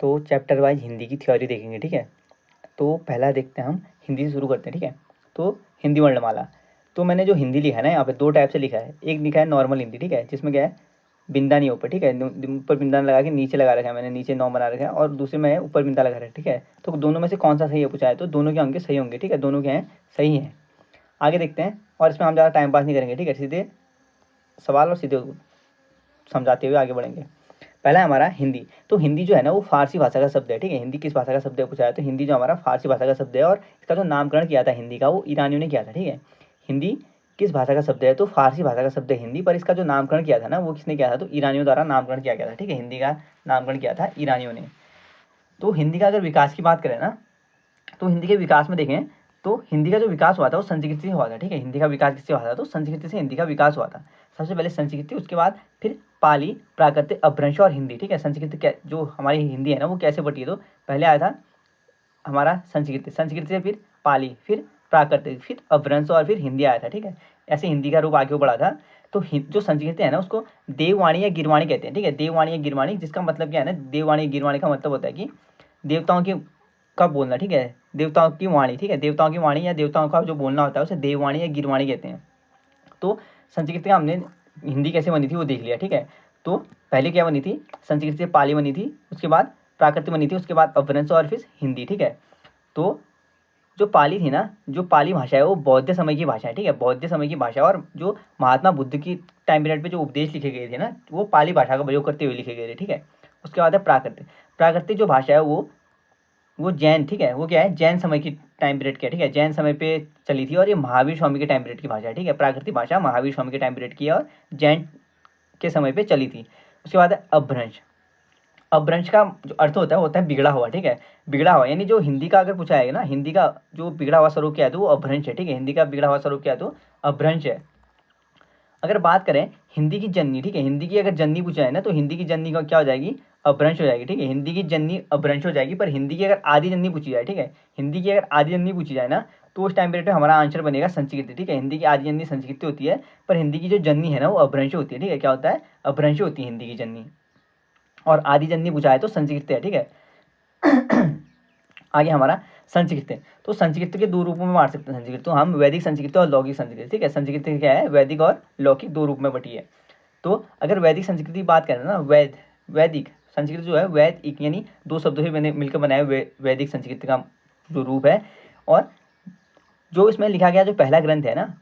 तो chapter wise Hindi की theory देखेंगे, ठीक है। तो पहला देखते हैं हम, हिंदी से शुरू करते हैं, ठीक है। तो हिंदी वर्णमाला, तो मैंने जो हिंदी लिखा है ना यहाँ पे दो टाइप से लिखा है। एक लिखा है नॉर्मल हिंदी, ठीक है, जिसमें क्या है बिंदा नहीं ऊपर, ठीक है, ऊपर बिंदा लगा के नीचे लगा रखा है मैंने, नीचे नौ बना रखा है, और दूसरे में ऊपर बिंदा लगा रखा है, ठीक है। तो दोनों में से कौन सा सही है पूछा है, तो दोनों के होंगे सही होंगे, ठीक है, दोनों के हैं सही हैं। आगे देखते हैं, और इसमें हम ज़्यादा टाइम पास नहीं करेंगे, ठीक है, सीधे सवाल और सीधे समझाते हुए आगे बढ़ेंगे। पहला है हमारा हिंदी। तो हिंदी जो है ना वो फारसी भाषा का शब्द है, ठीक है। हिंदी किस भाषा का शब्द है पूछा है, तो हिंदी जो हमारा फारसी भाषा का शब्द है, और इसका जो नामकरण किया था हिंदी का वो ईरानियों ने किया था, ठीक है। हिंदी किस भाषा का शब्द है, तो फारसी भाषा का शब्द है हिंदी, पर इसका जो नामकरण किया था ना वो किसने किया था, तो ईरानियों द्वारा नामकरण किया गया था, ठीक है। हिंदी का नामकरण किया था ईरानियों ने। तो हिंदी का अगर विकास की बात करें ना, तो हिंदी के विकास में देखें तो हिंदी का जो विकास हुआ था वो संस्कृत से हुआ था, ठीक है। हिंदी का विकास किससे हुआ था, तो संस्कृत से हिंदी का विकास हुआ था। सबसे पहले संस्कृत, उसके बाद फिर पाली, प्राकृत, अपभ्रंश और हिंदी, ठीक है। संस्कृत क्या जो हमारी हिंदी है ना वो कैसे बटी है, तो पहले आया था हमारा संस्कृत, संस्कृत से फिर पाली, फिर प्राकृत, फिर अपभ्रंश और फिर हिंदी आया था, ठीक है। ऐसे हिंदी का रूप आगे बढ़ा था। तो जो संस्कृत है ना उसको देववाणी या गिरवाणी कहते हैं, ठीक है। देववाणी या गिरवाणी, जिसका मतलब क्या है ना, देववाणी गिरवाणी का मतलब होता है कि देवताओं की का बोलना, ठीक है, देवताओं की वाणी, ठीक है, देवताओं की वाणी या देवताओं का जो बोलना होता है उसे देववाणी या गिरवाणी कहते हैं। तो संस्कृत का हमने हिंदी कैसे बनी थी वो देख लिया, ठीक है। तो पहले क्या बनी थी, संस्कृत से पाली बनी थी, उसके बाद प्राकृत बनी थी, उसके बाद अपभ्रंश और फिर हिंदी, ठीक है। तो जो पाली थी ना, जो पाली भाषा है वो बौद्ध समय की भाषा है, ठीक है, बौद्ध समय की भाषा। और जो महात्मा बुद्ध की टाइम पीरियड पे जो उपदेश लिखे गए थे ना वो पाली भाषा का प्रयोग करते हुए लिखे गए थे, ठीक है। उसके बाद है प्राकृत। प्राकृतिक जो भाषा है वो जैन, ठीक है, वो क्या है जैन समय की टाइम पीरियड की है, ठीक है, जैन समय पे चली थी, और ये महावीर स्वामी के टाइम पीरियड की भाषा है, ठीक है। प्राकृतिक भाषा महावीर स्वामी के टाइम पीरियड की है और जैन के समय पे चली थी। उसके बाद है अपभ्रंश। अपभ्रंश का जो अर्थ होता है बिगड़ा हुआ, ठीक है, बिगड़ा हुआ, यानी जो हिंदी का अगर पूछा है ना, हिंदी का जो बिगड़ा हुआ स्वरूप क्या है तो वो अपभ्रंश है, ठीक है। हिंदी का बिगड़ा हुआ स्वरूप क्या है तो अपभ्रंश है। अगर बात करें हिंदी की जननी, ठीक है, हिंदी की अगर जननी पूछा है ना तो हिंदी की जननी का क्या हो जाएगी, अपभ्रंश हो जाएगी, ठीक है। हिंदी की जननी अपभ्रंश हो जाएगी। पर हिंदी की अगर आदि जननी पूछी जाए, ठीक है, हिंदी की अगर आदि जननी पूछी जाए ना तो उस टाइम पीरियड पे हमारा आंसर बनेगा संस्कृत, ठीक है। हिंदी की आदि जननी संस्कृत होती है, पर हिंदी की जो जननी है ना वो अपभ्रंश होती है, ठीक है। क्या होता है, अपभ्रंश होती है हिंदी की जननी, और आदि जननी पूछा है तो संस्कृत है, ठीक है। आगे हमारा संस्कृत है। तो संस्कृत के दो रूपों में बांट सकते हैं संस्कृत, तो हम वैदिक संस्कृत और लौकिक संस्कृत, ठीक है। संस्कृत क्या है, वैदिक और लौकिक दो रूप में बटी है। तो अगर वैदिक संस्कृत की बात करें ना, वैदिक संस्कृत जो है वैदिक यानी दो शब्दों से बने मिलकर बनाया वैदिक संस्कृत का जो रूप है। और जो इसमें लिखा गया जो पहला ग्रंथ है ना,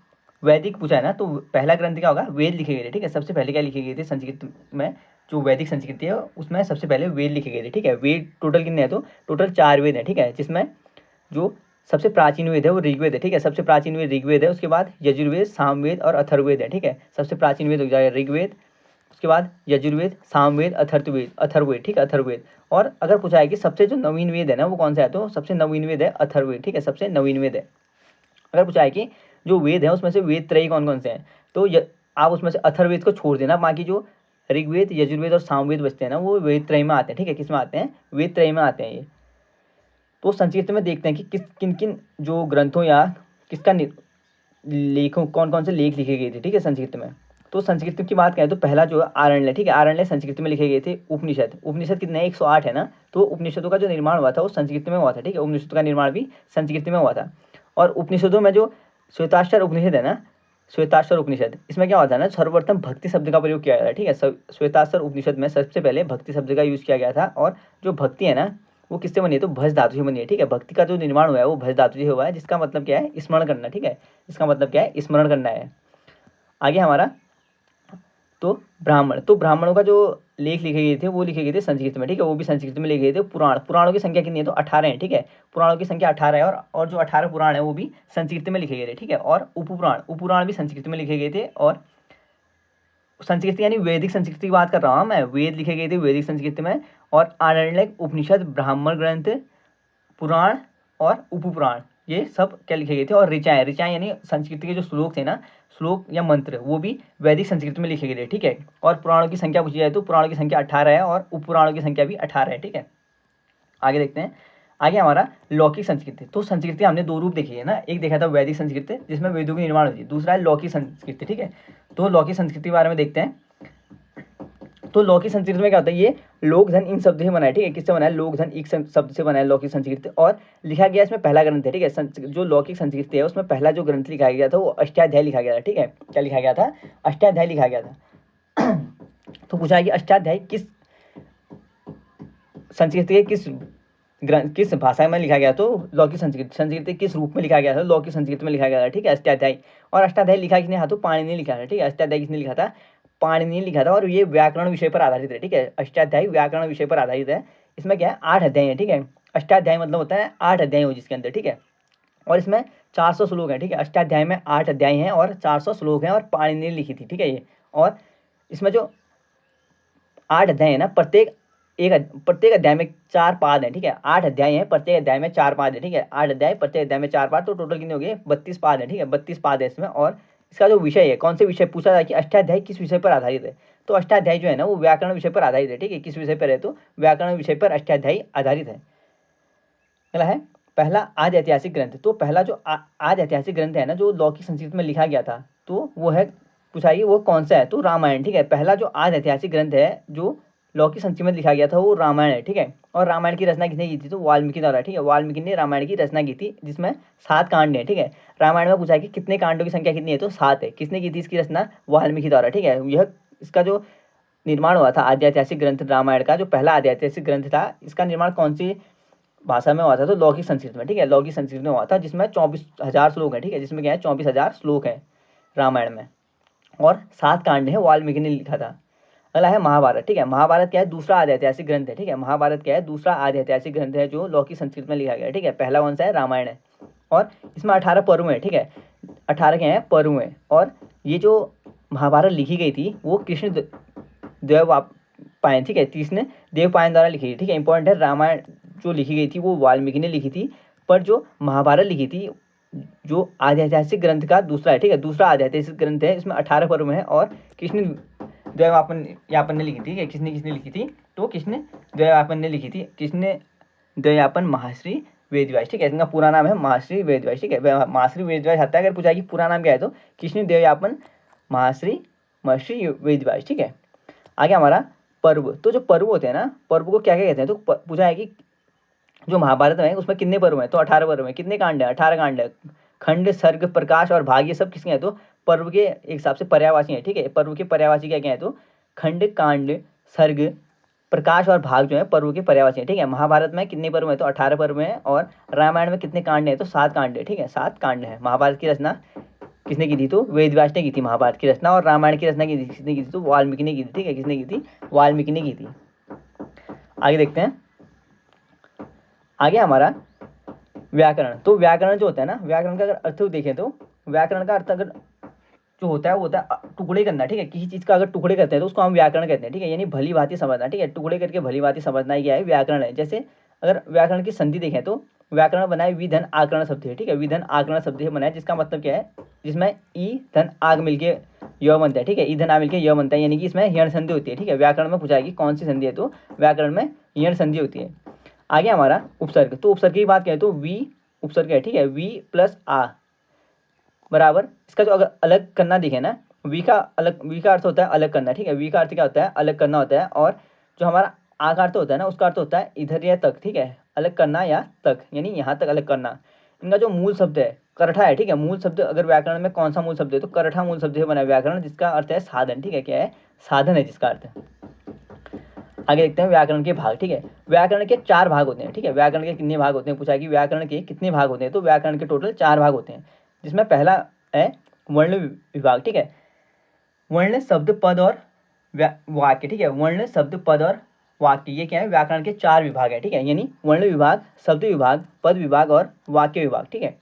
वैदिक पूछा है ना तो पहला ग्रंथ क्या होगा, वेद लिखे गए थे, ठीक है। सबसे पहले क्या लिखे गए थे संस्कृत में, जो वैदिक संस्कृति है उसमें सबसे पहले वेद लिखे गए थे, ठीक है। वेद टोटल कितने हैं, तो टोटल 4 वेद है, ठीक है, जिसमें जो सबसे प्राचीन वेद है वो ऋग्वेद है, ठीक है। सबसे प्राचीन वेद ऋग्वेद है, उसके बाद यजुर्वेद, सामवेद और अथर्ववेद है, ठीक है। सबसे प्राचीन वेद हो जाएगा ऋग्वेद, उसके बाद यजुर्वेद, सामवेद, अथर्ववेद, ठीक है, अथर्ववेद। और अगर पूछा है कि सबसे जो नवीन वेद है ना वो कौन सा है, तो सबसे नवीन वेद है अथर्ववेद, ठीक है, सबसे नवीन वेद है। अगर पूछा है कि जो वेद है उसमें से वेद त्रयी कौन कौन से हैं, तो आप उसमें से अथर्ववेद को छोड़ देना, बाकी जो ऋग्वेद, यजुर्वेद और सामवेद बचते हैं ना वो वेद त्रयी में आते हैं, ठीक है। किस में आते हैं, वेद त्रयी में आते हैं ये। तो संस्कृत में देखते हैं कि किन किन जो ग्रंथों या किसका लेखों कौन कौन से लेख लिखे गए थे, ठीक है, संस्कृत में। तो संस्कृत की बात करें तो पहला जो है आरण्य, ठीक है, आरण्य संस्कृत में लिखे गए थे। उपनिषद, उपनिषद कितने 108 है ना, तो उपनिषदों का जो निर्माण हुआ था वो संस्कृत में हुआ था, ठीक है। उपनिषदों का निर्माण भी संस्कृत में हुआ था। और उपनिषदों में जो श्वेताक्षर उपनिषद है ना, श्वेताक्षर उपनिषद, इसमें क्या होता है ना, सर्वप्रथम भक्ति शब्द का प्रयोग किया गया था, ठीक है। श्वेताक्षर उपनिषद में सबसे पहले भक्ति शब्द का यूज किया गया था। और जो भक्ति है ना वो किससे बनी है, तो भज धातु से बनी है, ठीक है। भक्ति का जो निर्माण हुआ है वो भज धातु से हुआ है, जिसका मतलब क्या है, स्मरण करना, ठीक है। इसका मतलब क्या है, स्मरण करना है। आगे हमारा तो ब्राह्मण, तो ब्राह्मणों का जो लेख लिखे गए थे वो लिखे गए थे संस्कृत में, ठीक है, वो भी संस्कृत में लिखे गए थे। पुराणों की संख्या कितनी है, तो 18 है, ठीक है। पुराणों की संख्या 18 है, और जो 18 पुराण है वो भी संस्कृत में लिखे गए थे, ठीक है। और उपपुराण भी संस्कृत में लिखे गए थे। और संस्कृत यानी वैदिक संस्कृत की बात कर रहा हूँ मैं, वेद लिखे गए थे वैदिक संस्कृत में। और आरण्यक, उपनिषद, ब्राह्मण ग्रंथ, पुराण और उपपुराण, ये सब क्या लिखे गए थे। और ऋचाएँ, ऋचाएँ यानी संस्कृत के जो श्लोक थे ना, श्लोक या मंत्र, वो भी वैदिक संस्कृत में लिखे गए थे, ठीक है। और पुराणों की संख्या पूछी जाए तो पुराणों की संख्या 18 है और उपपुराणों की संख्या भी 18 है, ठीक है। आगे देखते हैं, आगे हमारा लौकिक संस्कृति। तो संस्कृति हमने दो रूप देखी है ना, एक देखा था वैदिक संस्कृति जिसमें वेदों की निर्माण होती है, दूसरा है लौकिक संस्कृति, ठीक है। तो लौकिक संस्कृति के बारे में देखते हैं। तो लौकिक संस्कृत में क्या होता है, ये लोक धन इन शब्द से बना है, ठीक है। किससे बना है, लोक धन एक शब्द से बना है लौकिक संस्कृत, और लिखा गया इसमें पहला ग्रंथ है, ठीक है। जो लौकिक संस्कृत है उसमें पहला जो ग्रंथ लिखा गया था वो अष्टाध्याय लिखा गया था, ठीक है। क्या लिखा गया था, अष्टाध्याय लिखा गया था। तो पूछा है कि अष्टाध्याय किस संस्कृत के किस भाषा में लिखा गया, तो लौकिक संस्कृत किस रूप में लिखा गया था, लौकिक संस्कृत में लिखा गया था, ठीक है, अष्टाध्याय। और अष्टाध्याय लिखा किसने था, तो पाणिनि लिखा था, ठीक है। अष्टाध्याय किसने लिखा था, पाणिनि लिखा था, और ये व्याकरण विषय पर आधारित है, ठीक है। अष्टाध्याय व्याकरण विषय पर आधारित है। इसमें क्या है, 8 अध्याय है, ठीक है। अष्टाध्याय मतलब होता है 8 अध्याय हो जिसके अंदर, ठीक है। और इसमें 400 श्लोक है, ठीक है। अष्टाध्याय में 8 अध्याय हैं और 400 श्लोक हैं, और पाणिनि ने लिखी थी, ठीक है ये। और इसमें जो 8 अध्याय है ना, प्रत्येक अध्याय में 4 पाद है, ठीक है। 8 अध्याय हैं, प्रत्येक अध्याय में 4 पाद है, ठीक है। 8 अध्याय, प्रत्येक अध्याय में 4 पाद, तो टोटल कितने हो गए, 32 पाद है, ठीक है। 32 पाद है इसमें। और इसका जो विषय है, कौन से विषय पूछा जाए कि अष्टाध्याय किस विषय पर आधारित है, तो अष्टाध्याय जो है ना वो व्याकरण विषय पर आधारित है, ठीक है। किस विषय पर है, तो व्याकरण विषय पर अष्टाध्याय आधारित है। अगला है पहला आदि ऐतिहासिक ग्रंथ। तो पहला जो आदि ऐतिहासिक ग्रंथ है ना, जो लौकिक संस्कृत में लिखा गया था, तो वो है, पूछाइए वो कौन सा है, तो रामायण, ठीक है। पहला जो आदि ऐतिहासिक ग्रंथ है जो लौकिक संस्कृत में लिखा गया था वो रामायण है, ठीक है। और रामायण की रचना किसने की थी, तो वाल्मीकि द्वारा, ठीक है। वाल्मीकि ने रामायण की रचना की थी, जिसमें 7 कांड है, ठीक है। रामायण में पूछा है कि कितने कांडों की संख्या कितनी है, तो 7 है। किसने की थी इसकी रचना, वाल्मीकि द्वारा, ठीक है। यह इसका जो निर्माण हुआ था आदि ऐतिहासिक ग्रंथ रामायण का, जो पहला आदि ऐतिहासिक ग्रंथ था, इसका निर्माण कौन सी भाषा में हुआ था, तो लौकिक संस्कृत में, ठीक है। लौकिक संस्कृत में हुआ था, जिसमें 24,000 श्लोक है, ठीक है। जिसमें क्या है, 24,000 श्लोक है रामायण में, और 7 कांड है, वाल्मीकि ने लिखा था। अगला है महाभारत, ठीक है। महाभारत क्या है, दूसरा आदि ऐतिहासिक ग्रंथ है, ठीक है। महाभारत क्या है, दूसरा आदि ऐतिहासिक ग्रंथ है जो लौकिक संस्कृत में लिखा गया है, ठीक है। पहला कौन सा है, रामायण है। और इसमें 18 पर्व है, ठीक है। 18 के हैं पर्व हैं। और ये जो महाभारत लिखी गई थी वो कृष्ण देव पायन, ठीक है, कृष्ण देव पायन द्वारा लिखी थी, ठीक है। इंपॉर्टेंट है, रामायण जो लिखी गई थी वो वाल्मीकि ने लिखी थी, पर जो महाभारत लिखी थी जो आदि ऐतिहासिक ग्रंथ का दूसरा है, ठीक है, दूसरा आदि ऐतिहासिक ग्रंथ है। इसमें 18 पर्व है, और कृष्ण द्वैवापन ने लिखी थी, ठीक है। किसने किसने लिखी थी, तो कृष्ण द्वैवापन ने लिखी थी। कृष्ण द्वैवापन महर्षि वेदव्यास, ठीक है। इनका पूरा नाम है महर्षि वेदव्यास, ठीक है। महर्षि वेदव्यास आता है, अगर पूछा कि पूरा नाम क्या है, तो कृष्ण द्वैवापन महर्षि वेदव्यास, ठीक है। आगे हमारा पर्व। तो जो पर्व होते हैं ना, पर्व को क्या क्या कहते हैं, तो पूछा है कि जो महाभारत में है उसमें कितने पर्व हैं, तो 18 पर्व हैं। कितने कांड है, 18 कांड है। खंड, सर्ग, प्रकाश और भाग, ये सब किसके हैं, तो पर्व के एक हिसाब से पर्यायवाची हैं, ठीक है। पर्व के पर्यायवाची क्या क्या है, तो खंड, कांड, सर्ग, प्रकाश और भाग जो है पर्व के पर्यायवाची हैं, ठीक है। महाभारत में कितने पर्व हैं, तो 18 पर्व हैं। और रामायण में कितने कांड हैं, तो 7 कांड है, ठीक है। 7 कांड है। महाभारत की रचना किसने की थी, तो वेदव्यास ने की थी महाभारत की रचना। और रामायण की रचना किसने की थी, तो वाल्मीकि ने की थी, ठीक है। किसने की थी, वाल्मीकि ने की थी। आगे देखते हैं, आगे हमारा व्याकरण। तो व्याकरण जो होता है ना, व्याकरण का अगर अर्थ देखें तो व्याकरण का अर्थ अगर जो होता है वो होता है टुकड़े करना, ठीक है। किसी चीज़ का अगर टुकड़े करते हैं तो उसको हम व्याकरण कहते हैं, ठीक है। यानी भली भांति समझना, ठीक है। टुकड़े करके भली भांति समझना ही क्या है, व्याकरण है। जैसे अगर व्याकरण की संधि देखें तो व्याकरण बनाए विधन आकरण शब्द है, ठीक है। विधन आकरण शब्द से बनाए, जिसका मतलब क्या है, जिसमें ई धन आग मिलके य बनता है, ठीक है। ई धन आ मिलके य बनता है, यानी कि इसमें यण संधि होती है, ठीक है। व्याकरण में पूछा कि कौन सी संधि है, तो व्याकरण में यण संधि होती है। आगे हमारा उपसर्ग। तो उपसर्ग की बात करें तो वी उपसर्ग है, ठीक है। वी प्लस आ बराबर, इसका जो अगर अलग करना दिखे ना, वी का अर्थ होता है अलग करना, ठीक है। वी का अर्थ क्या होता है, अलग करना होता है। और जो हमारा आ का अर्थ होता है ना, उसका अर्थ होता है इधर या तक, ठीक है। अलग करना या तक, यानी यहाँ तक अलग करना। इनका जो मूल शब्द है करठा है, ठीक है। मूल शब्द अगर व्याकरण में कौन सा मूल शब्द है, तो करठा मूल शब्द से बना है व्याकरण, जिसका अर्थ है साधन, ठीक है। क्या है, साधन है जिसका अर्थ है। आगे देखते हैं व्याकरण के भाग, ठीक है। व्याकरण के 4 भाग होते हैं, ठीक है। व्याकरण के कितने भाग होते हैं, पूछा कि व्याकरण के कितने भाग होते हैं, तो व्याकरण के टोटल 4 भाग होते हैं, जिसमें पहला है वर्ण विभाग, ठीक है। वर्ण, शब्द, पद और वाक्य, ठीक है। वर्ण, शब्द, पद और वाक्य, ये क्या है, व्याकरण के 4 विभाग है, ठीक है। यानी वर्ण विभाग, शब्द विभाग, पद विभाग और वाक्य विभाग, ठीक है।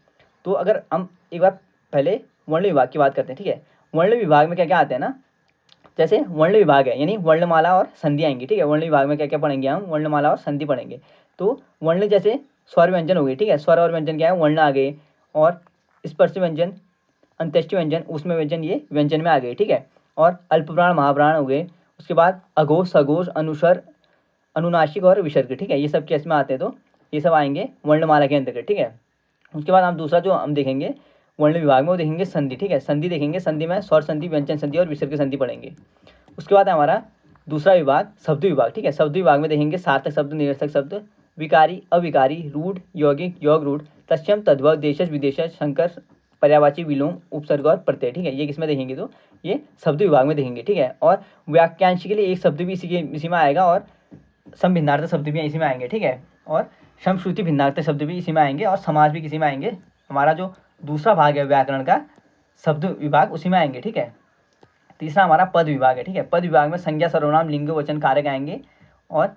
तो अगर हम एक बार पहले वर्ण विभाग की बात करते हैं, ठीक है। वर्ण विभाग में क्या क्या आते हैं ना, जैसे वर्ण विभाग है, यानी वर्णमाला और संधि आएंगी, ठीक है। वर्ण विभाग में क्या क्या पढ़ेंगे हम, वर्णमाला और संधि पढ़ेंगे। तो वर्ण जैसे स्वर व्यंजन हो गए, ठीक है। स्वर और व्यंजन क्या है, वर्ण आ गए। और स्पर्श व्यंजन, अंत्येष्टि व्यंजन, उसमें व्यंजन, ये व्यंजन में आ गए, ठीक है। और अल्पप्राण, महाप्राण हो गए। उसके बाद अघोष, सघोष, अनुस्वर, अनुनासिक और विसर्ग, ठीक है। ये सब केस में आते हैं, तो ये सब आएंगे वर्णमाला के अंतर्गत, ठीक है। उसके बाद हम दूसरा जो हम देखेंगे वर्ण विभाग में, वो देखेंगे संधि, ठीक है। संधि देखेंगे, संधि में स्वर संधि, व्यंजन संधि और विसर्ग संधि पढ़ेंगे। उसके बाद हमारा दूसरा विभाग शब्द विभाग, ठीक है। शब्द विभाग में देखेंगे सार्थक शब्द, निरर्थक शब्द, विकारी, अविकारी, रूढ़, यौगिक, योग रूढ़, तत्सम, तद्भव, देशज, विदेशज, संकर, पर्यायवाची, विलोम, उपसर्ग और प्रत्यय, ठीक है। ये किसमें देखेंगे तो ये शब्द विभाग में देखेंगे, ठीक है। और वाक्यांश के लिए एक शब्द भी इसी में आएगा और समभिन्नार्थ शब्द भी इसी में आएंगे, ठीक है। और समश्रुति भिन्नार्थ शब्द भी इसी में आएंगे और समास भी किसी में आएंगे। हमारा जो दूसरा भाग है व्याकरण का शब्द विभाग उसी में आएंगे, ठीक है। तीसरा हमारा पद विभाग है, ठीक है। पद विभाग में संज्ञा, सर्वनाम, लिंग, वचन, कारक आएंगे और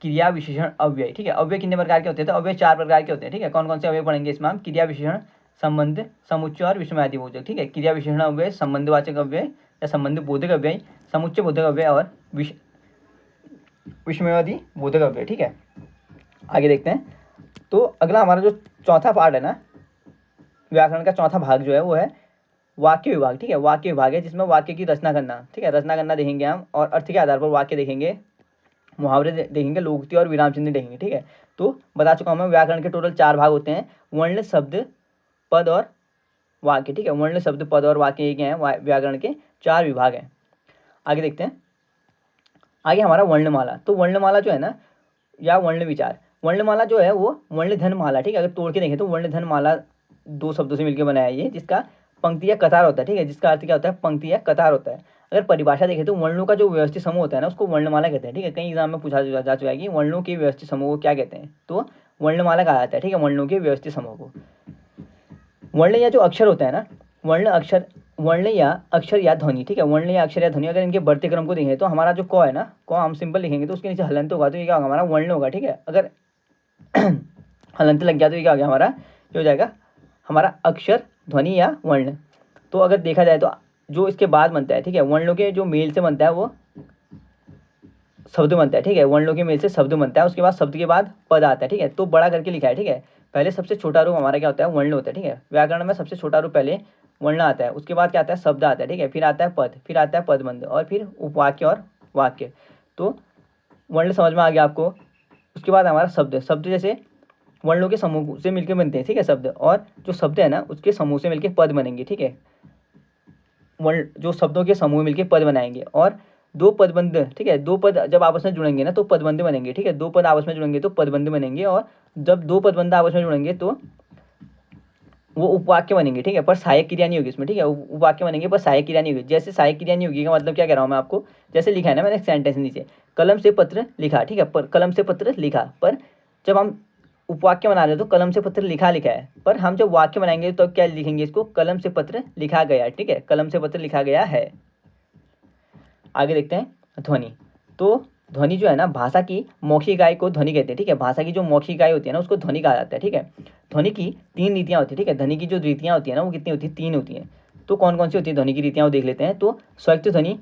क्रिया, विशेषण, अव्यय, ठीक है। अव्यय कितने प्रकार के होते हैं तो अव्यय 4 प्रकार के होते हैं, ठीक है। कौन कौन से अव्यय पढ़ेंगे इसमें हम? क्रिया, विशेषण, संबंध, समुच्चय और विषमयादि बोधक, ठीक है। क्रिया विशेषण अव्यय, संबंधवाचक अव्यय या संबंध बोधक अव्यय, समुच्चय बोधक अव्यय और विषमयादि बोधक अव्यय, ठीक है। आगे देखते हैं। तो अगला हमारा जो चौथा पार्ट है ना व्याकरण का, चौथा भाग जो है वो है वाक्य विभाग, ठीक है। वाक्य विभाग है जिसमें वाक्य की रचना करना, ठीक है। रचना करना देखेंगे हम और अर्थ के आधार पर वाक्य देखेंगे, मुहावरे देखेंगे, लोकोक्ति और विराम चिन्ह देखेंगे, ठीक है। तो बता चुका हूँ मैं व्याकरण के टोटल 4 भाग होते हैं, वर्ण, शब्द, पद और वाक्य, ठीक है। वर्ण, शब्द, पद और वाक्य एक हैं व्याकरण के 4 विभाग हैं। आगे देखते हैं। आगे हमारा वर्णमाला। तो वर्णमाला जो है ना या वर्ण विचार, वर्णमाला जो है वो वर्णधन माला, ठीक है। अगर तोड़ के देखें तो वर्णधन माला 2 शब्दों से मिलकर बनाया ये, जिसका पंक्ति या कतार होता है, ठीक है। जिसका अर्थ क्या होता है? पंक्ति या कतार होता है। अगर परिभाषा देखें तो वर्णों का जो व्यवस्थित समूह होता है ना उसको वर्णमाला कहते हैं, ठीक है। कई एग्जाम में पूछा जा चुका है कि वर्णों के व्यवस्थित समूह को क्या कहते हैं, तो वर्णमाला कहा जाता है, ठीक है। वर्णों के व्यवस्थित समूह को। वर्ण या जो अक्षर होता है ना, वर्ण या अक्षर या ध्वनि, ठीक है। वर्ण या अक्षर या ध्वनि अगर इनके बढ़ते क्रम को देखें तो हमारा जो क है ना, क हम सिंपल लिखेंगे तो उसके नीचे हलंत होगा तो ये क्या होगा? हमारा वर्ण होगा, ठीक है। अगर हलंत लग गया तो ये क्या हो गया? हमारा ये हो जाएगा हमारा अक्षर, ध्वनि या वर्ण। तो अगर देखा जाए तो जो इसके बाद बनता है, ठीक है, वर्णों के जो मेल से बनता है वो शब्द बनता है, ठीक है। वर्णों के मेल से शब्द बनता है, उसके बाद शब्द के बाद पद आता है, ठीक है। तो बड़ा करके लिखा है, ठीक है। पहले सबसे छोटा रूप हमारा क्या होता है? वर्ण होता है, ठीक है। व्याकरण में सबसे छोटा रूप पहले वर्ण आता है, उसके बाद क्या आता है? शब्द आता है, ठीक है। फिर आता है पद, फिर आता है पदबंध और फिर उपवाक्य और वाक्य। तो वर्ण समझ में आ गया आपको। उसके बाद हमारा शब्द, शब्द जैसे वर्णों के समूह से मिलकर बनते हैं, ठीक है, शब्द। और जो शब्द है ना उसके समूह से मिलकर पद बनेंगे, ठीक है। वर्ण जो शब्दों के समूह मिलकर पद बनाएंगे और 2 पदबंध, ठीक है। 2 पद जब आपस में जुड़ेंगे ना तो पदबंध बनेंगे, ठीक है। 2 पद आपस में जुड़ेंगे तो पदबंध बनेंगे और जब 2 पदबंध आपस में जुड़ेंगे तो वो उपवाक्य बनेंगे, ठीक है। पर सहायक क्रिया नहीं होगी इसमें, ठीक है। उपवाक्य बनेंगे पर सहायक क्रिया नहीं होगी। जैसे सहायक क्रिया नहीं होगी का मतलब क्या कह रहा हूँ मैं आपको, जैसे लिखा है ना मैंने एक सेंटेंस नीचे, कलम से पत्र लिखा, ठीक है। पर कलम से पत्र लिखा, पर जब हम उपवाक्य बना रहे हैं तो कलम से पत्र लिखा लिखा है, पर हम जब वाक्य बनाएंगे तो क्या लिखेंगे इसको? कलम से पत्र लिखा गया, ठीक है। कलम से पत्र लिखा गया है। आगे देखते हैं ध्वनि। तो ध्वनि जो है ना भाषा की मौखिक इकाई को ध्वनि कहते हैं, ठीक है। भाषा की जो मौखिक इकाई होती है ना उसको ध्वनि कहा जाता है, ठीक है। ध्वनि की 3 रीतियाँ होती है, ठीक है। ध्वनि की जो रीतियाँ होती है ना वो कितनी होती है? 3 होती हैं। तो कौन कौन सी होती है ध्वनि की रीतियाँ वो देख लेते हैं। तो संयुक्त ध्वनि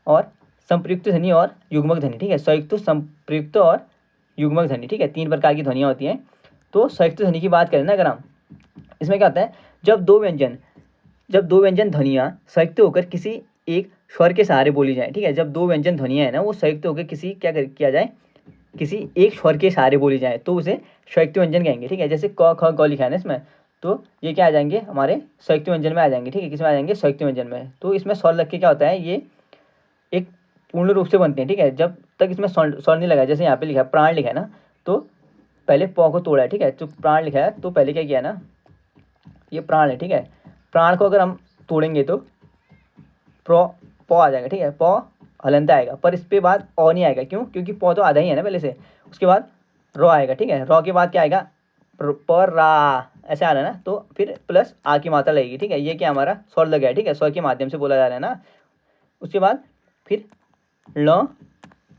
और संप्रयुक्त ध्वनि और युग्मक ध्वनि, ठीक है। संयुक्त, संप्रयुक्त और युग्मक ध्वनि, ठीक है। 3 प्रकार की ध्वनियाँ होती हैं। तो संयुक्त ध्वनि की बात करें ना अगर हम, इसमें क्या होता है? जब दो व्यंजन ध्वनियाँ संयुक्त होकर किसी एक स्वर के सहारे बोली जाए, ठीक है। जब 2 व्यंजन ध्वनियाँ है ना वो संयुक्त होकर किया जाए, किसी एक स्वर के सहारे बोली जाए तो उसे संयुक्त व्यंजन कहेंगे, ठीक है। जैसे क ख ग लिखा है ना इसमें, तो ये क्या आ जाएंगे? हमारे संयुक्त व्यंजन में आ जाएंगे, ठीक है। किसमें आ जाएंगे? संयुक्त व्यंजन में। तो इसमें स्वर लग के क्या होता है? ये एक पूर्ण रूप से बनते हैं, ठीक है। जब तक इसमें स्वर नहीं लगा, जैसे यहाँ पे लिखा है प्राण लिखा है ना, तो पहले प को तोड़ा है, ठीक है। तो प्राण लिखा है तो पहले क्या किया ना, ये प्राण है, ठीक है। प्राण को अगर हम तोड़ेंगे तो प आ जाएगा, ठीक है। प हलंत आएगा, पर इस पे बाद अ नहीं आएगा। क्यों? क्योंकि प तो आधा ही है ना पहले से। उसके बाद र आएगा, ठीक है। र के बाद क्या आएगा? पर रा, ऐसे आ रहा है ना, तो फिर प्लस आ की मात्रा लगेगी, ठीक है। ये क्या हमारा स्वर लगा है, ठीक है। स्वर के माध्यम से बोला जा रहा है ना। उसके बाद फिर ल,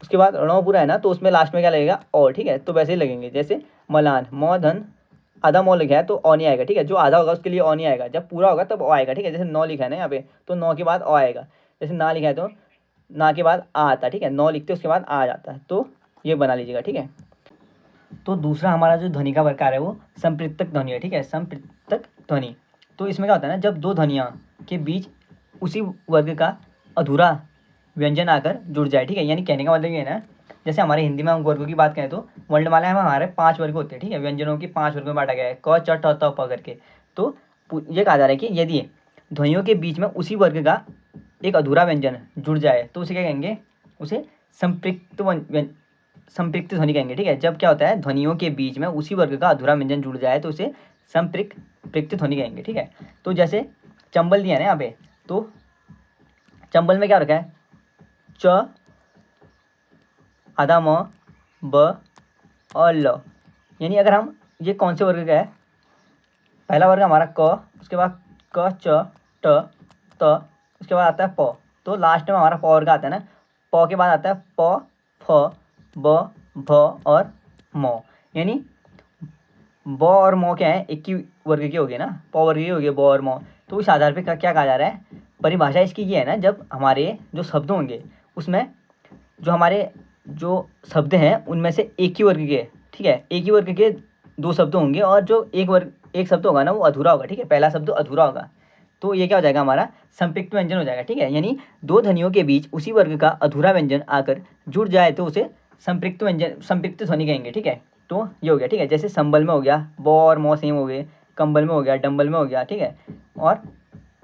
उसके बाद ण पूरा है ना तो उसमें लास्ट में क्या लगेगा? और, ठीक है। तो वैसे ही लगेंगे जैसे मलान, म धन आधा मौ लिखा है तो अ नहीं आएगा, ठीक है। जो आधा होगा उसके लिए अ नहीं आएगा, जब पूरा होगा तब अ आएगा, ठीक है। जैसे 9 लिखा है ना यहाँ पे तो 9 के बाद अ आएगा। जैसे ना लिखा है तो ना के बाद आ आता है, ठीक है। 9 लिखते उसके बाद आ जाता है, तो ये बना लीजिएगा, ठीक है। तो दूसरा हमारा जो ध्वनि का प्रकार है वो संपृक्तक ध्वनि है, ठीक है। संपृक्तक ध्वनि। तो इसमें क्या होता है ना, जब 2 ध्वनियाँ के बीच उसी वर्ग का अधूरा व्यंजन आकर जुड़ जाए, ठीक है। यानी कहने का मतलब ये है ना, जैसे हमारे हिंदी में हम वर्गों की बात करें तो वर्णमाला में हमारे 5 वर्ग होते हैं, ठीक है। व्यंजनों की 5 वर्गों में बांटा गया है, क च ट त प करके। तो ये कहा जा रहा है कि यदि ध्वनियों के बीच में उसी वर्ग का एक अधूरा व्यंजन जुड़ जाए तो उसे क्या कहेंगे? उसे संपृक्त ध्वनि कहेंगे, ठीक है। जब क्या होता है, ध्वनियों के बीच में उसी वर्ग का अधूरा व्यंजन जुड़ जाए तो उसे संपृक्त ध्वनि कहेंगे, ठीक है। तो जैसे चंबल दिया है ना यहाँ पे, तो चंबल में क्या रखा है, च आधा म ब और ल, यानी अगर हम, ये कौन से वर्ग का है, पहला वर्ग हमारा क, उसके बाद क च ट त, उसके बाद आता है प, तो लास्ट में हमारा प वर्ग आता है ना, प के बाद आता है प फ ब भ और म, यानी ब और म क्या है, एक ही वर्ग के हो गए ना, प वर्ग के हो गए ब और म। तो इस आधार पे क्या कहा जा रहा है, परिभाषा इसकी ये है ना, जब हमारे जो शब्द होंगे उसमें जो हमारे जो शब्द हैं उनमें से एक ही वर्ग के, ठीक है, एक ही वर्ग के दो शब्द होंगे और जो एक शब्द होगा ना वो अधूरा होगा, ठीक है, पहला शब्द अधूरा होगा, तो ये क्या हो जाएगा, हमारा संपृक्त व्यंजन हो जाएगा, ठीक है। यानी दो ध्वनियों के बीच उसी वर्ग का अधूरा व्यंजन आकर जुड़ जाए तो उसे संपृक्त ध्वनि कहेंगे, ठीक है। तो ये हो गया, ठीक है। जैसे संबल में हो गया, ब और म सेम हो गए, कंबल में हो गया, डंबल में हो गया, ठीक है, और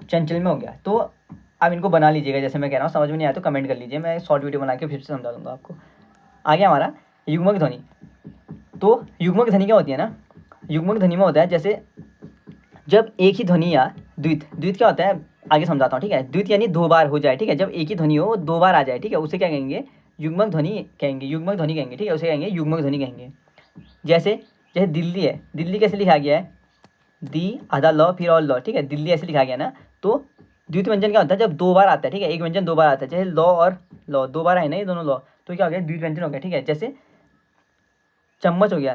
चंचल में हो गया। तो आप इनको बना लीजिएगा, जैसे मैं कह रहा हूँ, समझ में नहीं आया तो कमेंट कर लीजिए, मैं शॉर्ट वीडियो बना के फिर से समझा दूंगा आपको। आगे हमारा युग्मक ध्वनि। तो युग्मक ध्वनि क्या होती है ना, युग्मक ध्वनि में होता है जैसे जब एक ही ध्वनि या द्वित क्या होता है, आगे समझाता हूँ, ठीक है। द्वित यानी दो बार हो जाए, ठीक है, जब एक ही ध्वनि हो वो दो बार आ जाए, ठीक है, उसे क्या कहेंगे, युग्मक ध्वनि कहेंगे, ठीक है, उसे कहेंगे युग्मक ध्वनि कहेंगे। जैसे दिल्ली है, दिल्ली कैसे लिखा गया है, दी आधा ल फिर और ल, ठीक है, दिल्ली ऐसे लिखा गया ना। तो द्वित व्यंजन क्या होता है, जब दो बार आता है, ठीक है, एक व्यंजन दो बार आता है, जैसे ल और ल दो बार आए ना, ये दोनों ल, तो क्या हो गया, द्वित व्यंजन हो गया, ठीक है। जैसे चम्मच हो गया,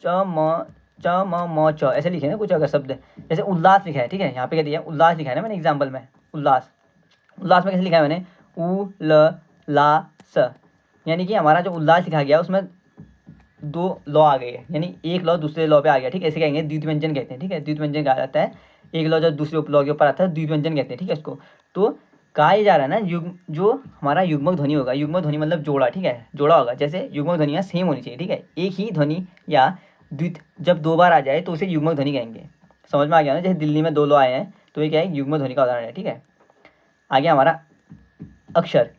च म च ऐसे लिखे ना कुछ अगर शब्द। जैसे उल्लास लिखा है, ठीक है, यहाँ पे क्या दिया, उल्लास लिखा है ना मैंने एग्जाम्पल में, उल्लास में कैसे लिखा है मैंने, उ ल ला स, यानी कि हमारा जो उल्लास लिखा गया उसमें दो लॉ आ गए हैं, यानी एक लॉ दूसरे लॉ पे आ गया, ठीक है, ऐसे कहेंगे, द्वित व्यंजन कहते हैं, ठीक है, द्वित व्यंजन कहा जाता है, एक लॉ जब दूसरे लॉ के ऊपर आता है द्वित व्यंजन कहते हैं, ठीक है इसको। तो कहा ये जा रहा है ना, जो हमारा युग्मक ध्वनि होगा, युग्मक ध्वनि मतलब जोड़ा, ठीक है, जोड़ा होगा, जैसे युग्मक ध्वनियाँ सेम होनी चाहिए, ठीक है, एक ही ध्वनि या द्वित जब दो बार आ जाए तो उसे युग्मक ध्वनि कहेंगे। समझ में आ गया ना, जैसे दिल्ली में दो लॉ आए हैं तो ये क्या है, युग्मक ध्वनि का उदाहरण है, ठीक है। आगे हमारा अक्षर।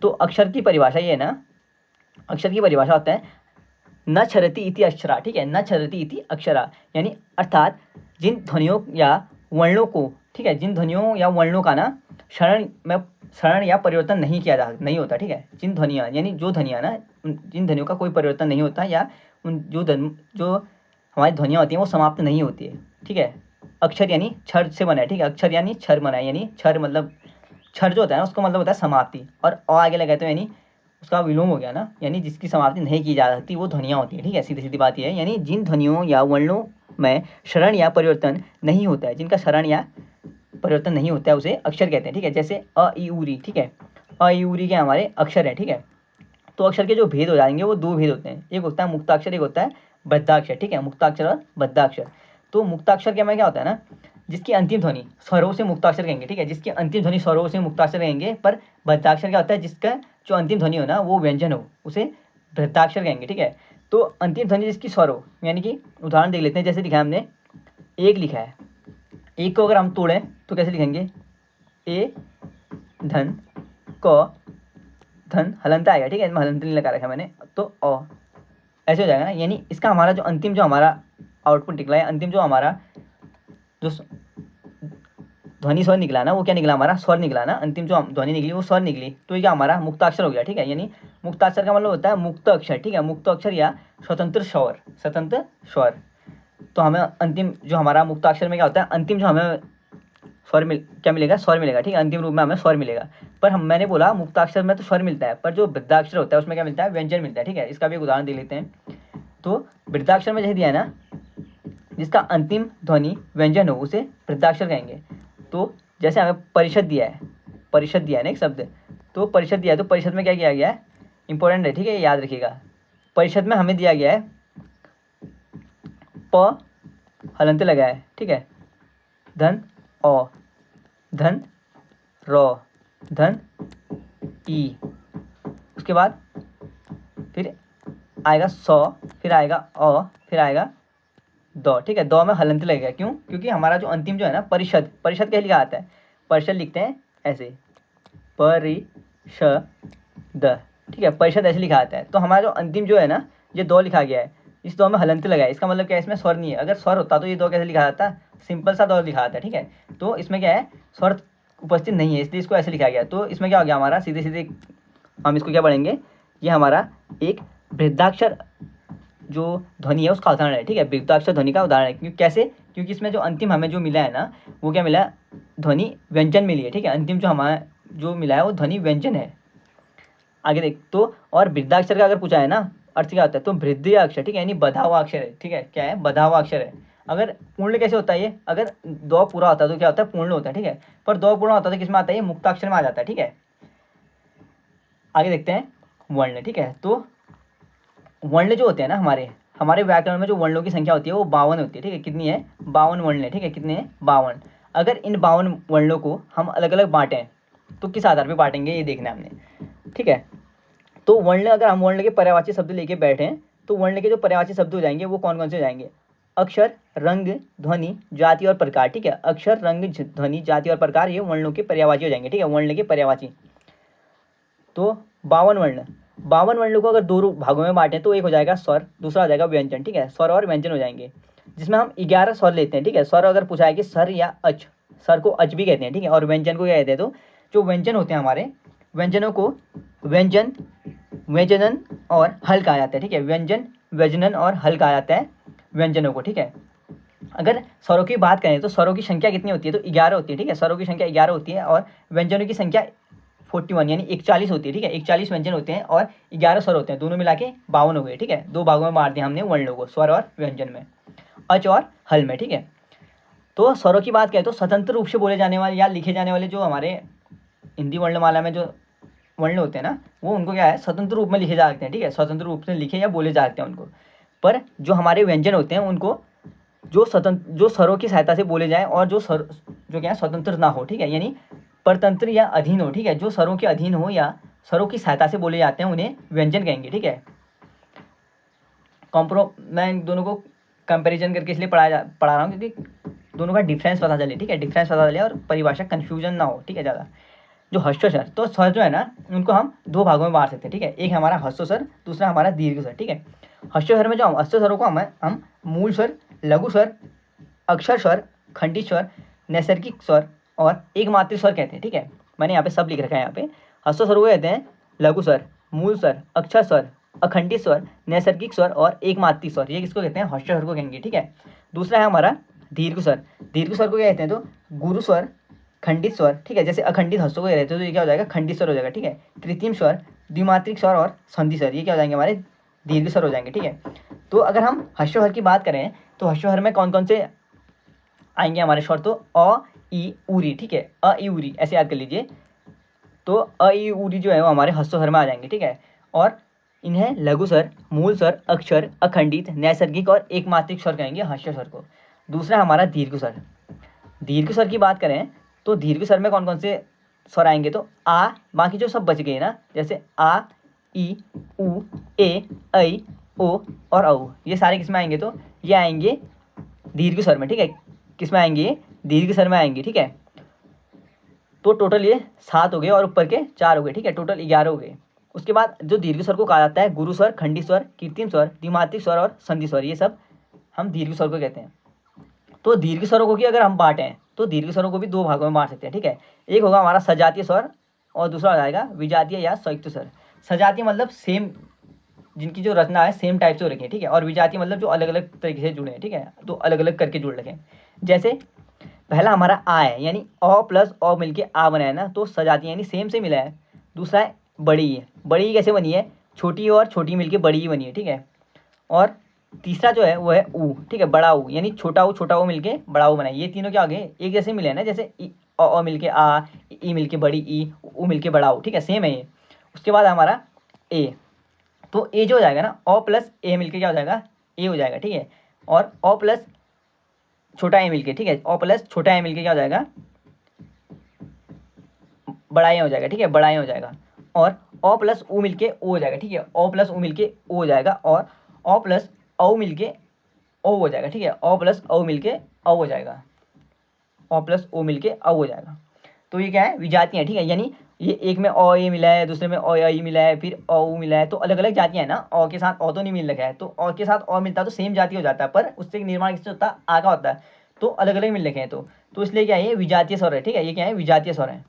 तो अक्षर की परिभाषा ये है ना, अक्षर की परिभाषा होता है न क्षरति इति अक्षरा, ठीक है, न क्षरति इति अक्षरा, यानी अर्थात जिन ध्वनियों या वर्णों को, ठीक है, जिन ध्वनियों या वर्णों का ना क्षरण या परिवर्तन नहीं होता, ठीक है, जिन ध्वनियाँ यानी जो ध्वनियाँ ना, जिन ध्वनियों का कोई परिवर्तन नहीं होता, या उन जो हमारी ध्वनियाँ होती हैं वो समाप्त नहीं होती है, ठीक है। अक्षर यानी क्षर से बना है, ठीक है, अक्षर यानी क्षर बना है, यानी क्षर मतलब क्षर जो होता है ना उसको मतलब होता है समाप्ति, और आगे लगाते हो यानी उसका विलोम हो गया ना, यानी जिसकी समाप्ति नहीं की जा सकती वो ध्वनियाँ होती है, ठीक है, सीधी सीधी बात ये है। यानी जिन ध्वनियों या वर्णों में क्षरण या परिवर्तन नहीं होता है, जिनका क्षरण या परिवर्तन नहीं होता है उसे अक्षर कहते हैं, ठीक है। जैसे अ ई उ री, ठीक है, अ ई उ री के हमारे अक्षर है, ठीक है। तो अक्षर के जो भेद हो जाएंगे वो दो भेद होते हैं, एक होता है मुक्ताक्षर, एक होता है बद्धाक्षर, ठीक है, मुक्ताक्षर और बद्धाक्षर। तो मुक्ताक्षर के में क्या होता है ना, जिसकी अंतिम ध्वनि स्वरों से मुक्ताक्षर कहेंगे, ठीक है, जिसकी अंतिम ध्वनि स्वरों से मुक्ताक्षर कहेंगे। पर बद्धाक्षर क्या होता है, जिसका जो अंतिम ध्वनि हो ना वो व्यंजन हो, उसे बद्धाक्षर कहेंगे, ठीक है। तो अंतिम ध्वनि जिसकी स्वर हो, यानी कि उदाहरण देख लेते हैं, जैसे लिखा है हमने एक लिखा है, एक को अगर हम तोड़ें तो कैसे लिखेंगे, ए धन क धन हलंत आएगा, ठीक है, इसमें हलंत नहीं लगा रखा है मैंने, तो अ ऐसे हो जाएगा ना। यानी इसका हमारा जो अंतिम जो हमारा आउटपुट निकला है, अंतिम जो हमारा जो ध्वनि स्वर निकला ना वो क्या निकला, हमारा स्वर निकला ना, अंतिम जो ध्वनि निकली वो स्वर निकली, तो ये क्या हमारा मुक्ताक्षर हो गया, ठीक है। यानी मुक्ताक्षर का मतलब होता है मुक्त अक्षर, ठीक है, मुक्त अक्षर या स्वतंत्र स्वर। तो हमें अंतिम जो हमारा मुक्ताक्षर में क्या होता है, अंतिम जो हमें क्या मिलेगा, स्वर मिलेगा, ठीक है, अंतिम रूप में हमें स्वर मिलेगा। पर मैंने बोला मुक्ताक्षर में तो स्वर मिलता है, पर जो वृद्धाक्षर होता है उसमें क्या मिलता है, व्यंजन मिलता है, ठीक है। इसका भी एक उदाहरण दे लेते हैं। तो वृद्धाक्षर में जैसे दिया है ना, जिसका अंतिम ध्वनि व्यंजन हो उसे वृद्धाक्षर कहेंगे। तो जैसे हमें परिषद दिया है ना एक शब्द, तो परिषद दिया है, तो परिषद में क्या किया गया है, इंपॉर्टेंट है, ठीक है, याद रखिएगा। परिषद में हमें दिया गया है प हलंत लगा है, ठीक है, धन ओ धन रो धन ई, उसके बाद फिर आएगा सौ, फिर आएगा अ, फिर आएगा दो, ठीक है, दो में हलंत लगेगा, क्यों, क्योंकि हमारा जो अंतिम जो है ना परिषद कैसे लिखा आता है, परिषद लिखते हैं ऐसे, परिषद, ठीक है, परिषद ऐसे लिखा जाता है। तो हमारा जो अंतिम जो है ना, ये दो लिखा गया है, इस दो में हलंत लगा है, इसका मतलब क्या है, इसमें स्वर नहीं है। अगर स्वर होता तो ये दो कैसे लिखा जाता, सिंपल सा दो लिखा जाता है। ठीक है, तो इसमें क्या है, स्वर उपस्थित नहीं है, इसलिए इसको ऐसे लिखा गया। तो इसमें क्या हो गया हमारा, सीधे सीधे हम इसको क्या पढ़ेंगे, ये हमारा एक वृद्धाक्षर जो ध्वनि है उसका उदाहरण है। ठीक है, वृद्धाक्षर ध्वनि का उदाहरण है। क्योंकि कैसे, क्योंकि इसमें जो अंतिम हमें जो मिला है ना, वो क्या मिला, ध्वनि व्यंजन मिली है। ठीक है, अंतिम जो हमारा जो मिला है वो ध्वनि व्यंजन है। आगे देख तो, और वृद्धाक्षर का अगर पूछा है ना, अर्थ क्या होता है, तो वृद्धि अक्षर, ठीक है, यानी बधा हुआ अक्षर है। ठीक है, क्या है, बधा हुआ अक्षर है। अगर पूर्ण कैसे होता है ये, अगर दो पूरा होता है तो क्या होता है, पूर्ण होता है। ठीक है, पर दो पूर्ण होता है तो किस में आता है, ये मुक्ताक्षर में आ जाता है। ठीक है, आगे देखते हैं वर्ण। ठीक है, तो वर्ण जो होते हैं ना, हमारे हमारे व्याकरण में जो वर्णों की संख्या होती है वो 52 होती है। ठीक है, कितनी है, 52 वर्ण है। ठीक है, कितने हैं, 52। अगर इन 52 वर्णों को हम अलग अलग बांटें तो किस आधार पर बांटेंगे, ये देखना है हमने। ठीक है, तो वर्ण, अगर हम वर्ण के पर्यायवाची शब्द लेके बैठे तो वर्ण के जो पर्यायवाची शब्द हो जाएंगे वो कौन कौन से हो जाएंगे, अक्षर, रंग, ध्वनि, जाति और प्रकार। ठीक है, अक्षर, रंग, ध्वनि, जाति और प्रकार, ये वर्णों के पर्यायवाची हो जाएंगे। ठीक है, वर्ण के पर्यायवाची। तो 52 वर्ण, 52 वर्णों को अगर दो भागों में बांटें तो एक हो जाएगा स्वर, दूसरा हो जाएगा व्यंजन। ठीक है, स्वर और व्यंजन हो जाएंगे, जिसमें हम 11 स्वर लेते हैं। ठीक है, स्वर अगर पूछा है कि सर या अच, सर को अच भी कहते हैं। ठीक है, और व्यंजन को क्या कहते हैं, तो जो व्यंजन होते हैं हमारे, व्यंजनों को व्यंजन, व्यंजनन और हल कहा जाता है। ठीक है, व्यंजन, व्यंजनन और हल कहा जाता है व्यंजनों को। ठीक है, अगर स्वरों की बात करें तो स्वरों की संख्या कितनी होती है, तो 11 होती है। ठीक है, स्वरों की संख्या 11 होती है और व्यंजनों की संख्या 41 यानी 41 होती है। ठीक है, 41 व्यंजन होते हैं और 11 स्वर होते हैं, दोनों मिला के 52 हो गए। ठीक है, दो भागों में बांट दिया हमने वर्णों को, स्वर और व्यंजन में, अच और हल में। ठीक है, तो स्वरों की बात करें तो स्वतंत्र रूप से बोले जाने वाले या लिखे जाने वाले जो हमारे हिंदी वर्णमाला में जो वर्ण होते हैं ना, वो उनको क्या है, स्वतंत्र रूप में लिखे जा सकते हैं। ठीक है, स्वतंत्र रूप से लिखे या बोले जा सकते हैं उनको। पर जो हमारे व्यंजन होते हैं उनको जो स्वतंत्र, जो स्वरों की सहायता से बोले जाएं और जो स्वर जो क्या है स्वतंत्र ना हो। ठीक है, यानी परतंत्र या अधीन हो। ठीक है, जो स्वरों के अधीन हो या स्वरों की सहायता से बोले जाते हैं उन्हें व्यंजन कहेंगे। ठीक है, मैं इन दोनों को कंपैरिजन करके इसलिए पढ़ा रहा हूँ क्योंकि दोनों का डिफरेंस पता चले। ठीक है, डिफरेंस पता चले और परिभाषा कन्फ्यूजन ना हो। ठीक है, ज़्यादा जो ह्रस्व स्वर, तो स्वर जो है ना उनको हम दो भागों में बांट सकते हैं। ठीक है, एक हमारा ह्रस्व स्वर, दूसरा हमारा दीर्घ स्वर। ठीक है, ह्रस्व स्वर में जो ह्रस्व स्वरों को हम मूल स्वर, लघु स्वर, अक्षर स्वर, खंडित स्वर, नैसर्गिक स्वर और एकमात्रिक स्वर कहते हैं। ठीक है, मैंने यहाँ पे सब लिख रखा है। यहाँ पे ह्रस्व स्वर को कहते हैं लघु स्वर, मूल स्वर, अक्षर स्वर, अखंडित स्वर, नैसर्गिक स्वर और एकमात्रिक स्वर, ये किसको कहते हैं, ह्रस्व स्वर को कहेंगे। ठीक है, दूसरा है हमारा दीर्घ स्वर। दीर्घ स्वर को क्या कहते हैं, तो गुरु स्वर, खंडित स्वर। ठीक है, जैसे अखंडित हस्तों को रहते हैं तो ये क्या हो जाएगा, खंडित स्वर हो जाएगा। ठीक है, कृत्रिम स्वर, द्विमात्रिक स्वर और संधि स्वर, ये क्या हो जाएंगे, हमारे दीर्घ स्वर हो जाएंगे। ठीक है, तो अगर हम ह्रस्व स्वर की बात करें तो ह्रस्व स्वर में कौन कौन से आएंगे हमारे स्वर, तो अ, ई, उरी। ठीक है, अ, ई, उरी ऐसे याद कर लीजिए। तो अ, ई, उरी जो है वो हमारे ह्रस्व स्वर में आ जाएंगे। ठीक है, और इन्हें लघु स्वर, मूल स्वर, अक्षर, अखंडित, नैसर्गिक और एकमात्रिक स्वर कहेंगे ह्रस्व स्वर को। दूसरा हमारा दीर्घ स्वर। दीर्घ स्वर की बात करें तो दीर्घ स्वर में कौन कौन से स्वर आएंगे, तो आ, बाकी जो सब बच गए ना, जैसे आ, ई, उ, ए, ऐ, ओ और औ, ये सारे किस में आएंगे, तो ये आएंगे दीर्घ स्वर में। ठीक है, किस में आएंगे, दीर्घ स्वर में आएंगे। ठीक है, तो टोटल ये 7 हो गए और ऊपर के 4 हो गए। ठीक है, टोटल 11 हो गए। उसके बाद जो दीर्घ स्वर को कहा जाता है गुरु स्वर, खंडित स्वर, कृत्रिम स्वर, द्विमात्रिक स्वर और संधि स्वर, ये सब हम दीर्घ स्वर को कहते हैं। तो दीर्घ स्वरों को की अगर हम बांटें तो दीर्घ स्वरों को भी दो भागों में बांट सकते हैं। ठीक है, एक होगा हमारा सजातीय स्वर और दूसरा हो जाएगा विजातीय या संयुक्त स्वर। सजातीय मतलब सेम, जिनकी जो रचना है सेम टाइप से हो रखी है। ठीक है, और विजातीय मतलब जो अलग अलग तरीके से जुड़े हैं। ठीक है, तो अलग अलग करके जुड़ रखे हैं। जैसे पहला हमारा आ है, यानी अ प्लस अ मिलके आ बना है ना, तो सजातीय यानी सेम से मिला है। दूसरा है बड़ी है, बड़ी कैसे बनी है, छोटी और छोटी मिलके बड़ी ही बनी है। ठीक है, और तीसरा जो है वो है ऊ। ठीक है, बड़ा ऊ, यानी छोटा ऊ मिलके बड़ा ऊ बनाए। ये तीनों क्या हो गए, एक जैसे मिले हैं ना, जैसे अ मिलके आ, ई मिलके बड़ी ई, ऊ मिलके बड़ा ऊ। ठीक है, सेम है ये। उसके बाद हमारा ए, तो ए जो हो जाएगा ना, अ प्लस ए मिलके क्या हो जाएगा, ए हो जाएगा। ठीक है, और अ प्लस छोटा ए मिलके, ठीक है, अ प्लस छोटा ए मिलके क्या हो जाएगा, बड़ा ए हो जाएगा। ठीक है, बड़ा ए हो जाएगा। और अ प्लस ऊ मिलके ओ हो जाएगा। ठीक है, अ प्लस ऊ मिलके ओ हो जाएगा। और अ प्लस औ मिलके ओ हो जाएगा। ठीक है, अ प्लस औ मिलके औ हो जाएगा, अ प्लस ओ मिलके औ हो जाएगा। तो ये क्या है, विजातीय है। ठीक है, यानी ये एक में अ ए मिला है, दूसरे में अ या ई मिला है, फिर अ उ मिला है, तो अलग अलग जातियाँ हैं ना। अ के साथ अ तो नहीं मिल रखा है, तो अ के साथ अ मिलता है तो सेम जाति हो जाता है, पर उससे निर्माण किससे होता है, आ का होता है, तो अलग अलग मिल रखे हैं। तो इसलिए क्या है, ये विजातीय स्वर है, ठीक है, ये क्या है, विजातीय स्वर है।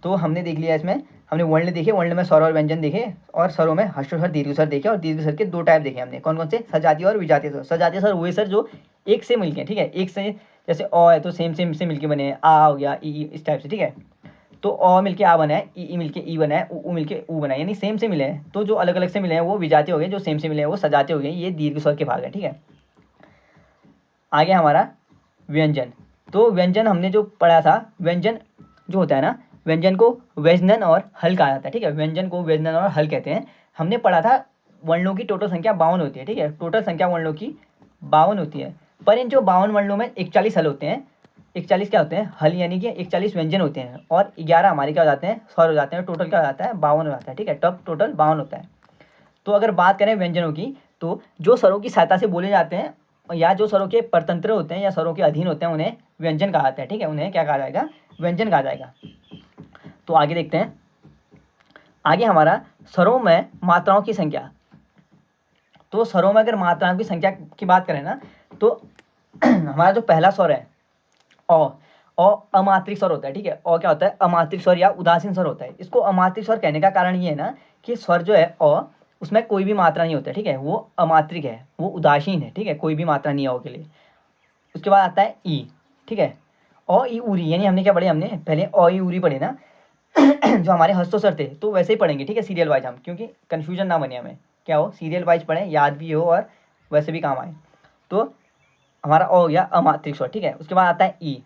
तो हमने देख लिया इसमें, हमने वर्ण देखे, वर्ण में स्वर और व्यंजन देखे, और स्वरों में हर्ष स्वर दीर्घ स्वर देखे, और दीर्घ स्वर के दो टाइप देखे हमने, कौन कौन से, सजातीय और विजातीय स्वर। सजातीय स्वर वही सर जो एक से मिलके, ठीक है, एक से, जैसे अ है तो सेम सेम से मिलके बने हैं, आ हो गया, ई इस टाइप से, ठीक है। तो अ मिलके आ बना है, ई मिलके ई बना है, उ मिलके उ बना है, यानी सेम से मिले हैं। तो जो अलग अलग से मिले हैं वो विजातीय हो गए, जो सेम से मिले हैं वो सजातीय हो गए, ये दीर्घ स्वर के भाग है, ठीक है। आगे हमारा व्यंजन। तो व्यंजन हमने जो पढ़ा था, व्यंजन जो होता है ना, व्यंजन को व्यंजन और हल कहा जाता है, ठीक है, व्यंजन को व्यंजन और हल कहते हैं। हमने पढ़ा था वर्णों की टोटल संख्या 52 होती है, ठीक है, टोटल संख्या वर्णों की 52 होती है, पर इन जो 52 वर्णों में 41 हल होते हैं, 41 क्या होते हैं, हल, यानी कि 41 व्यंजन होते हैं, और 11 हमारे क्या हो जाते हैं, स्वर हो जाते हैं, टोटल क्या हो जाता है, 52 हो जाता है, ठीक है, तब टोटल 52 होता है। तो अगर बात करें व्यंजनों की, तो जो स्वरों की सहायता से बोले जाते हैं, या जो स्वरों के परतंत्र होते हैं या स्वरों के अधीन होते हैं, उन्हें व्यंजन कहा जाता है, ठीक है, उन्हें क्या कहा जाएगा, व्यंजन कहा जाएगा। तो आगे देखते हैं, आगे हमारा स्वरों में मात्राओं की संख्या। तो स्वरों में अगर मात्राओं की संख्या की बात करें ना, तो हमारा जो पहला स्वर है अ, अमात्रिक स्वर होता है, ठीक है, क्या होता है, अमात्रिक स्वर या उदासीन स्वर होता है। इसको अमात्रिक स्वर कहने का कारण ये है ना, कि स्वर जो है उसमें कोई भी मात्रा नहीं होता है, ठीक है, वो अमात्रिक है, वो उदासीन है, ठीक है, कोई भी मात्रा नहीं है के लिए। उसके बाद आता है ई, ठीक है, ई उरी, यानी हमने क्या पढ़े, हमने पहले ई उरी पढ़े ना। जो हमारे हस्तों थे, तो वैसे ही पढ़ेंगे, ठीक है, सीरियल वाइज हम, क्योंकि कन्फ्यूजन ना बने हमें, क्या हो, सीरियल वाइज पढ़ें, याद भी हो और वैसे भी काम आए। तो हमारा ओ या अमात्रिक स्वर, ठीक है। उसके बाद आता है ई।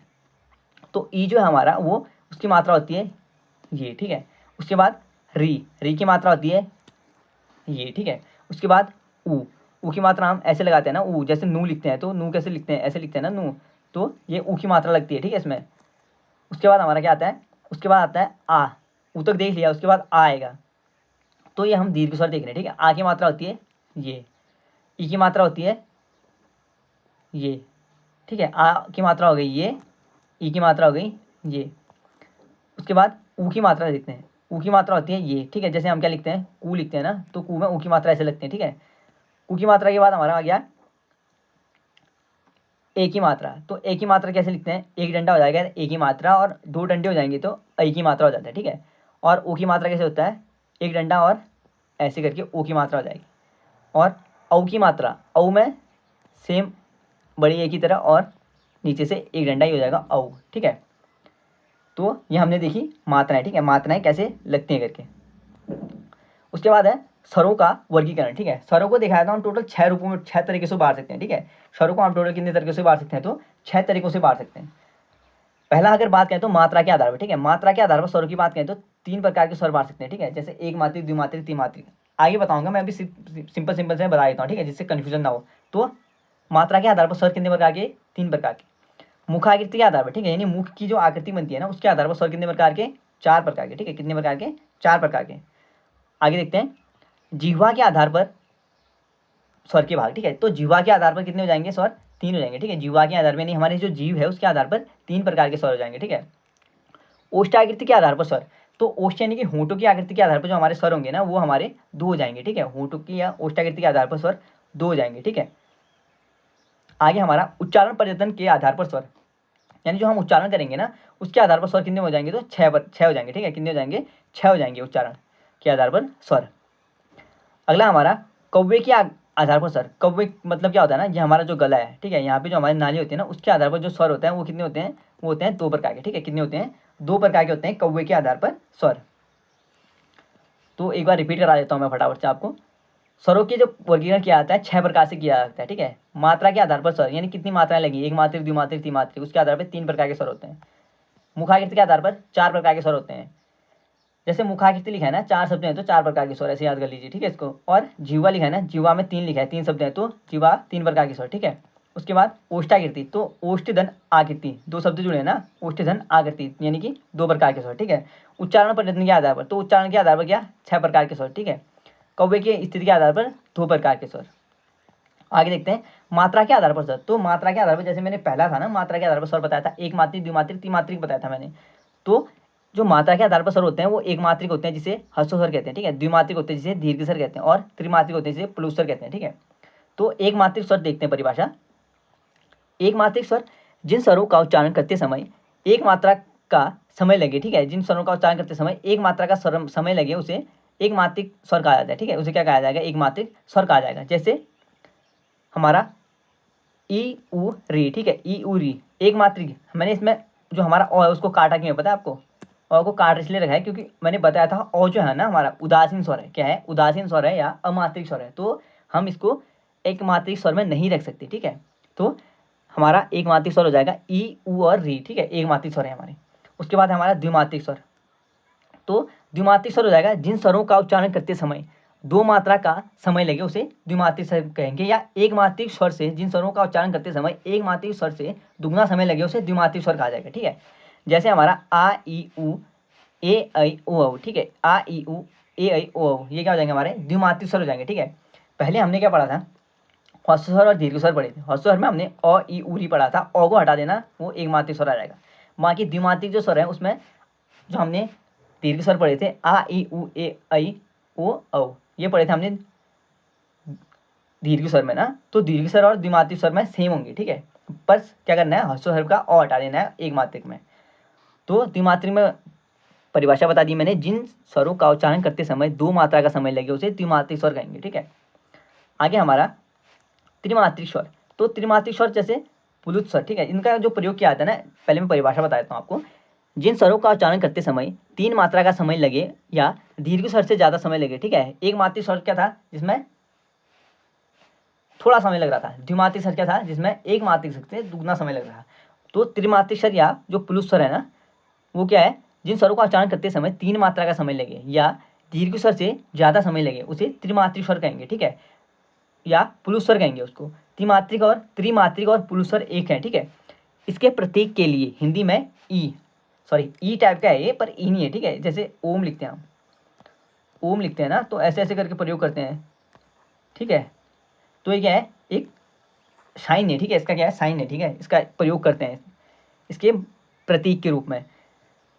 तो ई जो है हमारा, वो उसकी मात्रा होती है ये, ठीक है। उसके बाद री की मात्रा होती है ये, ठीक है। उसके बाद ऊ की मात्रा हम ऐसे लगाते हैं ना, ऊ जैसे नू लिखते हैं, तो नू कैसे लिखते हैं, ऐसे लिखते हैं ना नू, तो ये ऊ की मात्रा लगती है, ठीक है, इसमें। उसके बाद हमारा क्या आता है, उसके बाद आता है आ, ऊ तक देख लिया, उसके बाद आ आएगा, तो ये हम दीर्घ स्वर देख रहे हैं, ठीक है। आ की मात्रा होती है ये, ई की मात्रा होती है ये, ठीक है, आ की मात्रा हो गई ये, ई की मात्रा हो गई ये। उसके बाद ऊ की मात्रा देखते हैं, ऊ की मात्रा होती है ये, ठीक है, जैसे हम क्या लिखते हैं, कू लिखते हैं ना, तो कू में ऊ की मात्रा ऐसे लगते हैं, ठीक है। ऊ की मात्रा के बाद हमारा आ गया ए की मात्रा। तो ए की मात्रा कैसे लिखते हैं, एक डंडा हो जाएगा ए की मात्रा, और दो डंडे हो जाएंगे तो ए की मात्रा हो जाता है, ठीक है। और ओ की मात्रा कैसे होता है, एक डंडा और ऐसे करके ओ की मात्रा हो जाएगी। और औ की मात्रा, औ में सेम बड़ी ए की तरह, और नीचे से एक डंडा ही हो जाएगा औ, ठीक है। तो ये हमने देखी मात्राएं, ठीक है, मात्राएं कैसे लगती हैं करके। उसके बाद है स्वरों का वर्गीकरण, ठीक है। स्वरों को दिखाया था हम टोटल 6 रूपों में, 6 तरीके से बांट सकते हैं, ठीक है। स्वरों को हम टोटल कितने तरीके से बांट सकते हैं, तो 6 तरीकों से बांट सकते हैं। पहला अगर बात करें तो मात्रा के आधार पर, ठीक है, मात्रा के आधार पर स्वरों की बात करें तो 3 प्रकार के स्वर बांट सकते हैं, ठीक है, जैसे एक मात्रिक, द्विमात्रिक, त्रिमात्रिक। आगे बताऊंगा मैं, अभी सिंपल सिंपल से बता देता हूँ, ठीक है, जिससे कन्फ्यूजन ना हो। तो मात्रा के आधार पर स्वर कितने प्रकार के, 3 प्रकार के। मुखाकृति के आधार पर, ठीक है, यानी मुख की जो आकृति बनती है ना, उसके आधार पर स्वर कितने प्रकार के, 4 प्रकार के, ठीक है, कितने प्रकार के, 4 प्रकार के। आगे देखते हैं जिह्वा के आधार पर स्वर के भाग, ठीक है। तो जिह्वा के आधार पर कितने हो जाएंगे स्वर, 3 हो जाएंगे, ठीक है। जिह्वा के आधार पर, यानी हमारी जो जीव है उसके आधार पर 3 प्रकार के स्वर हो जाएंगे, ठीक है। ओष्ठाकृति के आधार पर स्वर, तो ओष्ठ यानी कि होंठों की आकृति के आधार पर जो हमारे स्वर होंगे ना, वो हमारे 2 हो जाएंगे, ठीक है। होंठों की या ओष्ठाकृति के आधार पर स्वर 2 हो जाएंगे, ठीक है। आगे हमारा उच्चारण पर्यटन के आधार पर स्वर, यानी जो हम उच्चारण करेंगे ना, उसके आधार पर स्वर कितने हो जाएंगे, तो 6 हो जाएंगे, ठीक है, कितने हो जाएंगे, 6 हो जाएंगे उच्चारण के आधार पर स्वर। अगला हमारा कौवे के आधार पर स्वर। कौवे मतलब क्या होता है ना, ये हमारा जो गला है, ठीक है, यहाँ पे जो हमारी नाली होती है ना, उसके आधार पर जो स्वर होता है वो कितने होते हैं, वो होते हैं 2 प्रकार के, ठीक है। कितने होते हैं, 2 प्रकार के होते हैं कौवे के आधार पर स्वर। तो एक बार रिपीट करा देता हूँ मैं फटाफट से आपको। स्वरों की जो वर्गीकरण किया जाता है 6 प्रकार से किया जाता है, ठीक है। मात्रा के आधार पर स्वर, यानी कितनी मात्राएं लगी, एक मात्रिक, द्विमात्रिक, त्रिमात्रिक, उसके आधार पर 3 प्रकार के स्वर होते हैं। मुखाकृति के आधार पर 4 प्रकार के स्वर होते हैं, जैसे मुखाकृति लिखा है ना, 4 शब्द हैं तो 4 प्रकार के स्वर, ऐसे याद कर लीजिए, ठीक है इसको। और जीवा लिखा है ना, जीवा में 3 लिखा है, 3 शब्द हैं तो जीवा 3 प्रकार के स्वर, ठीक है। उसके बाद ओष्ठाकृति, तो ओष्ठ धन आकृति, 2 शब्द जुड़े हैं ना, ओष्ठ धन आकृति, यानी कि 2 प्रकार के स्वर, ठीक है। उच्चारण पर्यटन के आधार पर, तो उच्चारण के आधार पर क्या, 6 प्रकार के स्वर, ठीक है। कौवे की स्थिति के आधार पर 2 प्रकार के स्वर। आगे देखते हैं मात्रा के आधार पर स्वर। तो मात्रा के आधार पर, जैसे मैंने पहला था ना, मात्रा के आधार पर स्वर बताया था, एक मात्रिक, द्विमात्रिक, त्रिमात्रिक बताया था मैंने। तो जो मात्रा के आधार पर स्वर होते हैं वो एक मात्रिक होते हैं जिसे ह्रस्व स्वर कहते हैं, ठीक है। द्विमात्रिक होते हैं जिसे दीर्घ स्वर कहते हैं, और त्रिमात्रिक होते हैं जिसे प्लुत स्वर कहते हैं, ठीक है। तो एक मात्रिक स्वर देखते हैं परिभाषा। एक मात्रिक स्वर जिन स्वरों का उच्चारण करते समय एक मात्रा का समय लगे, ठीक है, जिन स्वरों का उच्चारण करते समय एक मात्रा का समय लगे उसे एक मात्रिक स्वर कहा जाता है, ठीक है। उसे क्या कहा जाएगा? एक मात्रिक स्वर कहा जाएगा। जैसे हमारा ई उ री, ठीक है, ई उ री एक मात्रिक। मैंने इसमें जो हमारा अ है उसको काटा क्यों है पता है आपको? अ को काट इसलिए रखा है क्योंकि मैंने बताया था अ जो है ना हमारा उदासीन स्वर है। क्या है? उदासीन स्वर है या अमात्रिक स्वर है, तो हम इसको एक मात्रिक स्वर में नहीं रख सकते, ठीक है। तो हमारा एक मात्रिक स्वर हो जाएगा ई उ और री, ठीक है, एक मात्रिक स्वर है हमारे। उसके बाद हमारा द्विमात्रिक स्वर। तो द्विमात्रिक स्वर हो जाएगा जिन स्वरों का उच्चारण करते समय दो मात्रा का समय लगे उसे द्विमात्रिक स्वर कहेंगे, या एक मात्रिक स्वर से जिन स्वरों का उच्चारण करते समय एक मात्रिक स्वर से दुगना समय लगे उसे द्विमात्रिक स्वर कहा जाएगा, ठीक है। जैसे हमारा आ ई उ ए ऐ ओ औ, ठीक है, आ ई उ ए ऐ ओ औ, ये क्या हो जाएंगे? हमारे द्विमात्रिक स्वर हो जाएंगे, ठीक है। पहले हमने क्या पढ़ा था? ह्रस्व स्वर और दीर्घ स्वर पढ़े थे। ह्रस्व स्वर में हमने अ ई उ री पढ़ा था, अ को हटा देना वो एक मात्रिक स्वर आ जाएगा। बाकी द्विमात्रिक जो स्वर है उसमें जो हमने दीर्घ स्वर पढ़े थे आ ई उ ए ऐ ओ औ, ये पढ़े थे हमने दीर्घ स्वर में ना। तो दीर्घ स्वर और द्विमात्रिक स्वर में सेम होंगे, ठीक है। बस क्या करना है? ह्रस्व स्वर का अ हटा देना है एक मात्रिक में। तो द्विमात्रिक में परिभाषा बता दी मैंने, जिन स्वरों का उच्चारण करते समय दो मात्रा का समय लगे उसे द्विमात्रिक स्वर कहेंगे, ठीक है। आगे हमारा त्रिमात्रिक स्वर। तो त्रिमात्रिक स्वर जैसे पुलुत स्वर, ठीक है, इनका जो प्रयोग किया जाता है ना, पहले मैं परिभाषा बता देता हूँ आपको। जिन स्वरों का उच्चारण करते समय तीन मात्रा का समय लगे या दीर्घ स्वर से ज्यादा समय लगे, ठीक है। एक मात्रिक स्वर क्या था जिसमें थोड़ा समय लग रहा था, द्विमात्रिक स्वर क्या था जिसमें एक मात्रिक स्वर से दुगना समय लग रहा था। तो त्रिमात्रिक स्वर या जो पुलुत स्वर है ना, वो क्या है? जिन स्वरों का उच्चारण करते समय तीन मात्रा का समय लगे या दीर्घ स्वर से ज्यादा समय लगे उसे त्रिमात्रिक स्वर कहेंगे, ठीक है, या पुलुत स्वर कहेंगे उसको। त्रिमात्रिक और पुलुत स्वर एक है, ठीक है। इसके प्रतीक के लिए हिंदी में ई टाइप का है ये, पर ई नहीं है, ठीक है। जैसे ओम लिखते हैं हम, ओम लिखते हैं ना, तो ऐसे ऐसे करके प्रयोग करते हैं, ठीक है। तो ये क्या है? एक साइन है, ठीक है, इसका क्या है? साइन है, ठीक है, इसका प्रयोग करते हैं इसके प्रतीक के रूप में।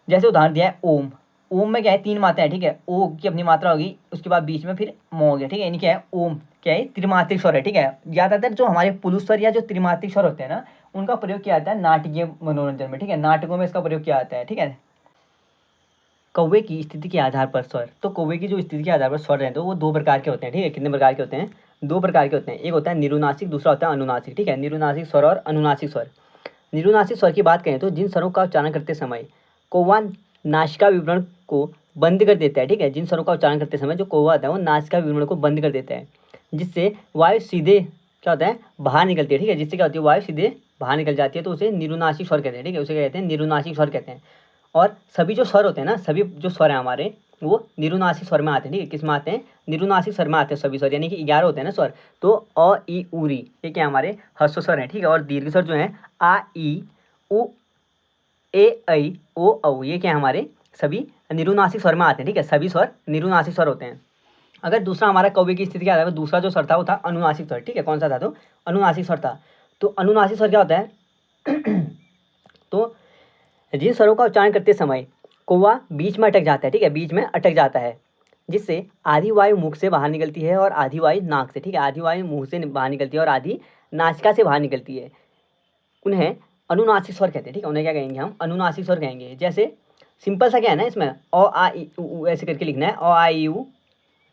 जैसे उदाहरण दिया है ओम। ओम में क्या है? तीन मात्राएं, ठीक है। ओ की अपनी मात्रा होगी, उसके बाद बीच में फिर म हो गया, ठीक है। यानी क्या है? ओम क्या है? त्रिमात्रिक स्वर है, ठीक है। ज्यादातर जो हमारे पुलुत स्वर या जो त्रिमात्रिक स्वर होते हैं ना, उनका प्रयोग किया जाता है नाटकीय मनोरंजन में, ठीक है। नाटकों में इसका प्रयोग किया जाता है, ठीक है। कौवे की स्थिति के आधार पर स्वर। तो कौवे की जो स्थिति के आधार पर स्वर हैं तो वो दो प्रकार के होते हैं, ठीक है। कितने प्रकार के होते हैं? दो प्रकार के होते हैं। एक होता है निरुनासिक, दूसरा होता है अनुनासिक, ठीक है। निरुनासिक स्वर और अनुनासिक स्वर। निरुनासिक स्वर की बात करें तो जिन स्वरों का उच्चारण करते समय कौवा नासिका विवरण को बंद कर देता है, ठीक है। जिन स्वरों का उच्चारण करते समय जो कौवा होता है वो नासिका विवरण को बंद कर देता है, जिससे वायु सीधे क्या होता है? बाहर निकलती है, ठीक है। जिससे क्या होती है? वायु सीधे बाहर निकल जाती है, तो उसे निरुनासिक स्वर कहते हैं, ठीक है। उसे क्या कहते हैं? निरुनासिक स्वर कहते हैं। और सभी जो स्वर होते हैं ना, सभी जो स्वर हैं हमारे वो निरुनासिक स्वर में आते हैं, ठीक है। किस में आते हैं? निरुनासिक स्वर में आते हैं सभी स्वर, यानी कि 11 होते हैं ना स्वर। तो अ ई उ री ये क्या हमारे ह्रस्व स्वर हैं, ठीक है। और दीर्घ स्वर जो है आ ई उ ए ऐ ओ औ, ये क्या हमारे सभी निरुनासिक स्वर में आते हैं, ठीक है। सभी स्वर निरुनासिक स्वर होते हैं। अगर दूसरा हमारा कौवे की स्थिति क्या आता है? दूसरा जो स्वर था वो था अनुनासिक स्वर, ठीक है। कौन सा था? तो अनुनासिक स्वर था। तो अनुनासिक स्वर क्या होता है? तो जिन स्वरों का उच्चारण करते समय कौवा बीच में अटक जाता है, ठीक है, बीच में अटक जाता है, जिससे आधी वायु मुख से बाहर निकलती है और आधी वायु नाक से, ठीक है। आधी वायु मुंह से बाहर निकलती है और आधी नासिका से बाहर निकलती है, उन्हें अनुनासिक स्वर कहते हैं, ठीक है। उन्हें क्या कहेंगे? हम अनुनासिक स्वर कहेंगे। जैसे सिंपल सा क्या है ना, इसमें अ आ इ उ ऐसे करके लिखना है, अ आ इ उ,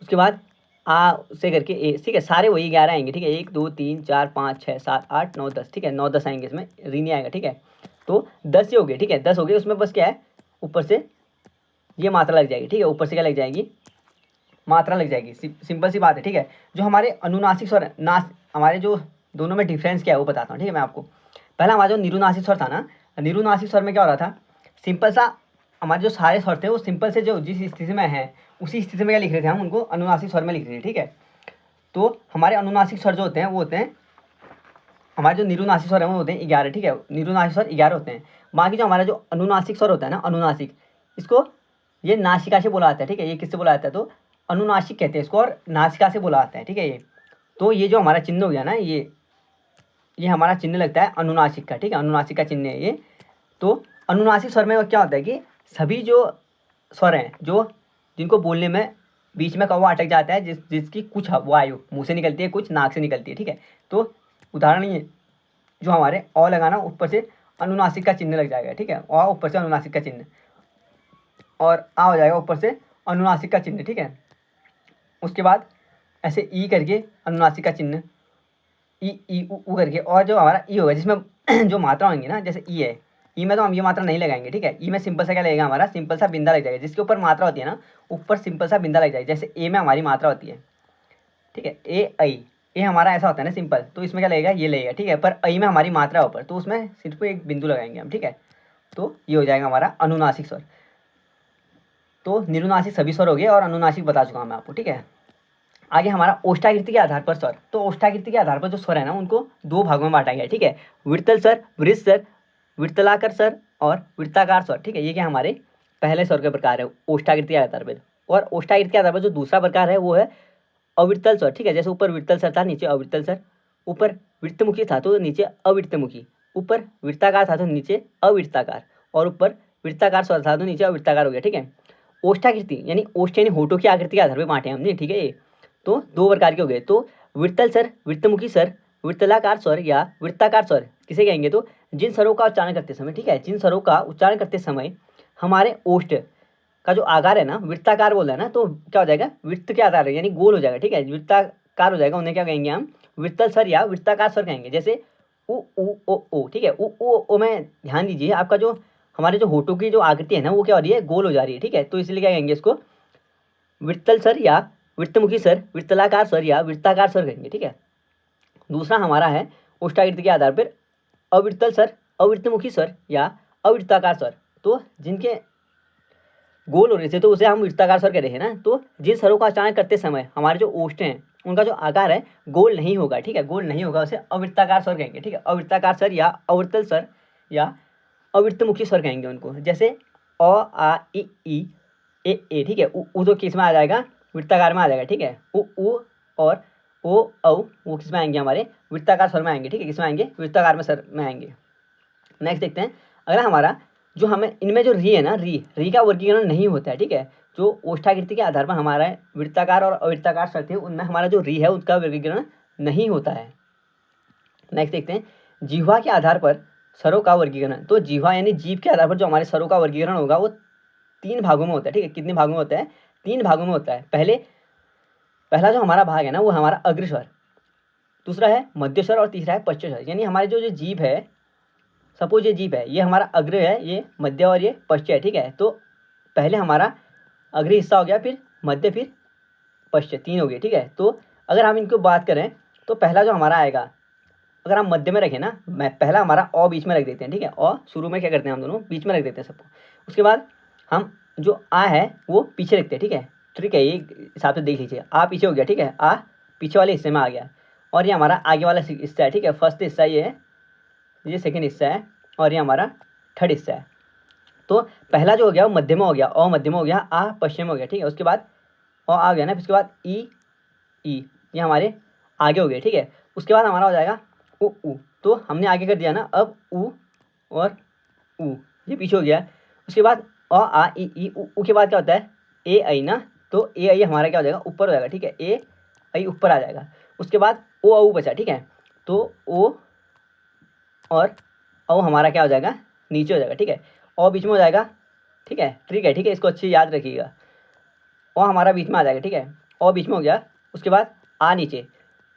उसके बाद आ से करके ए, ठीक है। सारे वही 11 आएंगे, ठीक है। 1 2 3 4 5 6 7 8 9 10, ठीक है। 9 10 आएंगे, इसमें री नहीं आएगा, ठीक है। तो 10 ही हो गए, ठीक है। 10 हो गए, उसमें बस क्या है? ऊपर से ये मात्रा लग जाएगी, ठीक है। ऊपर से क्या लग जाएगी? मात्रा लग जाएगी। सिंपल सी बात है, ठीक है। जो हमारे अनुनासिक स्वर हमारे जो दोनों में डिफरेंस क्या है वो बताता हूँ, ठीक है मैं आपको। पहला हमारा जो निरुनासिक स्वर था ना, निरुनासिक स्वर में क्या हो रहा था? सिंपल सा हमारे जो सारे स्वर थे वो सिंपल से जो जिस स्थिति में है उसी स्थिति में क्या लिख रहे थे हम? उनको अनुनासिक स्वर में लिख रहे थे, ठीक है। तो हमारे अनुनासिक स्वर जो होते हैं वो होते हैं, हमारे जो निरुनासिक स्वर है वो होते हैं 11, ठीक है। निरुनासिक स्वर 11 होते हैं। बाकी जो हमारा जो अनुनासिक स्वर होता है ना, अनुनासिक, इसको ये नासिका से बोला जाता है, ठीक है। ये किससे बोला जाता है? तो अनुनासिक कहते हैं इसको, और नासिका से बोला जाता है, ठीक है। ये तो ये जो हमारा चिन्ह हो गया ना, ये हमारा चिन्ह लगता है अनुनासिक का, ठीक है। अनुनासिक का चिन्ह है ये। तो अनुनासिक स्वर में क्या होता है कि सभी जो स्वर हैं जो जिनको बोलने में बीच में कौवा अटक जाता है, जिसकी कुछ वायु मुंह से निकलती है, कुछ नाक से निकलती है, ठीक है। तो उदाहरण ये जो हमारे अ लगाना, ऊपर से अनुनासिक का चिन्ह लग जाएगा, ठीक है। अ ऊपर से अनुनासिक का चिन्ह, और आ हो जाएगा ऊपर से अनुनासिक का चिन्ह, ठीक है। उसके बाद ऐसे ई करके अनुनासिक का चिन्ह, ई ई उ करके, और जो हमारा ई होगा जिसमें जो मात्रा होंगी ना, जैसे ई है, ई में तो हम ये मात्रा नहीं लगाएंगे, ठीक है। ई में सिंपल सा क्या लगेगा हमारा, सिंपल सा बिंदा लग जाएगा, जिसके ऊपर मात्रा होती है ना, ऊपर सिंपल सा बिंदा लग जाएगा। जैसे ए में हमारी मात्रा होती है, ठीक है, ए आई, ए हमारा ऐसा होता है ना सिंपल, तो इसमें क्या लगेगा, ये लगेगा, ठीक है। पर आई में हमारी मात्रा ऊपर, तो उसमें सिर्फ एक बिंदु लगाएंगे हम, ठीक है। तो ये हो जाएगा हमारा अनुनासिक स्वर। तो निरुनासिक सभी स्वर हो गए, और अनुनासिक बता चुका हूँ मैं आपको, ठीक है। आगे हमारा ओष्ठाकृति के आधार पर स्वर। तो ओष्ठाकृति के आधार पर जो स्वर है ना, उनको दो भागों में बांटा गया है, ठीक है। वृत्तल स्वर, वृत्त स्वर, वृत्तलाकर स्वर और वृत्ताकार स्वर, ठीक है। ये क्या हमारे पहले स्वर के प्रकार है ओष्ठाकृति के आधार पर। और ओष्ठाकृति के आधार पर जो दूसरा प्रकार है वो है अवृत्तल स्वर, ठीक है। जैसे ऊपर वृत्तल स्वर था, नीचे अवृत्तल स्वर, ऊपर वृत्तमुखी था तो नीचे अवृत्तमुखी, ऊपर वृत्ताकार था तो नीचे अवृत्ताकार, और ऊपर वृत्ताकार स्वर था तो नीचे अवृत्ताकार हो गया, ठीक है। ओष्ठाकृति यानी ओष्ठ यानी होठों की आकृति के आधार पर बांटे हमने, ठीक है। ये तो दो प्रकार के हो गए। तो वृत्तल स्वर, वृत्तमुखी स्वर, वृत्तलाकार स्वर या वृत्ताकार स्वर किसे कहेंगे, तो जिन स्वरों का उच्चारण करते समय, ठीक है, जिन स्वरों का उच्चारण करते समय हमारे ओष्ठ का जो आकार है ना वृत्ताकार बोल रहा है ना, तो क्या हो जाएगा, वृत्त के आधार है यानी गोल हो जाएगा, ठीक है, वृत्ताकार हो जाएगा। उन्हें क्या कहेंगे हम, वृत्तल स्वर या वृत्ताकार स्वर कहेंगे। जैसे उ उ ओ, ठीक है, उ ओ में ध्यान दीजिए, आपका जो हमारे जो होठों की जो आकृति है ना, वो क्या हो रही है, गोल हो जा रही है, ठीक है। तो इसलिए क्या कहेंगे इसको, वृत्तल स्वर या वृत्तमुखी स्वर, वृत्तलाकार स्वर या वृत्ताकार स्वर कहेंगे, ठीक है। दूसरा हमारा है ओष्ठाकृति के आधार पर अवृत्तल स्वर, अवृत्तमुखी स्वर या अवृत्ताकार स्वर। तो जिनके गोल हो रहे थे तो उसे हम वृत्ताकार स्वर कह रहे हैं ना। तो जिन स्वरों का उच्चारण करते समय हमारे जो ओष्ठ हैं उनका जो आकार है गोल नहीं होगा, ठीक है, गोल नहीं होगा, उसे अवृत्ताकार स्वर कहेंगे, ठीक है। अवृत्ताकार स्वर या अवृत्तल स्वर या अवृत्तमुखी स्वर कहेंगे उनको। जैसे अ आ ई ए, ठीक है, उ तो किस में आ जाएगा, वृत्ताकार में आ जाएगा, ठीक है। उ और ओ औ वो किस में आएंगे, हमारे वृत्ताकार स्वर में आएंगे, ठीक है। किस में आएंगे, वृत्ताकार में स्वर में आएंगे। नेक्स्ट देखते हैं, अगर हमारा जो हमें इनमें जो री है ना, री का वर्गीकरण नहीं होता है, ठीक है। जो ओष्ठाकृति के आधार पर हमारा वृत्ताकार और अवृत्ताकार स्वर थे, उनमें हमारा जो री है उसका वर्गीकरण नहीं होता है। नेक्स्ट देखते हैं, जिह्वा के आधार पर स्वरों का वर्गीकरण। तो जिह्वा यानी जीभ के आधार पर जो हमारे स्वरों का वर्गीकरण होगा वो तीन भागों में होता है, ठीक है। कितने भागों में होता है, तीन भागों में होता है। पहला जो हमारा भाग है ना वो हमारा अग्रस्वर, दूसरा है मध्य स्वर और तीसरा है पश्च स्वर। यानी हमारी जो जीभ है, सपोज ये जीभ है, ये हमारा अग्र है, ये मध्य और ये पश्च है, ठीक है। तो पहले हमारा अग्र हिस्सा हो गया, फिर मध्य, फिर पश्च, तीन हो गए, ठीक है। तो अगर हम इनको बात करें तो पहला जो हमारा आएगा, अगर हम मध्य में रखें ना, पहला हमारा अ बीच में रख देते हैं, ठीक है। अ शुरू में क्या करते हैं हम दोनों बीच में रख देते हैं सबको। उसके बाद हम जो आ है वो पीछे रखते हैं, ठीक है। ठीक है, ये हिसाब से देख लीजिए, आ पीछे हो गया, ठीक है, आ पीछे वाले हिस्से में आ गया, और ये हमारा आगे वाला हिस्सा है, ठीक है। फर्स्ट हिस्सा ये है, ये सेकेंड हिस्सा है, और ये हमारा थर्ड हिस्सा है। तो पहला जो हो गया वो मध्य में हो गया, अ मध्य में हो गया, आ पश्चिम में हो गया, ठीक है। उसके बाद अ आ गया ना, उसके बाद ई ये हमारे आगे हो गए, ठीक है। उसके बाद हमारा हो जाएगा उ। तो हमने आगे कर दिया ना, अब उ और उ ये पीछे हो गया। उसके बाद अ आ ई उ के बाद क्या होता है, ए आई ना, तो ए आई हमारा क्या हो जाएगा, ऊपर हो जाएगा, ठीक है। ए आई ऊपर आ जाएगा। उसके बाद ओ औ बचा, ठीक है। तो ओ और औ हमारा क्या हो जाएगा, नीचे हो जाएगा, ठीक है। औ बीच में हो जाएगा, ठीक है, ठीक है, ठीक है, इसको अच्छी याद रखिएगा। औ हमारा बीच में आ जाएगा, ठीक है, औ बीच में हो गया। उसके बाद आ नीचे,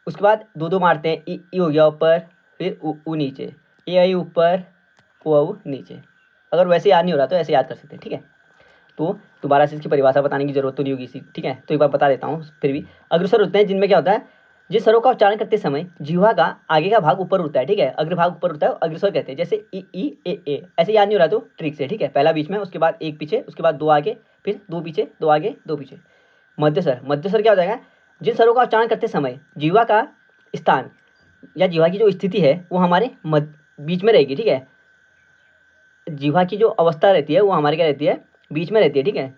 उसके बाद दो दो मारते हैं, ई हो गया ऊपर, फिर उ नीचे, ए आई ऊपर, ओ नीचे। अगर वैसे याद नहीं हो रहा तो ऐसे याद कर सकते हैं, ठीक है। तो दोबारा से इसकी परिभाषा बताने की जरूरत तो नहीं होगी इसी, ठीक है। तो एक बार बता देता हूँ फिर भी। अग्रसर होते हैं जिनमें क्या होता है, जिस स्वरों का उच्चारण करते समय जिह्वा का आगे का भाग ऊपर उठता है, ठीक है, अग्रभाग ऊपर उठता है, अग्रस्वर कहते हैं। जैसे ई ए, ऐसे याद नहीं हो रहा तो ट्रिक से, ठीक है। पहला बीच में, उसके बाद एक पीछे, उसके बाद दो आगे, फिर दो पीछे, दो आगे, दो पीछे। मध्यस्वर क्या हो जाएगा, जिन स्वरों का उच्चारण करते समय जिह्वा का स्थान या जिह्वा की जो स्थिति है वो हमारे बीच में रहेगी, ठीक है। जिह्वा की जो अवस्था रहती है वो हमारे क्या रहती है, बीच में रहती है, ठीक है,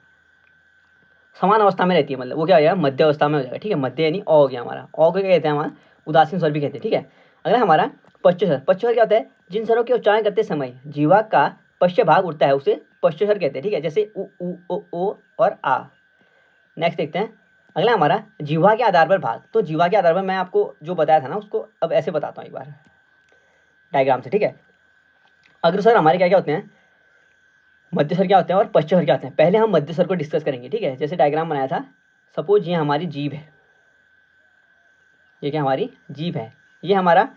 समान अवस्था में रहती है, मतलब वो क्या हो जाएगा, मध्य अवस्था में हो जाएगा, ठीक है। मध्य यानी अ हो गया हमारा, अ को क्या कहते हैं, हमारा उदासीन स्वर भी कहते हैं, ठीक है। अगर हमारा पश्च स्वर क्या होता है, जिन स्वरों के उच्चारण करते समय जिह्वा का पश्च भाग उठता है उसे पश्च स्वर कहते हैं, ठीक है, जैसे उ ओ और आ। नेक्स्ट देखते हैं अगला हमारा जीवा के आधार पर भाग। तो जीवा के आधार पर मैं आपको जो बताया था ना उसको अब ऐसे बताता हूँ एक बार डायग्राम से, ठीक है। अग्रस्वर हमारे क्या क्या होते हैं, मध्य स्वर क्या होते हैं और पश्च स्वर क्या होते हैं। पहले हम मध्य स्वर को डिस्कस करेंगे, ठीक है। जैसे डायग्राम बनाया था, सपोज ये हमारी जीभ है, ये क्या हमारी जीभ है, ये हमारा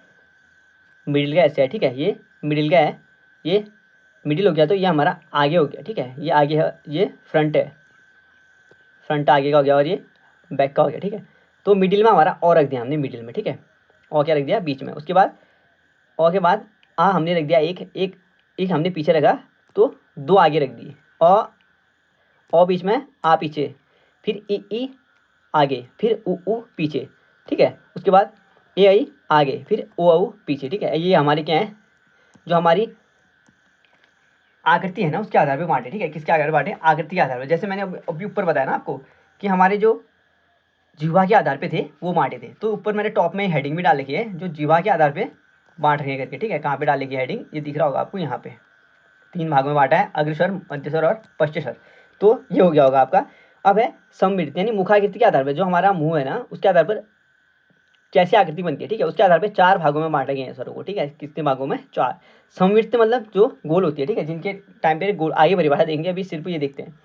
मिडिल का ऐसे है, ठीक है, ये मिडिल का है, ये मिडिल हो गया तो ये हमारा आगे हो गया, ठीक है, ये आगे है, ये फ्रंट है, फ्रंट आगे का हो गया और ये बैक का हो गया, ठीक है। तो मिडिल में हमारा और रख दिया हमने मिडिल में, ठीक है, और क्या रख दिया बीच में। उसके बाद और के बाद आ हमने रख दिया एक एक एक हमने पीछे रखा तो दो आगे रख दिए, और बीच में आ पीछे, फिर ई आगे, फिर उ पीछे, ठीक है। उसके बाद ए आई आगे, फिर ओ पीछे, ठीक है। ये हमारे क्या है, जो हमारी आकृति है ना उसके आधार पर बांटे, ठीक है। किसके आधार पर बांटे, आकृति के आधार पर। जैसे मैंने अभी ऊपर बताया ना आपको कि हमारे जो जीवा के आधार पे थे वो बांटे थे, तो ऊपर मैंने टॉप में हेडिंग भी डाल रखी है जो जीवा के आधार पे बांट रहे करके, ठीक है। कहाँ पे डाल रखी है हेडिंग, ये दिख रहा होगा आपको, यहाँ पे 3 भागों में बांटा है, अग्रस्वर, मध्य स्वर और पश्च स्वर। तो ये हो गया होगा आपका। अब है सममित यानी मुखाकृति के आधार पर, जो हमारा मुंह है ना उसके आधार पर कैसी आकृति बनती है, ठीक है, उसके आधार पर 4 भागों में बांटे गए हैं स्वरों को, ठीक है। कितने भागों में, 4। सममित मतलब जो गोल होती है, ठीक है, जिनके टाइम पे गोल, आगे परिभाषा देंगे, अभी सिर्फ ये देखते हैं।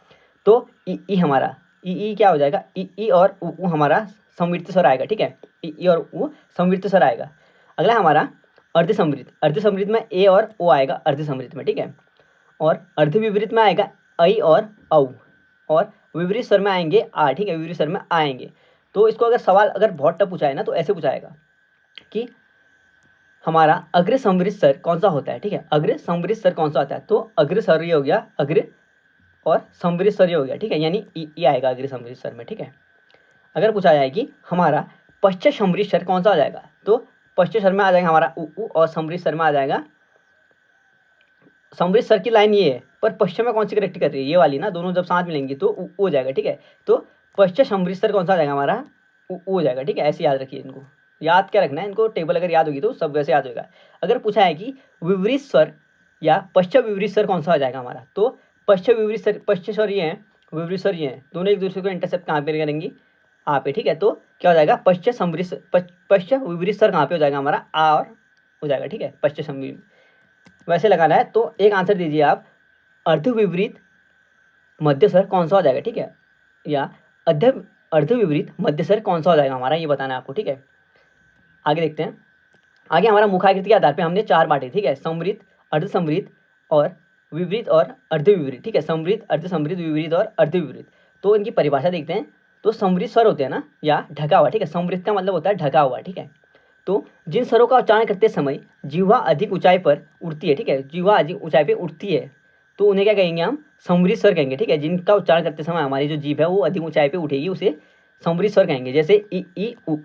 तो ई हमारा ई क्या हो जाएगा, ई और उ हमारा समवृत्त स्वर आएगा, ठीक है, ई और उ समवृत्त स्वर आएगा। अगला हमारा अर्ध समवृत्त, अर्ध समवृत्त में ए और ओ आएगा अर्ध समवृत्त में, ठीक है। और अर्ध विपरीत में आएगा ऐ और औ, और विपरीत स्वर में आएंगे आ, ठीक है, विपरीत स्वर में आएंगे। तो इसको अगर सवाल अगर बहुत टफ पूछा है ना तो ऐसे पूछाएगा कि हमारा अग्र समवृत्त स्वर कौन सा होता है, ठीक है, अग्र समवृत्त स्वर कौन सा होता है। तो अग्र स्वर ये हो गया, अग्र और समवृत्त स्वर ये हो गया, ठीक है, यानी ई आएगा अग्र समवृत्त स्वर में, ठीक है। अगर पूछा जाए कि हमारा पश्च समवृत्त स्वर कौन सा आ जाएगा, तो पश्च स्वर में आ जाएगा हमारा उ और समवृत्त स्वर में आ जाएगा, समवृत्त स्वर की लाइन ये है पर पश्चिम में कौन सी करेक्ट कर रही है, ये वाली ना, दोनों जब साथ मिलेंगी तो उ हो जाएगा, ठीक है। तो पश्च समवृत्त स्वर कौन सा आ जाएगा हमारा, उ हो जाएगा, ठीक है। ऐसे याद रखिए, इनको याद क्या रखना है, इनको टेबल अगर याद होगी तो सब वैसे याद होगा। अगर पूछा है कि विपरीत स्वर या पश्च विपरीत स्वर कौन सा आ जाएगा हमारा, तो पश्च विपरीत स्वर, पश्च स्वर ये है, विपरीत स्वर ये है, दोनों एक दूसरे को इंटरसेप्ट कहाँ पे करेंगी, आ पे, ठीक है। तो क्या हो जाएगा, पश्च समवृत्त, पश्च विपरीत स्वर कहाँ पे हो जाएगा हमारा, आ और हो जाएगा, ठीक है, पश्च समवृत्त वैसे लगाना है। तो एक आंसर दीजिए आप, अर्ध विपरीत मध्य स्वर कौन सा हो जाएगा, ठीक है, या अर्ध विपरीत मध्य स्वर कौन सा हो जाएगा हमारा, ये बताना है आपको, ठीक है। आगे देखते हैं, आगे हमारा मुखाकृति के आधार पे हमने 4 बांटे, ठीक है, समवृत्त, अर्ध समवृत्त और विपरीत और अर्ध विपरीत, ठीक है, समवृत्त, अर्ध समवृत्त, विपरीत और अर्ध विपरीत। तो इनकी परिभाषा देखते हैं। तो समवृत्त स्वर होते हैं ना, या ढका हुआ, ठीक है, समवृत्त का मतलब होता है ढका हुआ, ठीक है। तो जिन स्वरों का उच्चारण करते समय जिह्वा अधिक ऊंचाई पर उठती है, ठीक है, जिह्वा अधिक ऊंचाई पर उठती है, तो उन्हें क्या कहेंगे हम, समवृत्त स्वर कहेंगे, ठीक है। जिनका उच्चारण करते समय हमारी जो जीभ है वो अधिक ऊंचाई पे उठेगी उसे समवृत्त स्वर कहेंगे, जैसे ई उ।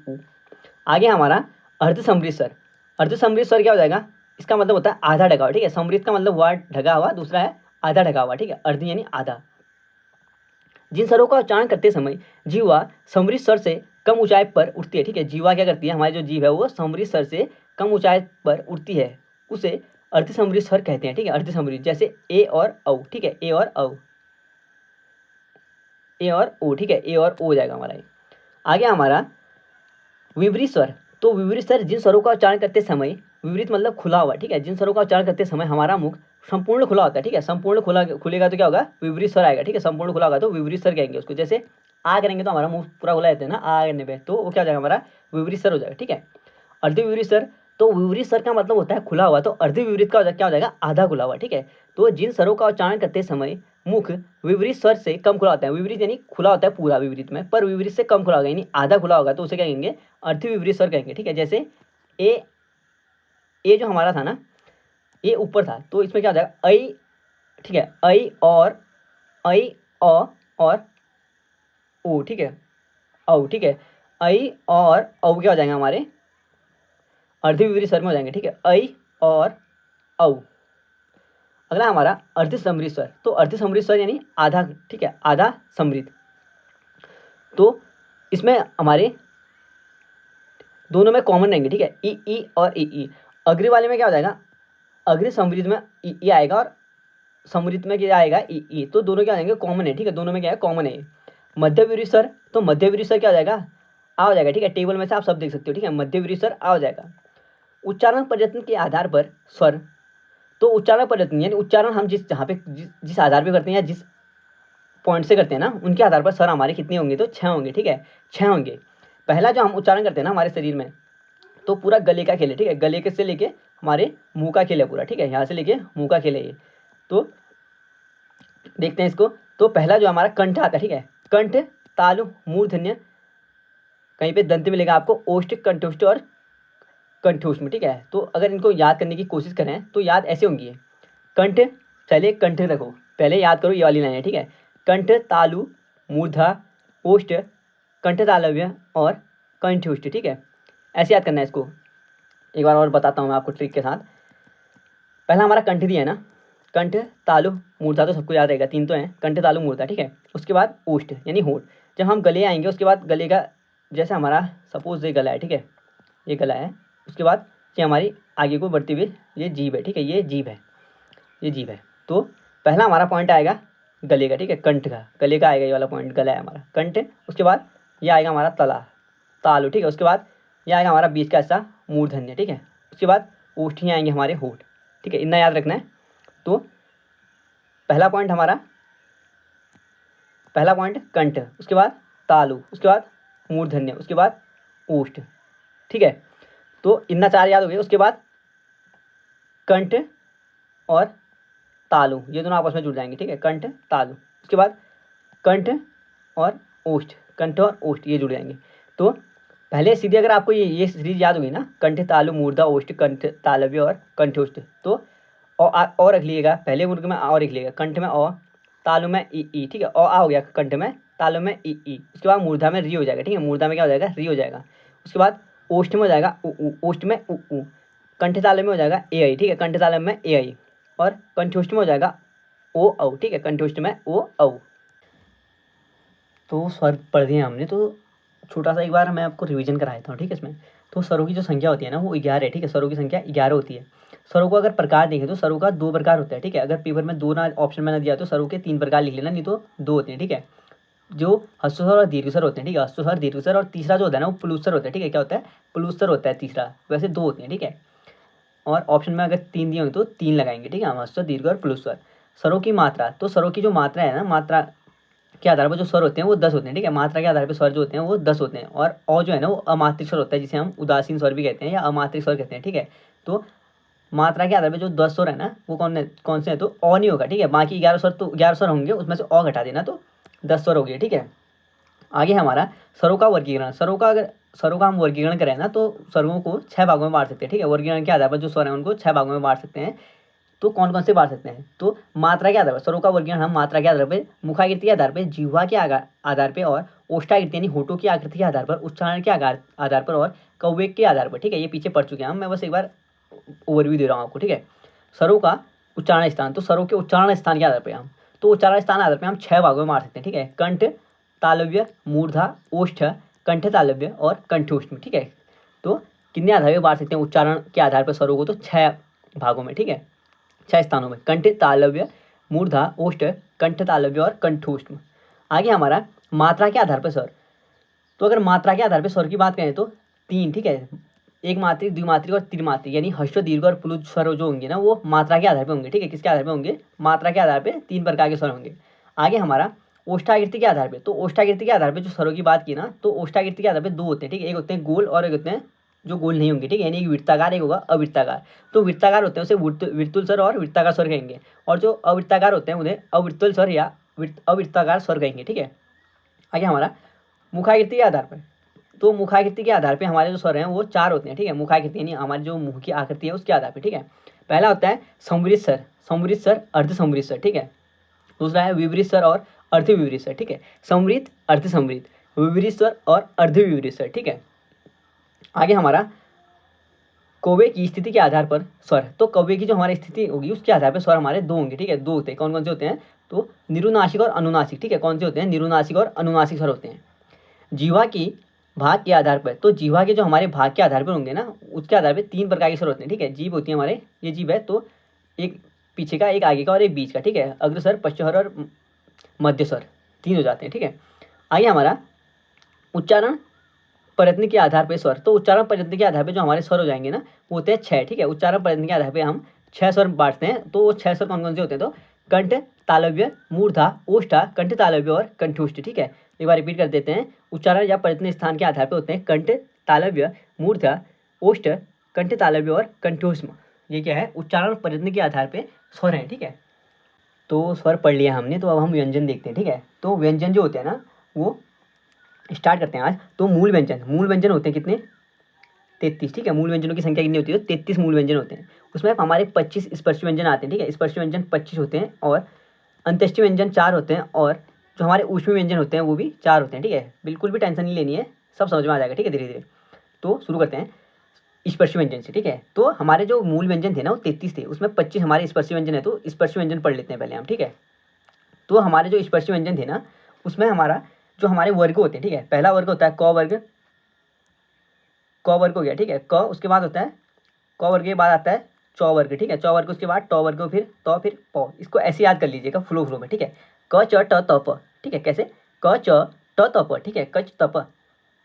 आगे हमारा अर्ध समवृत्त स्वर, अर्ध समवृत्त स्वर क्या हो जाएगा, इसका मतलब होता है आधा ढका हुआ, ठीक है। समवृत्त का मतलब हुआ ढका हुआ, दूसरा है आधा ढका हुआ, ठीक है, अर्ध यानी आधा। जिन स्वरों का उच्चारण करते समय जीवा समवृत्त स्वर से कम ऊंचाई पर उठती है, ठीक है, जीवा क्या करती है, हमारी जो जीभ है वो समवृत्त स्वर से कम ऊंचाई पर उठती है, उसे अर्ध समवृत्त स्वर कहते हैं, ठीक है, अर्ध समवृत्त, जैसे ए और औ, ठीक है, ए और औ, ए और ओ, ठीक है, ए और ओ हो जाएगा हमारा। आगे हमारा विपरीत स्वर, तो विपरीत स्वर जिन स्वरों का उच्चारण करते समय, विपरीत मतलब खुला हुआ, ठीक है, जिन स्वरों का उच्चारण करते समय हमारा मुख संपूर्ण खुला होता है, ठीक है, संपूर्ण खुला खुलेगा तो क्या होगा, विपरीत स्वर आएगा, ठीक है, संपूर्ण खुला होगा तो विपरीत स्वर कहेंगे उसको। जैसे आ करेंगे तो हमारा मुंह पूरा खुला रहता है ना, आ करने पे, तो वो क्या हो जाएगा हमारा विपरीत स्वर हो जाएगा, ठीक है। अर्ध विपरीत स्वर, तो विपरीत स्वर का मतलब होता है खुला हुआ, तो अर्ध विपरीत का क्या हो जाएगा, आधा खुला हुआ, ठीक है। तो जिन स्वरों का उच्चारण करते समय मुख विपरीत स्वर से कम खुला होता है, विपरीत यानी खुला होता है पूरा विपरीत में, पर विपरीत से कम खुला होगा यानी आधा खुला होगा, तो उसे क्या कहेंगे, अर्ध विपरीत स्वर कहेंगे, ठीक है। जैसे ए जो हमारा था ना, ए ऊपर था, तो इसमें क्या हो जाएगा ऐ, ठीक है, ऐ और ऐ और ओ, ठीक है, औ, ठीक है, ऐ और औ क्या हो जाएंगे हमारे अर्ध विपरीत स्वर में हो जाएंगे, ठीक है, ऐ और औ। अगला हमारा अर्ध समृद्ध स्वर, तो अर्ध समृद्ध स्वर यानी आधा, ठीक है, आधा समृद्ध। तो इसमें हमारे दोनों में कॉमन रहेंगे, ठीक है, ई और ई। अग्र वाले में क्या हो जाएगा, अग्र समृद्ध में ई आएगा और समृद्ध में क्या आएगा ई ई, तो दोनों क्या हो जाएंगे कॉमन है, ठीक है, दोनों में क्या है कॉमन है। मध्यवर्ती स्वर, तो मध्यवर्ती स्वर क्या हो जाएगा आ हो जाएगा, ठीक है, टेबल में से आप सब देख सकते हो, ठीक है, मध्यवर्ती स्वर आ हो जाएगा। उच्चारण परिवर्तन के आधार पर स्वर, तो उच्चारण परिवर्तन यानी उच्चारण हम जिस जहाँ पे जिस आधार पे करते हैं या जिस पॉइंट से करते हैं ना, उनके आधार पर स्वर हमारे कितने होंगे, तो 6 होंगे, ठीक है, 6 होंगे। पहला जो हम उच्चारण करते हैं ना हमारे शरीर में, तो पूरा गले का खेल है, ठीक है, गले के से लेके हमारे मुंह का खेल है पूरा, ठीक है, यहाँ से लेके मुंह का खेल है ये। तो देखते हैं इसको। तो पहला जो हमारा कंठ आता है, ठीक है, कंठ, तालु, मूर्धन्य, कहीं पे दंत मिलेगा आपको, ओष्ठ, कंठोष्ठ और कंठोष्ठ में, ठीक है। तो अगर इनको याद करने की कोशिश करें तो याद ऐसे होंगी है। कंठ, चलिए कंठ रखो, पहले याद करो ये वाली लाइन है, ठीक है, कंठ, तालु, मूर्धा, ओष्ठ, कंठ तालव्य और कंठोष्ठ, ठीक है, ऐसे याद करना है इसको। एक बार और बताता हूँ मैं आपको ट्रिक के साथ। पहला हमारा कंठ दिया है ना, कंठ, तालु, मूर्धा, तो सबको याद रहेगा, 3 तो हैं, कंठ, तालु, मूर्धा, ठीक है। उसके बाद ओष्ठ यानी होठ। जब हम गले आएंगे उसके बाद गले का, जैसे हमारा सपोज ये गला है, ठीक है, ये गला है, उसके बाद ये हमारी आगे को बढ़ती हुई ये जीभ है, ठीक है, ये जीभ है, ये जीभ है। तो पहला हमारा पॉइंट आएगा गले का, ठीक है, कंठ का, गले का आएगा ये वाला पॉइंट, गला है हमारा कंठ। उसके बाद ये आएगा हमारा तला, तालु, ठीक है। उसके बाद ये आएगा हमारा बीच का हिस्सा मूर्धन्य, ठीक है। उसके बाद ओष्ठियाँ आएंगे हमारे होठ, ठीक है, इतना याद रखना है। तो पहला पॉइंट हमारा, पहला पॉइंट कंठ, उसके बाद तालु, उसके बाद मूर्धन्य, उसके बाद ओष्ठ, ठीक है। तो इतना 4 याद हो गए। उसके बाद कंठ और तालु, ये दोनों आपस में जुड़ जाएंगे, ठीक है, कंठ, तालु। उसके बाद कंठ और ओष्ठ, कंठ और ओष्ठ ये जुड़ जाएंगे। तो पहले सीधे अगर आपको ये सीरीज याद होगी ना, कंठ, तालु, मूर्धा, ओष्ठ, कंठ, तालव्य और कंठोष्ठ, तो और रख लीजिएगा, पहले मुर्ग में और रख लीजिएगा, कंठ में ओ, तालु में ई, ठीक है, आ हो गया कंठ में, तालु में ई। उसके बाद मूर्धा में री हो जाएगा, ठीक है, मूर्धा में क्या हो जाएगा, री हो जाएगा। उसके बाद ओष्ठ में हो जाएगा उ, ओष्ठ में उ, कंठ तालु में हो जाएगा ए आई, ठीक है, कंठ तालु में ए आई। और कंठोष्ठ में हो जाएगा ओ औ, ठीक है, कंठोष्ठ में ओ औ। तो स्वर पढ़ दिए हमने, तो छोटा सा एक बार मैं आपको रिवीजन करा देता हूँ, ठीक है। इसमें तो स्वरों की जो संख्या होती है ना वो 11 है, ठीक है, स्वरों की संख्या 11 होती है। स्वरों को अगर प्रकार देखें तो स्वरों का 2 प्रकार होता है, ठीक है। अगर पेपर में 2 ना ऑप्शन में ना दिया तो स्वरों के 3 प्रकार लिख लेना, नहीं तो 2 होते हैं, ठीक है। जो हस्व और दीर्घ स्वर होते हैं, ठीक है, हस्व, दीर्घ स्वर, और तीसरा जो होता है ना वो प्लुस्वर होता है, ठीक है, क्या होता है, प्लुस्वर होता है तीसरा। वैसे 2 होते हैं, ठीक है। और ऑप्शन में अगर 3 दिए होंगे तो 3 लगाएंगे, ठीक है, हम हस्व, दीर्घ और प्लुस्वर। स्वरों की मात्रा, तो स्वरों की जो मात्रा है ना, मात्रा के आधार पर जो स्वर होते हैं वो 10 होते हैं, ठीक है, मात्रा के आधार पर स्वर जो होते हैं वो 10 होते हैं। और जो है ना वो अमात्रिक स्वर होता है, जिसे हम उदासीन स्वर भी कहते हैं या अमात्रिक स्वर कहते हैं, ठीक है। तो मात्रा के आधार पर जो 10 स्वर है ना वो कौन से हैं, तो अ नहीं होगा, ठीक है, बाकी 11 स्वर, तो 11 स्वर होंगे उसमें से अ घटा देना, तो 10 स्वर हो गए, ठीक है। आगे हमारा स्वरों का वर्गीकरण, स्वरों का हम वर्गीकरण करें ना तो स्वरों को 6 भागों में बांट सकते हैं, ठीक है, वर्गीकरण के आधार पर जो स्वर हैं उनको 6 भागों में बांट सकते हैं। तो कौन कौन से बांट सकते हैं, तो मात्रा के आधार पर स्वरों का वर्गीकरण हम मात्रा के आधार पर, मुखाकृति के आधार पर, जिह्वा के आधार पर, और ओष्ठाकृति यानी होठों की आकृति के आधार पर, उच्चारण के आधार पर, और कव्वेक के आधार पर, ठीक है। ये पीछे पढ़ चुके हैं हम, मैं बस एक बार ओवरव्यू दे रहा हूँ आपको, ठीक है। स्वरों का उच्चारण स्थान, तो स्वरों के उच्चारण स्थान के आधार पर हम, तो उच्चारण स्थान आधार पर हम 6 भागों में बांट सकते हैं, ठीक है, कंठ, तालव्य, मूर्धा, ओष्ठ, कंठ तालव्य और कंठोष्ठ में, ठीक है। तो कितने आधार पर बांट सकते हैं उच्चारण के आधार पर स्वरों को, तो 6 भागों में, ठीक है, 6 स्थानों में, कंठ, तालव्य, मूर्धा, ओष्ठ, कंठ तालव्य और कंठोष्ठ में। आगे हमारा मात्रा के आधार पर स्वर, तो अगर मात्रा के आधार पर स्वर की बात करें तो 3, ठीक है, एक मात्रिक, द्विमात्रिक और त्रिमात्रिक, यानी ह्रस्व, दीर्घ और प्लुज स्वर जो होंगे ना वो मात्रा के आधार पर होंगे, ठीक है, किसके आधार पर होंगे, मात्रा के आधार पर 3 प्रकार के स्वर होंगे। आगे हमारा ओष्ठाकृति के आधार पे, तो ओष्ठाकृति के आधार पे जो स्वरों की बात की ना, तो ओष्ठाकृति के आधार पे 2 होते हैं, ठीक है, एक होते हैं गोल और एक होते हैं जो गोल नहीं होंगे, ठीक है, यानी एक वृत्ताकार, एक होगा अवृत्ताकार। तो वृत्ताकार होते हैं उसे वृत्तुल स्वर और वृत्ताकार स्वर कहेंगे, और जो अवृत्ताकार होते हैं उन्हें अवृत्तुल स्वर या अवृत्ताकार स्वर कहेंगे, ठीक है। आगे हमारा मुखाकृति के आधार पर, तो मुखाकृति के आधार पर हमारे जो स्वर हैं वो 4 होते हैं, ठीक है, मुखाकृति यानी हमारी जो मुँह की आकृति है उसके आधार पर, ठीक है। पहला होता है संवृत स्वर, अर्ध संवृत स्वर, ठीक है। दूसरा है विवरित स्वर और अर्धविवरित स्वर, ठीक है, संवृत, अर्ध संवृत, विवरित स्वर और अर्धविवरित स्वर, ठीक है। आगे हमारा कौवे की स्थिति के आधार पर स्वर, तो कौवे की जो हमारी स्थिति होगी उसके आधार पर स्वर हमारे 2 होंगे, ठीक है, 2 होते हैं, कौन कौन से होते हैं, तो निरुनासिक और अनुनासिक, ठीक है, कौन से होते हैं, निरुनासिक और अनुनासिक स्वर होते हैं। जीवा की भाग के आधार पर, तो जीवा के जो हमारे भाग के आधार पर होंगे ना उसके आधार पर 3 प्रकार के स्वर होते हैं, ठीक है। जीभ होती है हमारे, ये जीभ है, तो एक पीछे का, एक आगे का और एक बीच का, ठीक है। अग्रस्वर, पश्चस्वर और मध्यस्वर 3 हो जाते हैं, ठीक है। आइए हमारा उच्चारण प्रयत्न के आधार पे स्वर, तो उच्चारण प्रयत्न के आधार पे जो हमारे स्वर हो जाएंगे ना वो होते हैं 6, ठीक है। उच्चारण प्रयत्न के आधार पे हम 6 स्वर बांटते हैं। तो वो 6 स्वर कौन कौन से होते हैं? तो कंठ, तालव्य, मूर्धा, ओष्ठा, कंठ तालव्य और कंठोष्ठ, ठीक है। एक बार रिपीट कर देते हैं। उच्चारण या प्रयत्न स्थान के आधार पर होते हैं कंठ, तालव्य, मूर्धा, ओष्ठ, कंठ तालव्य और कंठोष्ठ। ये क्या है? उच्चारण प्रयत्न के आधार पर स्वर हैं, ठीक है। तो स्वर पढ़ लिया हमने, तो अब हम व्यंजन देखते हैं, ठीक है। तो व्यंजन जो होते हैं ना वो स्टार्ट करते हैं आज। तो मूल व्यंजन होते हैं कितने? 33, ठीक है। मूल व्यंजनों की संख्या कितनी होती है? 33 मूल व्यंजन होते हैं। उसमें हमारे 25 स्पर्श व्यंजन आते हैं, ठीक है। स्पर्श व्यंजन 25 होते हैं और अंत्येष्टि व्यंजन 4 होते हैं और जो हमारे ऊष्मी व्यंजन होते हैं वो भी 4 होते हैं, ठीक है। बिल्कुल भी टेंशन नहीं लेनी है, सब समझ में आ जाएगा, ठीक है, धीरे धीरे। तो शुरू करते हैं स्पर्श व्यंजन से, ठीक है। तो हमारे जो मूल व्यंजन थे ना वो 33 थे, उसमें 25 हमारे स्पर्श व्यंजन है। तो स्पर्श व्यंजन पढ़ लेते हैं पहले हम, ठीक है। तो हमारे जो स्पर्श व्यंजन थे ना उसमें हमारा जो हमारे वर्ग होते हैं, ठीक है। पहला वर्ग होता है क वर्ग, क वर्ग हो गया, ठीक है। क, उसके बाद होता है क वर्ग के बाद आता है च वर्ग, ठीक है। च वर्ग उसके बाद ट वर्ग, फिर त, फिर प। इसको ऐसे याद कर लीजिएगा फ्लो में, ठीक है। क च ट त प, ठीक है। कैसे? क च ट त प, ठीक है। कच त प,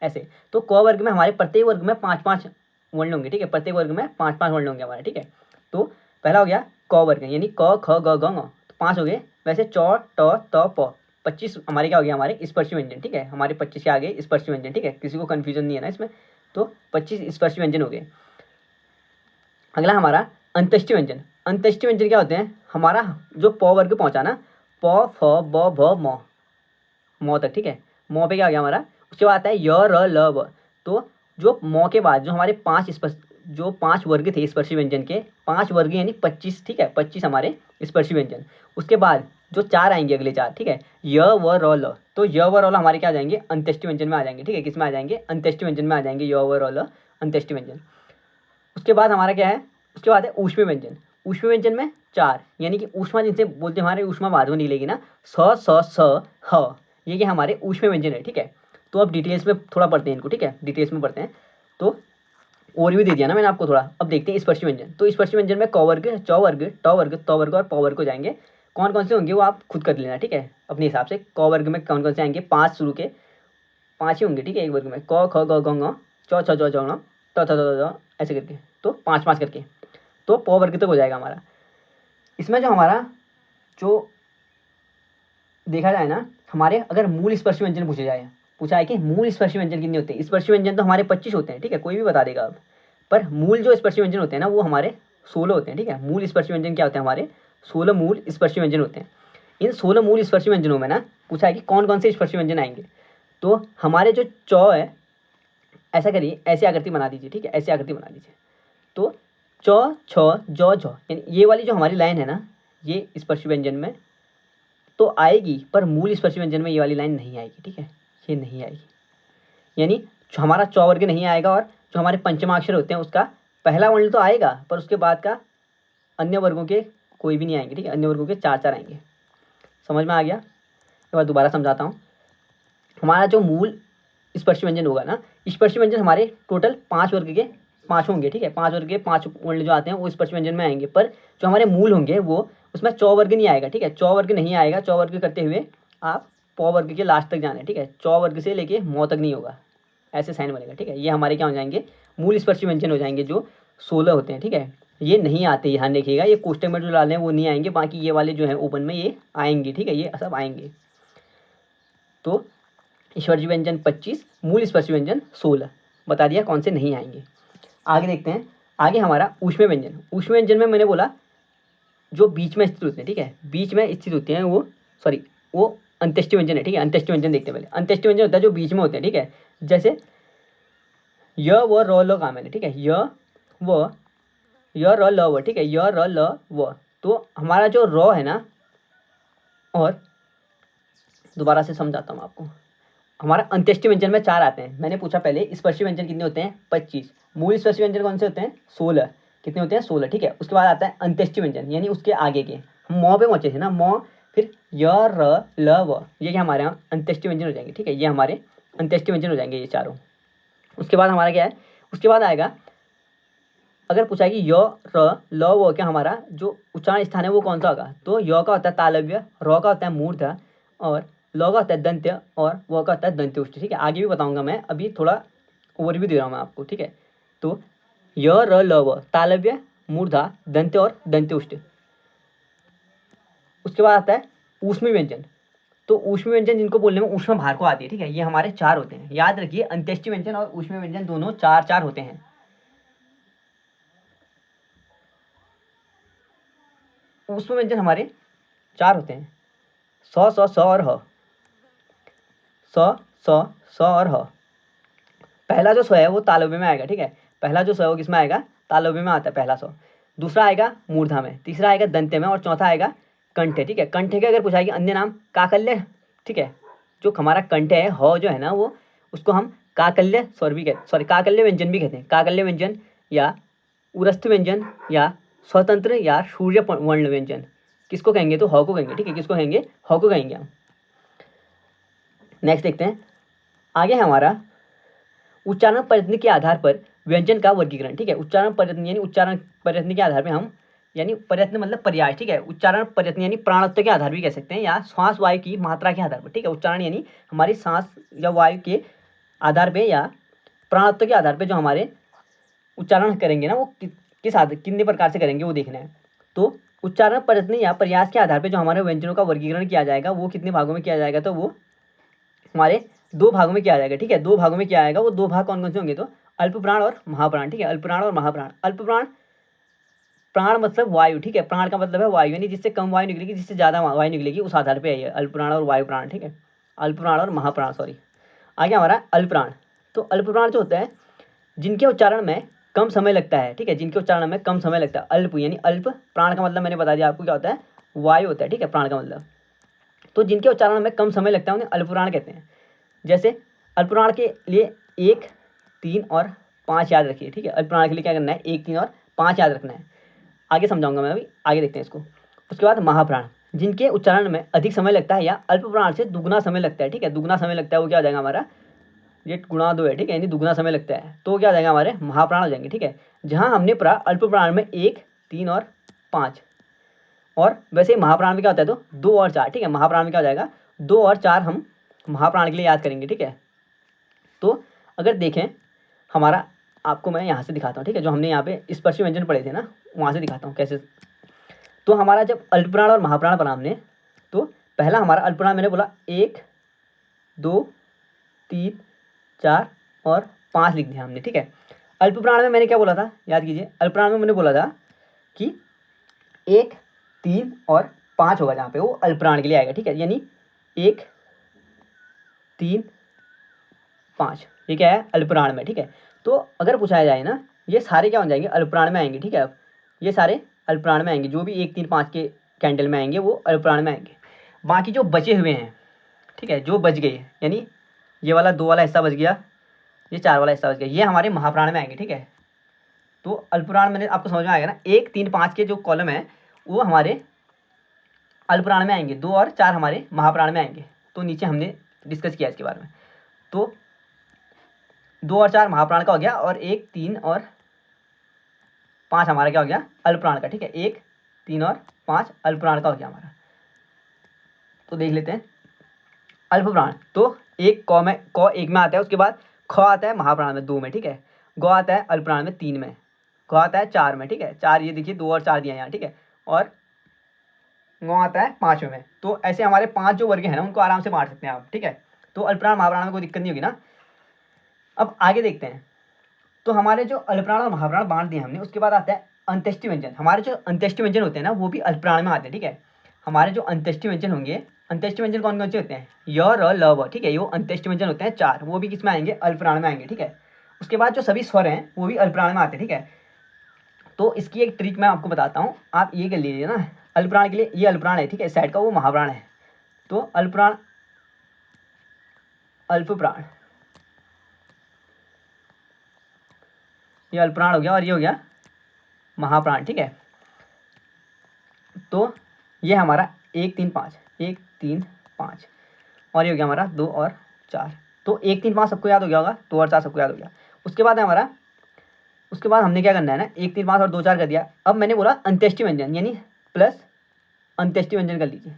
ऐसे। तो क वर्ग में हमारे प्रत्येक वर्ग में 5-5 वर्ण होंगे, ठीक है। प्रत्येक वर्ग में 5-5 वर्ण होंगे हमारे, ठीक है। तो पहला हो गया क वर्ग, यानी क ख ग घ ङ, तो 5 हो गए। वैसे च ट त प, 25 हमारे क्या हो गया? हमारे स्पर्शी व्यंजन, ठीक है। हमारे 25 के आगे स्पर्शी व्यंजन, ठीक है। किसी को कन्फ्यूजन नहीं है ना इसमें। तो 25 स्पर्शी व्यंजन हो गए। अगला हमारा अंत्येष्टि व्यंजन। अंत्येष्टि व्यंजन क्या होते हैं? हमारा जो प वर्ग पहुंचा ना, प फ ब भ म, म तक, ठीक है। म पे क्या हो गया हमारा? उसके बाद आता है य र ल व। तो जो म के बाद जो हमारे 5 वर्ग थे स्पर्शी व्यंजन के, 5 वर्ग यानी 25, ठीक है। 25 हमारे स्पर्शी व्यंजन। उसके बाद जो 4 आएंगे, अगले 4, ठीक है। य व र ल। तो य व र ल हमारे क्या आ जाएंगे? अंत्येष्टि व्यंजन में आ जाएंगे, ठीक है। किस में आ जाएंगे? अंत्येष्टि व्यंजन में आ जाएंगे य व र ल, अंत्येष्टि व्यंजन। उसके बाद हमारा क्या है? उसके बाद है ऊष्मी व्यंजन। ऊष्मी व्यंजन में 4, यानी कि ऊष्मा जिनसे बोलते हैं, हमारे ऊष्मा बाद में निकलेगी ना, स ह, ये हमारे ऊष्मी व्यंजन है, ठीक है। तो अब डिटेल्स में थोड़ा पढ़ते हैं इनको, ठीक है। डिटेल्स में पढ़ते हैं। तो और भी दे दिया ना मैंने आपको थोड़ा। अब देखते हैं स्पर्शी व्यंजन। तो स्पर्शी व्यंजन में क वर्ग, च वर्ग, ट वर्ग, त वर्ग और प वर्ग हो जाएंगे। कौन कौन से होंगे वो आप खुद कर लेना, ठीक है, अपने हिसाब से। क वर्ग में कौन कौन से आएंगे? 5 शुरू के 5 ही होंगे, ठीक है। एक वर्ग में क ख ग घ ङ, च छ ज ज ण, त थ द द, ऐसे करके, तो 5-5 करके। तो प वर्ग तक हो जाएगा हमारा। इसमें जो हमारा जो देखा जाए ना, हमारे अगर मूल स्पर्शी व्यंजन पूछा है कि मूल स्पर्शी व्यंजन कितने होते हैं? स्पर्शी व्यंजन तो हमारे 25 होते हैं, ठीक है, कोई भी बता देगा अब। पर मूल जो स्पर्शी व्यंजन होते हैं ना वो हमारे 16 होते हैं, ठीक है। मूल स्पर्शी व्यंजन क्या होते हैं? हमारे 16 मूल स्पर्शी व्यंजन होते हैं। इन 16 मूल स्पर्शी व्यंजनों में ना पूछा है कि कौन कौन से स्पर्शी व्यंजन आएंगे। तो हमारे जो च है, ऐसा करिए, ऐसी आकृति बना दीजिए, ठीक है, ऐसी आकृति बना दीजिए। तो च छ ज झ, यानी ये वाली जो हमारी लाइन है ना, ये स्पर्शी व्यंजन में तो आएगी, पर मूल स्पर्शी व्यंजन में ये वाली लाइन नहीं आएगी, ठीक है, ये नहीं आएगी। यानी जो हमारा च वर्ग नहीं आएगा और जो हमारे पंचमाक्षर होते हैं उसका पहला वर्ण तो आएगा, पर उसके बाद का अन्य वर्गों के कोई भी नहीं आएंगे, ठीक है। अन्य वर्गों के 4-4 आएंगे। समझ में आ गया? एक बार दोबारा समझाता हूँ। हमारा जो मूल स्पर्शी व्यंजन होगा ना, स्पर्शी व्यंजन हमारे टोटल 5 वर्ग के 5 होंगे, ठीक है। 5 वर्ग के 5 वर्ण जो आते हैं वो स्पर्शी व्यंजन में आएंगे, पर जो हमारे मूल होंगे वो उसमें च वर्ग नहीं आएगा, ठीक है। च वर्ग नहीं आएगा। च वर्ग करते हुए आप प वर्ग के लास्ट तक जाना है, ठीक है। च वर्ग से लेके म तक नहीं होगा, ऐसे साइन बनेगा, ठीक है। ये हमारे क्या हो जाएंगे? मूल स्पर्शी व्यंजन हो जाएंगे, जो 16 होते हैं, ठीक है। ये नहीं आते, ध्यान रखिएगा, ये कोष्टक में जो डाले हैं वो नहीं आएंगे, बाकी ये वाले जो है ओपन में ये आएंगे, ठीक है, ये सब आएंगे। तो स्पर्शी व्यंजन 25, मूल स्पर्शी व्यंजन 16 बता दिया कौन से नहीं आएंगे। आगे देखते हैं। आगे हमारा ऊष्मी व्यंजन। ऊष्मी व्यंजन में मैंने बोला जो बीच में स्थित होते हैं, ठीक है, बीच में स्थित होते हैं वो अंत्येष्टि व्यंजन है, ठीक है। अंत्येष्टि व्यंजन देखते हैं पहले। अंत्येष्टि व्यंजन होता है जो बीच में होते हैं, ठीक है। जैसे य व र ल का मैंने, ठीक है, य र ल व, ठीक है, य र ल व। तो हमारा जो र है ना, और दोबारा से समझाता हूँ आपको। हमारा अंत्येष्टि व्यंजन में 4 आते हैं। मैंने पूछा पहले स्पर्शी व्यंजन कितने होते हैं? 25। मूल स्पर्शी व्यंजन कौन से होते हैं? 16। कितने होते हैं? 16, ठीक है। उसके बाद आता है अंत्येष्टि व्यंजन, यानी उसके आगे के। हम म पे पहुंचे थे ना, म, फिर य र ल व, ये हमारे यहाँ अंत्येष्टि व्यंजन हो जाएंगे, ठीक है। ये हमारे अंत्येष्टि व्यंजन हो जाएंगे ये चारों। उसके बाद हमारा क्या है? उसके बाद आएगा अगर पूछा है कि य र ल व क्या हमारा जो उच्चारण स्थान है वो कौन सा होगा, तो य का होता है तालव्य, र का होता है मूर्धा और ल का होता है दंत्य और व का होता है दंत्योष्ठ। ठीक है, आगे भी बताऊंगा मैं, अभी थोड़ा ओवरव्यू दे रहा हूँ मैं आपको। ठीक है, तो य र ल व तालव्य, मूर्धा, दंत्य और दंत्योष्ठ। उसके बाद आता है ऊष्मी व्यंजन। तो ऊष्मी व्यंजन जिनको बोलने में ऊष्मा भार को आती है, ठीक है, ये हमारे 4 होते हैं। याद रखिए अंत्येष्टि व्यंजन और ऊष्मी व्यंजन दोनों 4 होते हैं। ऊष्मी व्यंजन हमारे 4 होते हैं, स और ह, स और ह। पहला जो स्व है वो तालव्य में आएगा। ठीक है, पहला जो स्व है वो किसमें आएगा, तालव्य में आता है पहला स्व। दूसरा आएगा मूर्धा में, तीसरा आएगा दंत्य में और चौथा आएगा कंठ है। ठीक है, कंठ के अगर पूछाएगी अन्य नाम काकल्य। ठीक है, जो हमारा कंठ है ह जो है ना वो, उसको हम काकल्य स्वर भी कहते, सॉरी काकल्य व्यंजन भी कहते हैं। काकल्य व्यंजन या उरस्थ व्यंजन या स्वतंत्र या सूर्य वर्ण व्यंजन किसको कहेंगे, तो ह को कहेंगे। ठीक है, किसको कहेंगे, ह को कहेंगे हम। नेक्स्ट देखते हैं, आगे है हमारा उच्चारण प्रयत्न के आधार पर व्यंजन का वर्गीकरण। ठीक है, उच्चारण प्रयत्न यानी उच्चारण प्रयत्न के आधार पर हम, यानी प्रयत्न मतलब प्रयास। ठीक है, उच्चारण प्रयत्न यानी प्राणत्व के आधार भी कह सकते हैं या श्वास वायु की मात्रा के आधार पर। ठीक है, उच्चारण यानी हमारी सांस या वायु के आधार पे या प्राणत्व के आधार पे जो हमारे उच्चारण करेंगे ना वो किस आधार कितने प्रकार से करेंगे वो देखना है। तो उच्चारण प्रयत्न या प्रयास के आधार पर जो हमारे व्यंजनों का वर्गीकरण किया जाएगा वो कितने भागों में किया जाएगा, तो वो हमारे 2 भागों में किया जाएगा। ठीक है, 2 भागों में किया जाएगा। वो 2 भाग कौन कौन से होंगे, तो अल्प प्राण और महाप्राण। ठीक है, अल्प प्राण और महाप्राण। अल्प प्राण, प्राण मतलब वायु। ठीक है, प्राण का मतलब है वायु, यानी जिससे कम वायु निकलेगी जिससे ज़्यादा वायु निकलेगी उस आधार पर है ये अल्प प्राण और वायु प्राण। ठीक है, अल्प प्राण और महाप्राण, सॉरी। आगे हमारा अल्प प्राण। तो अल्प प्राण जो होता है जिनके उच्चारण में कम समय लगता है। ठीक है, जिनके उच्चारण में कम समय लगता है। अल्प यानी अल्प, प्राण का मतलब मैंने बता दिया आपको क्या होता है, वायु होता है। ठीक है, प्राण का मतलब, तो जिनके उच्चारण में कम समय लगता है उन्हें अल्प प्राण कहते हैं। जैसे अल्पप्राण के लिए 1, 3 और 5 याद रखिए। ठीक है, अल्पप्राण के लिए क्या करना है, 1, 3 और 5 याद रखना है। आगे समझाऊंगा मैं, अभी आगे देखते हैं इसको। उसके बाद महाप्राण, जिनके उच्चारण में अधिक समय लगता है या अल्पप्राण से दुगुना समय लगता है। ठीक है, दुगुना समय लगता है वो क्या हो जाएगा हमारा, ये गुणा 2 है। ठीक है, यानी दुगुना समय लगता है तो वो क्या हो जाएगा हमारे महाप्राण हो जाएंगे। ठीक है, जहाँ हमने पढ़ा अल्पप्राण में 1, 3 और 5, और वैसे ही महाप्राण में क्या होता है, तो 2 और 4। ठीक है, महाप्राण में क्या हो जाएगा, 2 और 4 हम महाप्राण के लिए याद करेंगे। ठीक है, तो अगर देखें हमारा, आपको मैं यहाँ से दिखाता हूँ। ठीक है, जो हमने यहाँ पे स्पर्शी व्यंजन पढ़े थे ना, वहाँ से दिखाता हूँ कैसे। तो हमारा जब अल्पप्राण और महाप्राण पढ़ा हमने, तो पहला हमारा अल्पप्राण मैंने बोला 1, 2, 3, 4 और 5 लिख दिया हमने। ठीक है, अल्पप्राण में मैंने क्या बोला था, याद कीजिए। अल्पप्राण में मैंने बोला था कि 1, 3 और 5 होगा जहाँ पे, वो अल्पप्राण के लिए आएगा। ठीक है, यानी 1, 3, 5 ये क्या है, अल्पप्राण में। ठीक है, तो अगर पूछा जाए ना, ये सारे क्या हो जाएंगे, अल्पप्राण में आएंगे। ठीक है, अब ये सारे अल्पप्राण में आएंगे, जो भी 1, 3, 5 के कैंडल में आएंगे वो अल्पप्राण में आएंगे। बाकी जो बचे हुए हैं, ठीक है, जो बच गए, यानी ये वाला 2 वाला हिस्सा बच गया, ये 4 वाला हिस्सा बच गया, ये हमारे महाप्राण में आएंगे। ठीक है, तो अल्पप्राण मैंने आपको समझ में आएगा ना, 1, 3, 5 के जो कॉलम है वो हमारे अल्पप्राण में आएंगे, 2 और 4 हमारे महाप्राण में आएंगे। तो नीचे हमने डिस्कस किया इसके बारे में। तो 2 और 4 महाप्राण का हो गया, और 1, 3 और 5 हमारा क्या हो गया, अल्पप्राण का। ठीक है, 1, 3 और 5 अल्पप्राण का हो गया हमारा। तो देख लेते हैं अल्पप्राण। तो एक क 1 में आता है, उसके बाद ख आता है महाप्राण में 2 में। ठीक है, ग आता है अल्पप्राण में 3 में, ग आता है 4 में। ठीक है, 4 ये देखिए 2 और 4 दिया यहाँ। ठीक है, और ङ आता है 5 में। तो ऐसे हमारे 5 जो वर्ग हैं ना उनको आराम से बांट सकते हैं आप। ठीक है, तो अल्पप्राण महाप्राण में कोई दिक्कत नहीं होगी ना। अब आगे देखते हैं, तो हमारे जो अल्पप्राण और महाप्राण बांट दिए हमने, उसके बाद आता है अंत्येष्टि व्यंजन। हमारे जो अंत्येष्टि व्यंजन होते हैं ना वो भी अल्पप्राण में आते हैं। ठीक है, हमारे जो अंत्येष्टि व्यंजन होंगे, अंत्येष्टि व्यंजन कौन कौन से होते हैं, य, र, ल, व। ठीक है, ये अंत्येष्टि व्यंजन होते हैं 4, वो भी किसमें आएंगे, अल्पप्राण में आएंगे। ठीक है, उसके बाद जो सभी स्वर हैं वो भी अल्पप्राण में आते हैं। ठीक है, तो इसकी एक ट्रिक मैं आपको बताता हूँ, आप ये कर लीजिए ना। अल्पप्राण के लिए ये अल्पप्राण है, ठीक है, इस साइड का वो महाप्राण है। तो अल्पप्राण, अल्पप्राण, ये अल्पप्राण हो गया और ये हो गया महाप्राण। ठीक है, तो ये हमारा 1, 3, 5, 1, 3, 5, और ये हो गया हमारा 2 और 4। तो 1, 3, 5 सबको याद हो गया होगा, 2 और 4 सबको याद हो गया। उसके बाद है हमारा उसके बाद हमने क्या करना है ना, 1 3 5 और 2 4 कर दिया। अब मैंने बोला अंत्येष्टि व्यंजन यानी प्लस अंत्येष्टि व्यंजन कर लीजिए,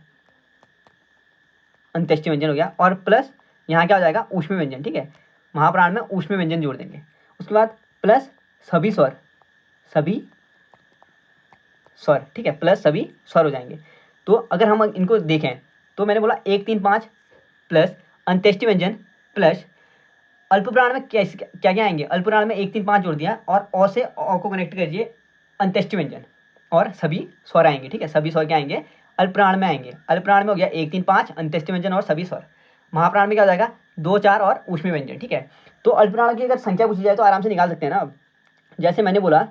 अंत्येष्टि व्यंजन हो गया। और प्लस यहाँ क्या हो जाएगा, ऊष्मी व्यंजन, ठीक है, महाप्राण में ऊष्मी व्यंजन जोड़ देंगे। उसके बाद प्लस सभी स्वर, सभी स्वर, ठीक है, प्लस सभी स्वर हो जाएंगे। तो अगर हम इनको देखें तो मैंने बोला 1 3 5 प्लस अंत्येष्टि व्यंजन प्लस अल्पप्राण में क्या क्या क्या आएंगे, अल्पप्राण में 1 3 5 जोड़ दिया और अ से अ को कनेक्ट करिए अंत्येष्टि व्यंजन और सभी स्वर आएंगे, ठीक है, सभी स्वर क्या आएंगे, अल्पप्राण में आएंगे। अल्पप्राण में हो गया 1 3 5 अंत्येष्टि व्यंजन और सभी स्वर। महाप्राण में क्या हो जाएगा 2 4 और ऊष्मी व्यंजन, ठीक है। तो अल्पप्राण की अगर संख्या पूछी जाए तो आराम से निकाल सकते हैं ना। अब जैसे मैंने बोला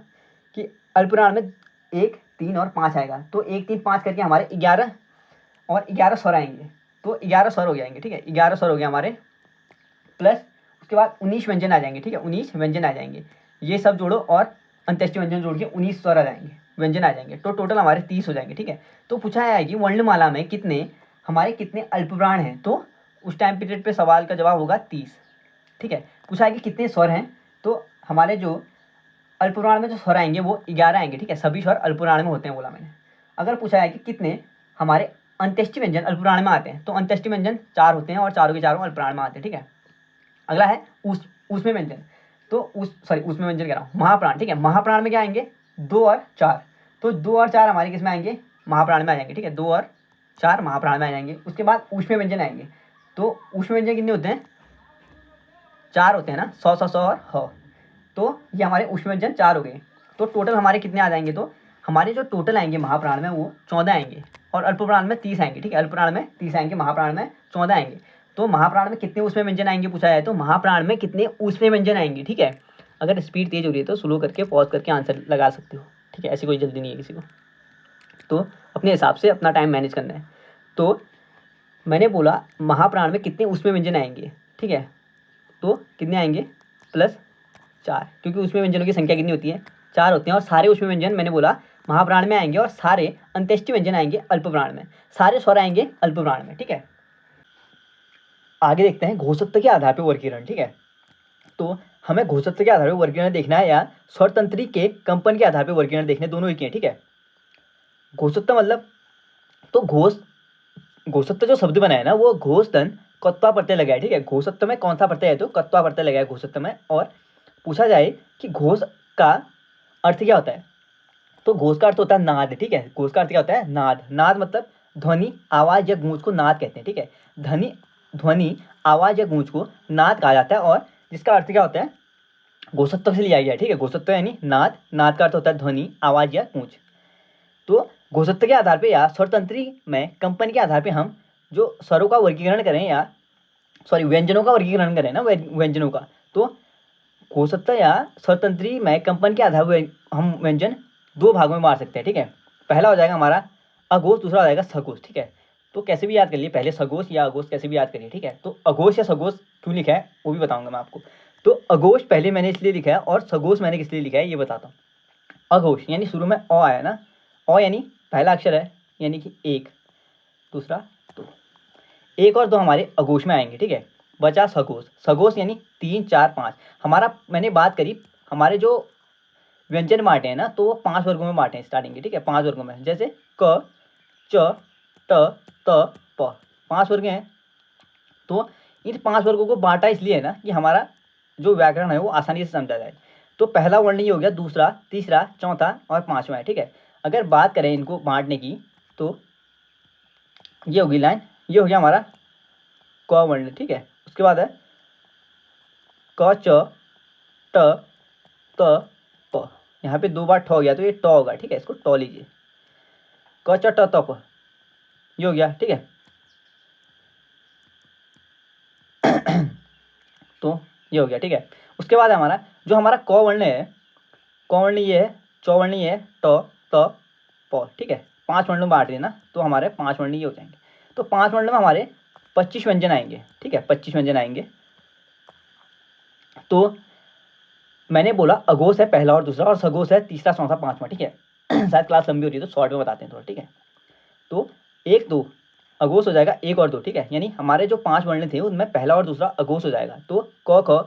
कि अल्पप्राण में 1 3 और 5 आएगा, तो 1 3 5 करके हमारे 11 और 11 स्वर आएंगे, तो 11 स्वर हो जाएंगे, ठीक है, 11 स्वर हो गया हमारे। प्लस उसके बाद 19 व्यंजन आ जाएंगे, ठीक है, 19 व्यंजन आ जाएंगे। ये सब जोड़ो और अंत्येष्टि व्यंजन जोड़ के 19 स्वर आ जाएंगे, व्यंजन आ जाएंगे, तो टोटल हमारे 30 हो जाएंगे, ठीक है। तो पूछा है कि वर्णमाला में हमारे कितने अल्पप्राण हैं, तो उस टाइम पीरियड पे सवाल का जवाब होगा 30, ठीक है। पूछा है कि कितने स्वर हैं, तो हमारे जो अल्पप्राण में जो स्वर आएंगे वो 11 आएंगे, ठीक है, सभी स्वर अल्पप्राण में होते हैं बोला मैंने। अगर पूछा है कि कितने हमारे अंत्येष्टि व्यंजन अल्पप्राण में आते हैं, तो अंत्येष्टि व्यंजन 4 होते हैं और चारों के चारों अल्पप्राण में आते हैं, ठीक है। अगला है ऊष्मी व्यंजन, तो ऊष्मी व्यंजन कह रहा हूँ, महाप्राण, ठीक है, महाप्राण में क्या आएंगे 2 और 4, तो 2 और 4 हमारे किस में आएंगे, महाप्राण में आ जाएंगे, ठीक है, 2 और 4 महाप्राण में आ जाएंगे। उसके बाद ऊष्मी व्यंजन आएंगे, तो ऊष्मी व्यंजन कितने होते हैं, 4 होते हैं ना, 100 100 100 और ह, तो ये हमारे ऊष्मी व्यंजन 4 हो गए। तो टोटल हमारे कितने आ जाएंगे, तो हमारे जो टोटल आएंगे महाप्राण में वो 14 आएंगे और अल्पप्राण में 30 आएंगे, ठीक है, अल्पप्राण में 30 आएंगे, महाप्राण में 14 आएंगे। तो महाप्राण में कितने ऊष्मी व्यंजन आएंगे पूछा है, तो महाप्राण में कितने ऊष्मी व्यंजन आएंगे, ठीक है। अगर स्पीड तेज हो रही है तो स्लो करके पॉज करके आंसर लगा सकते हो, ठीक है, ऐसी कोई जल्दी नहीं है किसी को, तो अपने हिसाब से अपना टाइम मैनेज करना है। तो मैंने बोला महाप्राण में कितने ऊष्मी व्यंजन आएंगे, ठीक है, तो कितने आएंगे +4, क्योंकि ऊष्मी व्यंजनों की संख्या कितनी होती है, 4 होते हैं। और सारे ऊष्मी व्यंजन मैंने बोला महाप्राण में आएंगे और सारे अंत्येष्टि व्यंजन आएंगे अल्पप्राण में, सारे स्वर आएंगे अल्पप्राण में, ठीक है। आगे देखते हैं घोषत्व के आधार पर वर्गीकरण, ठीक है। तो हमें घोषत्व के आधार पर वर्गीकरण देखना है या स्वरतंत्री के कंपन के आधार पर वर्गीकरण देखने, दोनों एक ही है, ठीक है। घोषत्व मतलब तो घोषत्व जो शब्द बना है ना वो घोष धन कत्वा प्रत्यय लगा है, ठीक है। घोषत्व में कौन सा प्रत्यय है, तो कत्वा प्रत्यय लगा है घोषत्व में। और पूछा जाए कि घोष का अर्थ क्या होता है, तो घोष का अर्थ होता है नाद, ठीक है। घोष का अर्थ क्या होता है, नाद। नाद मतलब ध्वनि, आवाज या गूंज को नाद कहते हैं, ठीक है। ध्वनि, आवाज या गूंज को नाद कहा जाता है और जिसका अर्थ क्या होता है, घोषत्व से लिया गया है, ठीक है। घोषत्व यानी नाद, नाद का अर्थ होता है ध्वनि, आवाज या गूंज। तो घोषत्व के आधार पे या स्वरतंत्री में कंपन के आधार पे हम जो स्वरों का वर्गीकरण करें या व्यंजनों का वर्गीकरण करें ना, व्यंजनों का, तो घोषत्व या स्वरतंत्री में कंपन के आधार पर हम व्यंजन 2 भागों में बांट सकते हैं, ठीक है। पहला हो जाएगा हमारा अघोष, दूसरा हो जाएगा सघोष, ठीक है। तो कैसे भी याद कर लिए, पहले सघोष या अघोष कैसे भी याद करिए, ठीक है। तो अघोष या सघोष क्यों लिखा है वो भी बताऊंगा मैं आपको। तो अघोष पहले मैंने इसलिए लिखा है और सघोष मैंने किस लिए लिखा है ये बताता हूँ। अघोष यानी शुरू में अ आया ना, अ यानी पहला अक्षर है यानी कि 1, दूसरा 2, 1 और 2 हमारे अघोष में आएंगे, ठीक है। बचा सघोष, सघोष यानी 3 4 5। हमारा मैंने बात करी हमारे जो व्यंजन बांटे हैं ना, तो वो 5 वर्गों में बांटे हैं स्टार्टिंग के, ठीक है, 5 वर्गों में, जैसे क च ट त प, 5 वर्ग हैं। तो इन 5 वर्गों को बांटा इसलिए है ना कि हमारा जो व्याकरण है वो आसानी से समझा जाए। तो पहला वर्ण ये हो गया, दूसरा, तीसरा, चौथा और 5वां है, ठीक है। अगर बात करें इनको बांटने की तो ये होगी लाइन, ये हो गया हमारा क वर्ण, ठीक है। उसके बाद है क च ट त प, यहाँ पे 2 बार ठ हो गया तो ये ट होगा, ठीक है, इसको ट लीजिए। क च ट त प ये हो गया, ठीक है। तो ये हो गया, ठीक है। उसके बाद हमारा जो हमारा क वर्ण है, क वर्ण ये है, च वर्ण ये है, ट त प, ठीक है। 5 वर्णों में बांट देना तो हमारे 5 वर्ण ये हो जाएंगे। तो 5 वर्ण में हमारे 25 व्यंजन आएंगे, ठीक है, 25 व्यंजन आएंगे। तो मैंने बोला अघोष है पहला और दूसरा, और सघोष है तीसरा, चौथा, 5वां, ठीक है। शायद क्लास लंबी हो रही है तो शॉर्ट में बताते हैं थोड़ा, ठीक है। तो 1 2 अघोष हो जाएगा, 1 और 2, ठीक है, यानी हमारे जो 5 वर्ण थे उनमें पहला और दूसरा अघोष हो जाएगा। तो क ख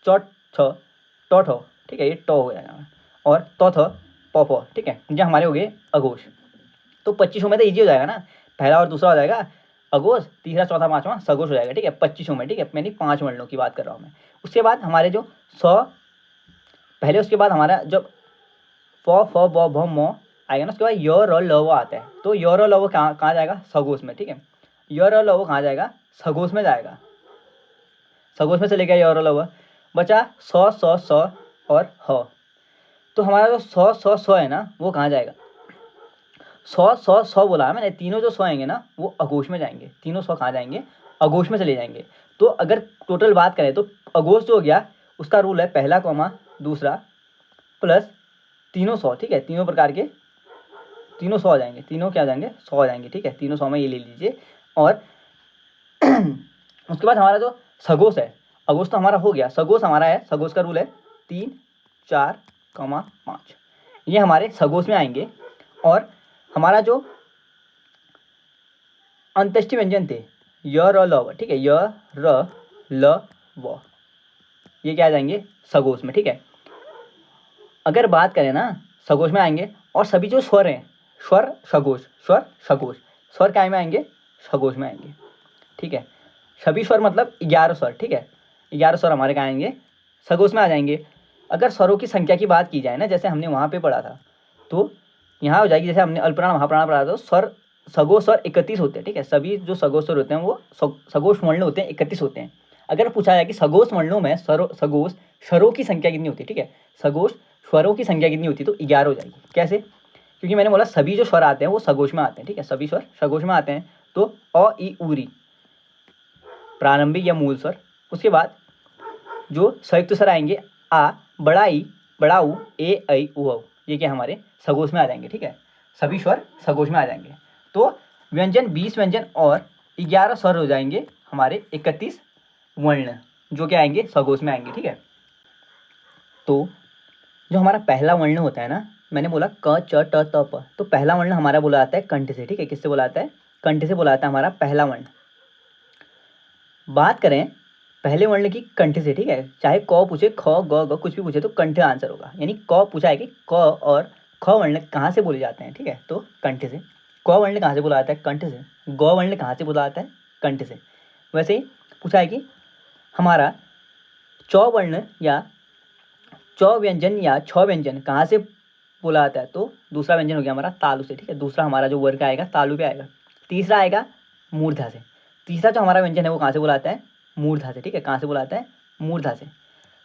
च छ ट ठ ठीक है, ये टॉ हो जाएगा। और तो थ पौ पौ, ठीक है, ये हमारे हो गए अघोष। तो 25 में तो ईजी हो जाएगा ना, पहला और दूसरा हो जाएगा अघोष, तीसरा चौथा पाँचवा सघोष हो जाएगा, ठीक है, 25 में, ठीक है, मैंने 5 वर्णों की बात कर रहा हूँ मैं। उसके बाद हमारे जो पहले, उसके बाद हमारा जब फ फ ब भ म आएगा ना, उसके बाद य र ल व आता है। तो य र ल व कहाँ जाएगा, सघोष में, ठीक है, य र ल व कहाँ जाएगा, सघोष में जाएगा। सघोष में चले गया य र ल व, बचा स और ह। तो हमारा जो स है ना, वो कहाँ जाएगा, स बोला है मैंने, तीनों जो आएंगे ना वो अघोष में जाएंगे, तीनों कहाँ जाएंगे, अघोष में चले जाएंगे। तो अगर टोटल बात करें तो अघोष जो हो गया उसका रूल है पहला कॉमा दूसरा प्लस तीनों, ठीक है, तीनों प्रकार के तीनों 100 आ जाएंगे, तीनों क्या आ जाएंगे, 100 आ जाएंगे, ठीक है, तीनों 100 में ये ले लीजिए। और उसके बाद हमारा जो सघोष है, अघोष तो हमारा हो गया, सघोष हमारा है, सघोष का रूल है 3 4 5, ये हमारे सघोष में आएंगे। और हमारा जो अंत्येष्टि व्यंजन थे य र ल व, ठीक है, य र ल व, ये क्या आ जाएंगे, सघोष में, ठीक है। अगर बात करें ना, सघोष में आएंगे। और सभी जो स्वर हैं, स्वर सघोष, स्वर सघोष, स्वर क्या में आएंगे, सघोष में आएंगे, ठीक है। सभी स्वर मतलब 11 स्वर, ठीक है, 11 स्वर हमारे कहाँ आएंगे, सघोष में आ जाएंगे। अगर स्वरों की संख्या की बात की जाए ना, जैसे हमने वहाँ पे पढ़ा था, तो यहाँ हो जाएगी, जैसे हमने अल्पप्राण महाप्राण पढ़ा था, तो स्वर सघोष स्वर 31 होते हैं, ठीक है, सभी जो सघोष स्वर होते हैं वो सघोष वर्ण होते हैं, 31 होते हैं। अगर पूछा जाए कि सघोष वर्णों में सघोष स्वरों की संख्या कितनी होती है, ठीक है, सघोष स्वरों की संख्या कितनी होती है, तो 11 हो जाएगी। कैसे, क्योंकि मैंने बोला सभी जो स्वर आते हैं वो सघोष में आते हैं, ठीक है, सभी स्वर सघोष में आते हैं। तो अ इ उ री प्रारंभिक या मूल स्वर। उसके बाद जो संयुक्त स्वर आएंगे आ, बड़ा ई, बड़ा ऊ, ए ऐ उ औ, ये क्या हमारे सघोष में आ जाएंगे, ठीक है, सभी स्वर सघोष में आ जाएंगे। तो व्यंजन 20 व्यंजन और 11 स्वर हो जाएंगे हमारे 31 वर्ण, जो क्या आएंगे, सघोष में आएंगे, ठीक है। तो जो हमारा पहला वर्ण होता है ना, मैंने बोला क च ट त प, तो पहला वर्ण हमारा बोला जाता है कंठ से, ठीक है, किससे बोला जाता है, कंठ से बोला जाता है हमारा पहला वर्ण। बात करें पहले वर्ण की कंठ से, ठीक है, चाहे क पूछे, ख ग ग कुछ भी पूछे तो कंठ आंसर होगा। यानी क पूछा है कि क और ख वर्ण कहाँ से बोले जाते हैं, ठीक है, तो कंठ से। क वर्ण कहाँ से बोला जाता है, कंठ से। ग वर्ण कहाँ से बोला जाता है, कंठ से। वैसे ही पूछा है कि हमारा चौ वर्ण या चौ व्यंजन या छ व्यंजन कहाँ से बोला जाता है, तो दूसरा व्यंजन हो गया हमारा तालु से, ठीक है, दूसरा हमारा जो वर्ग आएगा तालु पे आएगा। तीसरा आएगा मूर्धा से, तीसरा जो हमारा व्यंजन है वो कहाँ से बोला जाता है, मूर्धा से, ठीक है, कहाँ से बोला जाता है, मूर्धा से।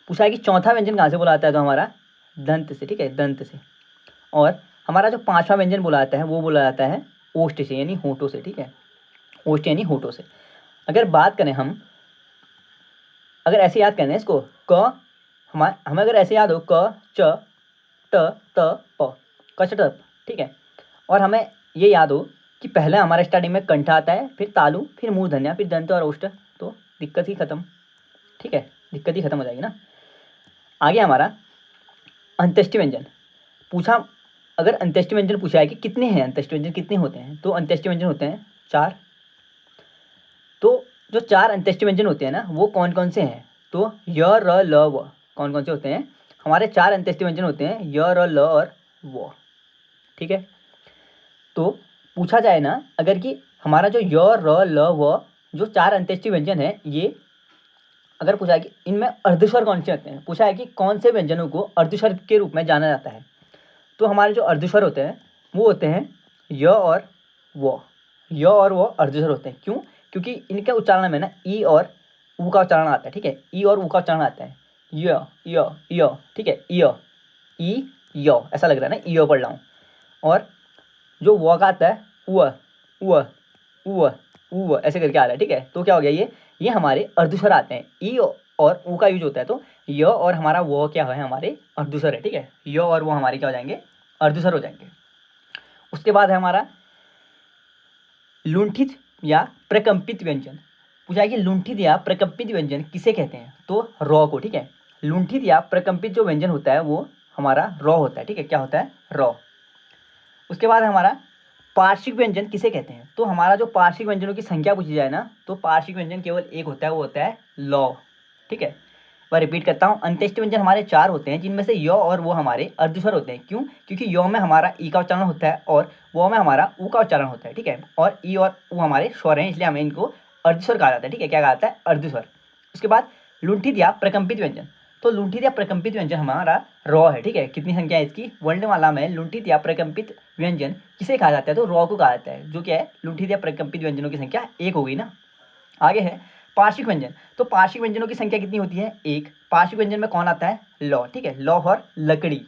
पूछा है कि चौथा व्यंजन कहाँ से बोला जाता है, तो हमारा दंत से, ठीक है, दंत से। और हमारा जो पांचवा व्यंजन बोला जाता है वो बोला जाता है ओष्ठ से, यानी होठों से, ठीक है, ओष्ठ यानी होठों से। अगर बात करें हम, अगर ऐसे याद करें इसको, क हमें अगर ऐसे याद हो क च ट त प, कच ट, ठीक है, और हमें ये याद हो कि पहले हमारा स्टार्टिंग में कंठ आता है, फिर तालु, फिर मूर्धन्य, फिर दंत और ओष्ठ, तो दिक्कत ही खत्म, ठीक है, दिक्कत ही खत्म हो जाएगी ना। आगे हमारा अंत्येष्टि व्यंजन पूछा। अगर अंत्येष्टि व्यंजन पूछा है कि कितने हैं, अंत्येष्टि व्यंजन कितने होते हैं, तो अंत्येष्टि व्यंजन होते हैं 4। तो जो 4 अंत्येष्टि व्यंजन होते हैं ना वो कौन कौन से हैं, तो य र ल व, कौन कौन से होते हैं, हमारे 4 अंत्येष्टि व्यंजन होते हैं य र ल और व, ठीक है। तो पूछा जाए ना अगर कि हमारा जो य र ल व जो 4 अंत्येष्टि व्यंजन है, ये अगर पूछा है कि इनमें अर्धस्वर कौन से होते हैं, पूछा है कि कौन से व्यंजनों को अर्धस्वर के रूप में जाना जाता है, तो हमारे जो अर्धस्वर होते हैं वो होते हैं य और व, य और व अर्धस्वर होते हैं। क्यों, क्योंकि इनके उच्चारण में ना ई और ऊ का उच्चारण आता है, ठीक है, ई और ऊ का उच्चारण आता है, य य य, ठीक है, य ई य, ऐसा लग रहा है ना य पढ़ रहा हूँ। और जो व का आता है उ उ उ उ, ऐसे करके आ रहा है, ठीक है। तो क्या हो गया, ये हमारे अर्धस्वर आते हैं, ई और ऊ का यूज होता है, तो य और हमारा वो क्या है, हमारे अर्धस्वर है, ठीक है, य और वो हमारे क्या हो जाएंगे, अर्धस्वर हो जाएंगे। उसके बाद है हमारा लुंठित या प्रकंपित व्यंजन। पूछा है कि लुंठित या प्रकंपित व्यंजन किसे कहते हैं, तो रॉ को, ठीक है, लुंठित या प्रकंपित जो व्यंजन होता है वो हमारा रॉ होता है, ठीक है, क्या होता है, रॉ। उसके बाद हमारा पार्श्विक व्यंजन किसे कहते हैं, तो हमारा जो पार्श्विक व्यंजनों की संख्या पूछी जाए ना, तो पार्श्विक व्यंजन केवल एक होता है, वो होता है लौ, ठीक है, वह रिपीट करता हूँ, अंत्येष्टि व्यंजन हमारे 4 होते हैं, जिनमें से य और वो हमारे अर्धस्वर होते हैं। क्यों? क्योंकि य में हमारा ई का उच्चारण होता है और वो में हमारा ऊ का उच्चारण होता है, ठीक है। और ई और ऊ हमारे स्वर हैं, इसलिए हमें इनको अर्धस्वर कहा जाता है, ठीक है। क्या कहा जाता है? अर्धस्वर। उसके बाद लुंठित या प्रकंपित व्यंजन। तो लुंठित या प्रकंपित व्यंजन हमारा रॉ है, ठीक है। कितनी संख्या है इसकी? वर्णमाला में लुंठित या प्रकंपित व्यंजन किसे कहा जाता है? तो रॉ को कहा जाता है, जो क्या है? लुंठित या प्रकंपित व्यंजनों की संख्या 1 हो गई ना। आगे है पार्श्विक व्यंजन। तो पार्श्विक व्यंजनों की संख्या कितनी होती है? 1। पार्श्विक व्यंजन में कौन आता है? लौ, ठीक है। लौ और लकड़ी।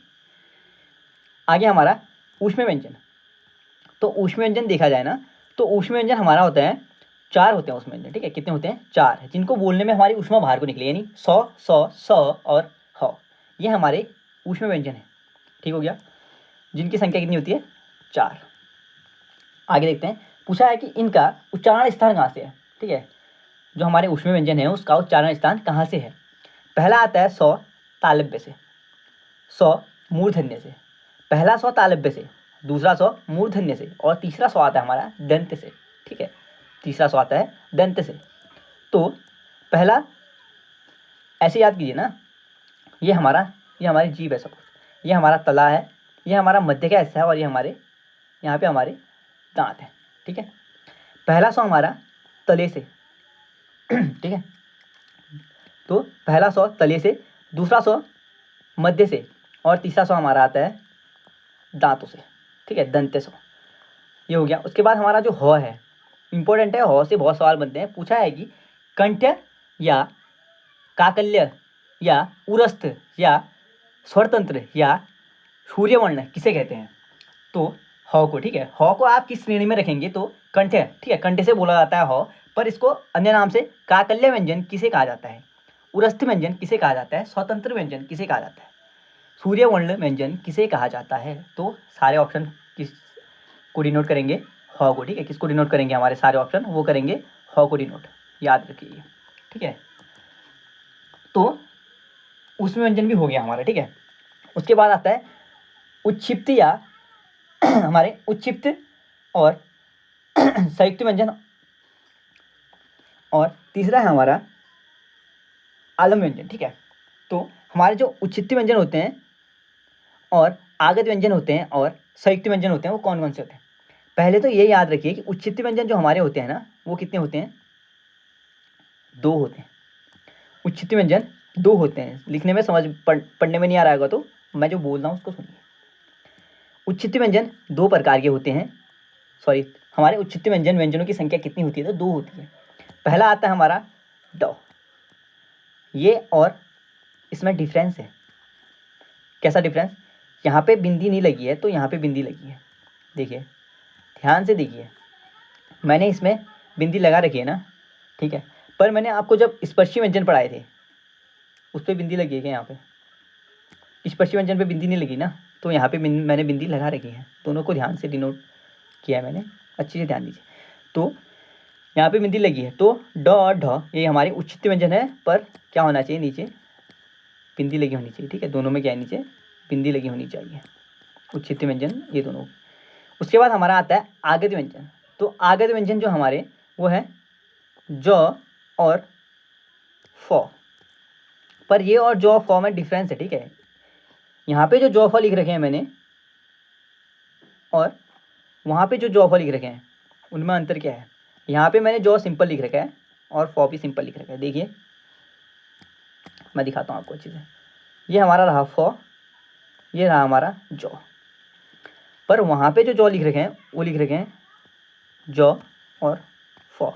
आगे हमारा ऊष्म व्यंजन। तो ऊष्म व्यंजन देखा जाए ना, तो ऊष्म व्यंजन हमारा होता है 4 होते हैं ऊष्म व्यंजन, ठीक है। कितने होते हैं? 4, जिनको बोलने में हमारी ऊष्मा बाहर को निकले, यानी सौ, सौ, स और ह। ये हमारे ऊष्म व्यंजन है, ठीक हो गया। जिनकी संख्या कितनी होती है? 4। आगे देखते हैं, पूछा है कि इनका उच्चारण स्थान कहाँ से है, ठीक है। जो हमारे ऊष्म व्यंजन है उसका उच्चारण स्थान कहाँ से है? पहला आता है सौ तालव्य से, सौ मूर्धन्य से। पहला सौ तालव्य से, दूसरा सौ मूर्धन्य से और तीसरा सौ आता है हमारा दंत से, ठीक है। तीसरा सौ आता है दंत से। तो पहला ऐसे याद कीजिए ना, ये हमारी जीभ है, सपोज ये हमारा तला है, ये हमारा मध्य का हिस्सा है और ये हमारे यहाँ पे हमारे दांत है, ठीक है। पहला सौ हमारा तले से, ठीक है। तो पहला सौ तले से, दूसरा सौ मध्य से और तीसरा सौ हमारा आता है दांतों से, ठीक है, दंत सौ। ये हो गया। उसके बाद हमारा जो ह है, इंपॉर्टेंट है। ह से बहुत सवाल बनते हैं। पूछा है कि कंठ या काकल्य या उरस्थ या स्वरतंत्र या सूर्यवर्ण किसे कहते हैं? तो ह को, ठीक है, ह को आप किस श्रेणी में रखेंगे? तो कंठ है, ठीक है, कंठ से बोला जाता है ह, पर इसको अन्य नाम से काकल्य व्यंजन किसे कहा जाता है? उरस्थ व्यंजन किसे कहा जाता है? स्वतंत्र व्यंजन किसे कहा जाता है? सूर्यवर्ण व्यंजन किसे कहा जाता है? तो सारे ऑप्शन किस को डिनोट करेंगे? ह को, ठीक है। किसको डिनोट करेंगे? हमारे सारे ऑप्शन वो करेंगे ह को डिनोट, याद रखिए, ठीक है। तो उसमें व्यंजन भी हो गया हमारा, ठीक है। उसके बाद आता है उच्छिप्त या हमारे उच्छिप्त और संयुक्त व्यंजन, और तीसरा है हमारा आलम व्यंजन, ठीक है। तो हमारे जो उच्छिप्त व्यंजन होते हैं और आगत व्यंजन होते हैं और संयुक्त व्यंजन होते हैं, वो कौन कौन से होते हैं? पहले तो ये याद रखिए कि उच्छिप्त व्यंजन जो हमारे होते हैं ना, वो कितने होते हैं? 2 होते हैं। उच्छिप्त व्यंजन 2 होते हैं। लिखने में पढ़ने में नहीं आ रहा होगा तो मैं जो बोल रहा हूँ उसको सुनिए। उच्छिप्त व्यंजन 2 प्रकार के होते हैं। सॉरी, हमारे उच्छिप्त व्यंजनों की संख्या कितनी होती है? तो 2 होती है। पहला आता है हमारा ड, ये और इसमें डिफरेंस है। कैसा डिफरेंस? यहाँ पे बिंदी नहीं लगी है तो यहाँ पे बिंदी लगी है। देखिए, ध्यान से देखिए, मैंने इसमें बिंदी लगा रखी है ना, ठीक है। पर मैंने आपको जब स्पर्शी व्यंजन पढ़ाए थे उस पर बिंदी लगी है क्या? यहाँ पे स्पर्शी व्यंजन पे बिंदी नहीं लगी ना, तो यहाँ पे मैंने बिंदी लगा रखी है। दोनों को ध्यान से डिनोट किया है मैंने, अच्छे से ध्यान दीजिए। तो यहाँ पे बिंदी लगी है, तो ड और ढ ये हमारे उच्छिप्त व्यंजन है, पर क्या होना चाहिए? नीचे बिंदी लगी होनी चाहिए, ठीक है। दोनों में क्या है? नीचे बिंदी लगी होनी चाहिए, उच्छिप्त व्यंजन ये दोनों। उसके बाद हमारा आता है आगत व्यंजन। तो आगत व्यंजन जो हमारे वो है ज और फ, पर ये और ज फ में डिफरेंस है, ठीक है। यहाँ पे जो ज फ लिख रखे हैं मैंने और वहाँ पे जो ज फ लिख रखे हैं उनमें अंतर क्या है? यहाँ पे मैंने ज सिंपल लिख रखा है और फ भी सिंपल लिख रखा है। देखिए, मैं दिखाता हूँ आपको अच्छे से। ये हमारा रहा फ, ये रहा हमारा ज, पर वहाँ पे जो ज लिख रखे हैं वो लिख रखे हैं ज और फ,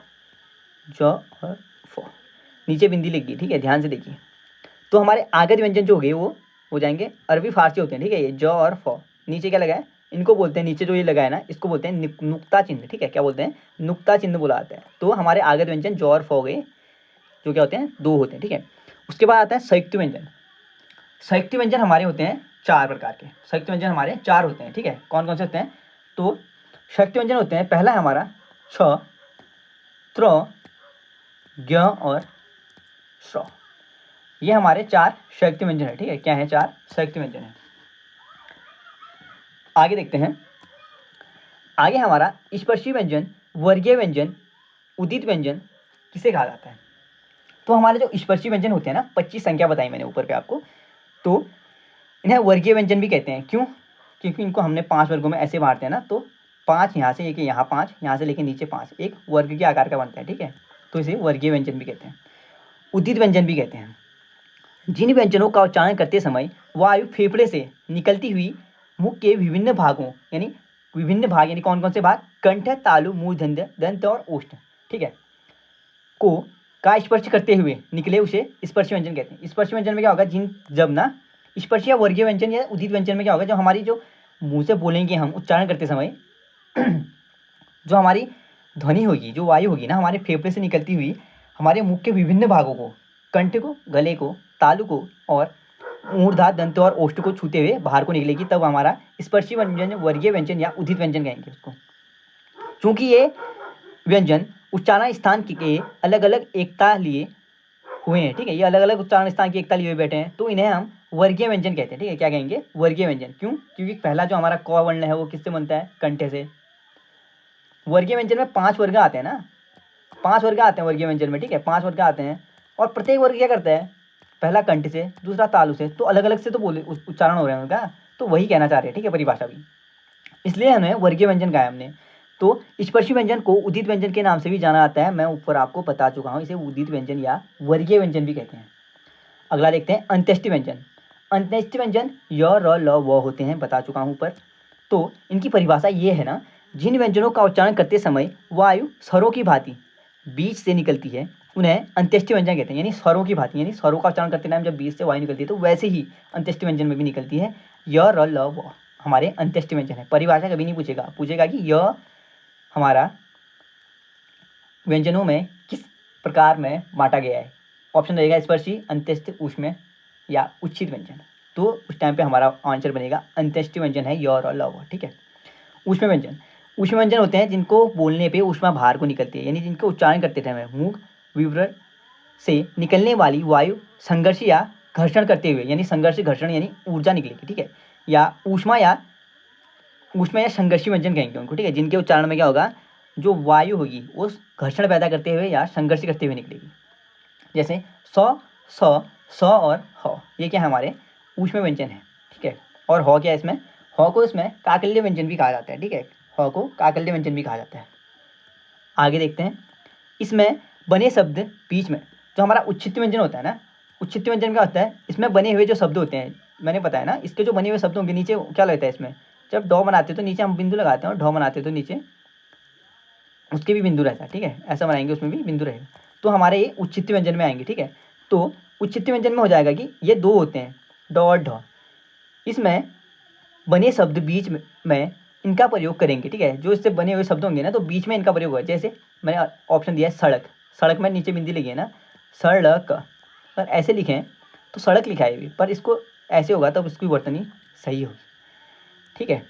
ज और फ, नीचे बिंदी लिख दी, ठीक है। ध्यान से देखिए। तो हमारे आगत व्यंजन जो हो गए वो हो जाएंगे, अरबी फारसी होते हैं, ठीक है। ये ज और फ, नीचे क्या लगा है? इनको बोलते हैं, नीचे जो ये लगा है ना, इसको बोलते हैं नुक्ता चिन्ह, ठीक है। क्या बोलते हैं? नुक्ता चिन्ह बोला जाता है। तो हमारे आगत व्यंजन ज और फ हो गए, जो क्या होते हैं? 2 होते हैं, ठीक है। उसके बाद आता है संयुक्त व्यंजन। संयुक्त व्यंजन हमारे होते हैं 4 प्रकार के। संयुक्त व्यंजन हमारे 4 होते हैं, ठीक है। कौन कौन से होते हैं? तो संयुक्त व्यंजन होते हैं, पहला है हमारा छ, त्र, ज्ञ और श्र। ये हमारे 4 संयुक्त व्यंजन है, ठीक है। क्या है? 4 संयुक्त व्यंजन है। आगे देखते हैं। आगे हमारा स्पर्शी व्यंजन, वर्गीय व्यंजन, उदित व्यंजन किसे कहा जाता है? तो हमारे जो स्पर्शी व्यंजन होते हैं ना, 25 संख्या बताई मैंने ऊपर पे आपको, तो इन्हें वर्गीय व्यंजन भी कहते हैं। क्यों? क्योंकि इनको हमने 5 वर्गों में ऐसे बांटते हैं ना, तो 5 यहाँ से, एक यहाँ 5, यहाँ से लेके नीचे 5, एक वर्ग के आकार का बनता है, ठीक है। तो इसे वर्गीय व्यंजन भी कहते हैं। उदित व्यंजन भी कहते हैं जिन व्यंजनों का उच्चारण करते समय वायु फेफड़े से निकलती हुई मुख के विभिन्न भागों, यानी विभिन्न भाग यानी कौन कौन से भाग, कंठ, तालु, मूर्धन्य, दंत और ओष्ठ, ठीक है, को का स्पर्श करते हुए निकले उसे स्पर्श व्यंजन कहते हैं। स्पर्श व्यंजन में क्या होगा, जिन जब ना स्पर्श या वर्गीय व्यंजन या उदित व्यंजन में क्या होगा, जो हमारी जो मुंह से बोलेंगे हम उच्चारण करते समय जो हमारी ध्वनि होगी, जो वायु होगी ना, हमारे फेफड़े से निकलती हुई हमारे मुख के विभिन्न भागों को, कंठ को, गले को, तालु को और मूर्धा, दंत और ओष्ठ को छूते हुए बाहर को निकलेगी, तब हमारा स्पर्शी व्यंजन, वर्गीय व्यंजन या उदित व्यंजन कहेंगे उसको। चूंकि ये व्यंजन उच्चारण स्थान के अलग अलग एकता लिए हुए हैं, ठीक है, ये अलग अलग उच्चारण स्थान की एकता लिए हुए बैठे हैं, तो इन्हें हम वर्गीय व्यंजन कहते हैं, ठीक है। क्या कहेंगे? वर्गीय व्यंजन। क्यों? क्योंकि पहला जो हमारा क वर्ण है वो किससे बनता है? कंठ से। वर्गीय व्यंजन में 5 वर्ग आते हैं ना, 5 वर्ग आते हैं वर्गीय व्यंजन में, ठीक है, 5 वर्ग आते हैं, और प्रत्येक वर्ग क्या करता है, पहला कंठ से, दूसरा तालु से, तो अलग अलग से तो बोले उच्चारण हो रहे हैं उनका, तो वही कहना चाह रहे हैं, ठीक है, परिभाषा भी, इसलिए हमें वर्गीय व्यंजन कहा है हमने। तो स्पर्शी व्यंजन को उदित व्यंजन के नाम से भी जाना जाता है, मैं ऊपर आपको बता चुका हूँ, इसे उदित व्यंजन या वर्गीय व्यंजन भी कहते हैं। अगला देखते हैं अंत्येष्टि व्यंजन। अंत्येष्टि व्यंजन य, र, ल, व होते हैं, बता चुका हूँ ऊपर। तो इनकी परिभाषा ये है ना, जिन व्यंजनों का उच्चारण करते समय वायु स्वरों की भांति बीच से निकलती है, उन्हें अंत्येष्टि व्यंजन कहते हैं। यानी स्वरों की भांति, यानी स्वरों का उच्चारण करते टाइम जब बीच से वायु निकलती है, तो वैसे ही अंत्येष्टि व्यंजन में भी निकलती है। य, र, ल, व हमारे अंत्येष्टि व्यंजन है। परिभाषा कभी नहीं पूछेगा कि यह हमारा व्यंजनों में किस प्रकार में बांटा गया है। ऑप्शन रहेगा स्पर्शी, अंत्येष्टि, ऊष्म या उच्छित व्यंजन। तो उस टाइम पे हमारा आंसर बनेगा अंत्येष्टि व्यंजन है य, र, ल, व, ठीक है। ऊष्म व्यंजन। ऊष्म व्यंजन होते हैं जिनको बोलने पे ऊष्मा बाहर को निकलती है, यानी जिनको उच्चारण करते टाइम मुख विवरण से निकलने वाली वायु संघर्ष या घर्षण करते हुए, यानी संघर्ष घर्षण यानी ऊर्जा निकलेगी, ठीक है, या ऊष्मा या संघर्षी व्यंजन कहेंगे उनको, ठीक है, जिनके उच्चारण में क्या होगा, जो वायु होगी वो घर्षण पैदा करते हुए या संघर्ष करते हुए निकलेगी। जैसे स, स, स और ह, ये क्या है, हमारे ऊष्म व्यंजन है, ठीक है। और ह क्या है इसमें, ह को इसमें काकल्य व्यंजन भी कहा जाता है, ठीक है, ह को काकल्य व्यंजन भी कहा जाता है। आगे देखते हैं, इसमें बने शब्द बीच में जो हमारा उच्छित व्यंजन होता है ना, उच्छित व्यंजन क्या होता है, इसमें बने हुए जो शब्द होते हैं, मैंने बताया ना, इसके जो बने हुए शब्द होंगे नीचे क्या लगता है, इसमें जब डॉ बनाते हैं तो नीचे हम बिंदु लगाते हैं, और ढ बनाते हैं तो नीचे उसके भी बिंदु रहता है, ठीक है, ऐसा बनाएंगे उसमें भी बिंदु रहेगा, तो हमारे ये उच्छित व्यंजन में आएंगे, ठीक है। तो उच्छित व्यंजन में हो जाएगा कि ये दो होते हैं, ड और ढ, इसमें बने शब्द बीच में इनका प्रयोग करेंगे, ठीक है, जो इससे बने हुए शब्द होंगे ना, तो बीच में इनका प्रयोग होगा। जैसे मैंने ऑप्शन दिया है सड़क, सड़क में नीचे बिंदी लगी है ना, सड़क, अगर ऐसे लिखें तो सड़क लिखा है भी, पर इसको ऐसे होगा तब इसकी वर्तनी सही होगी, ठीक है।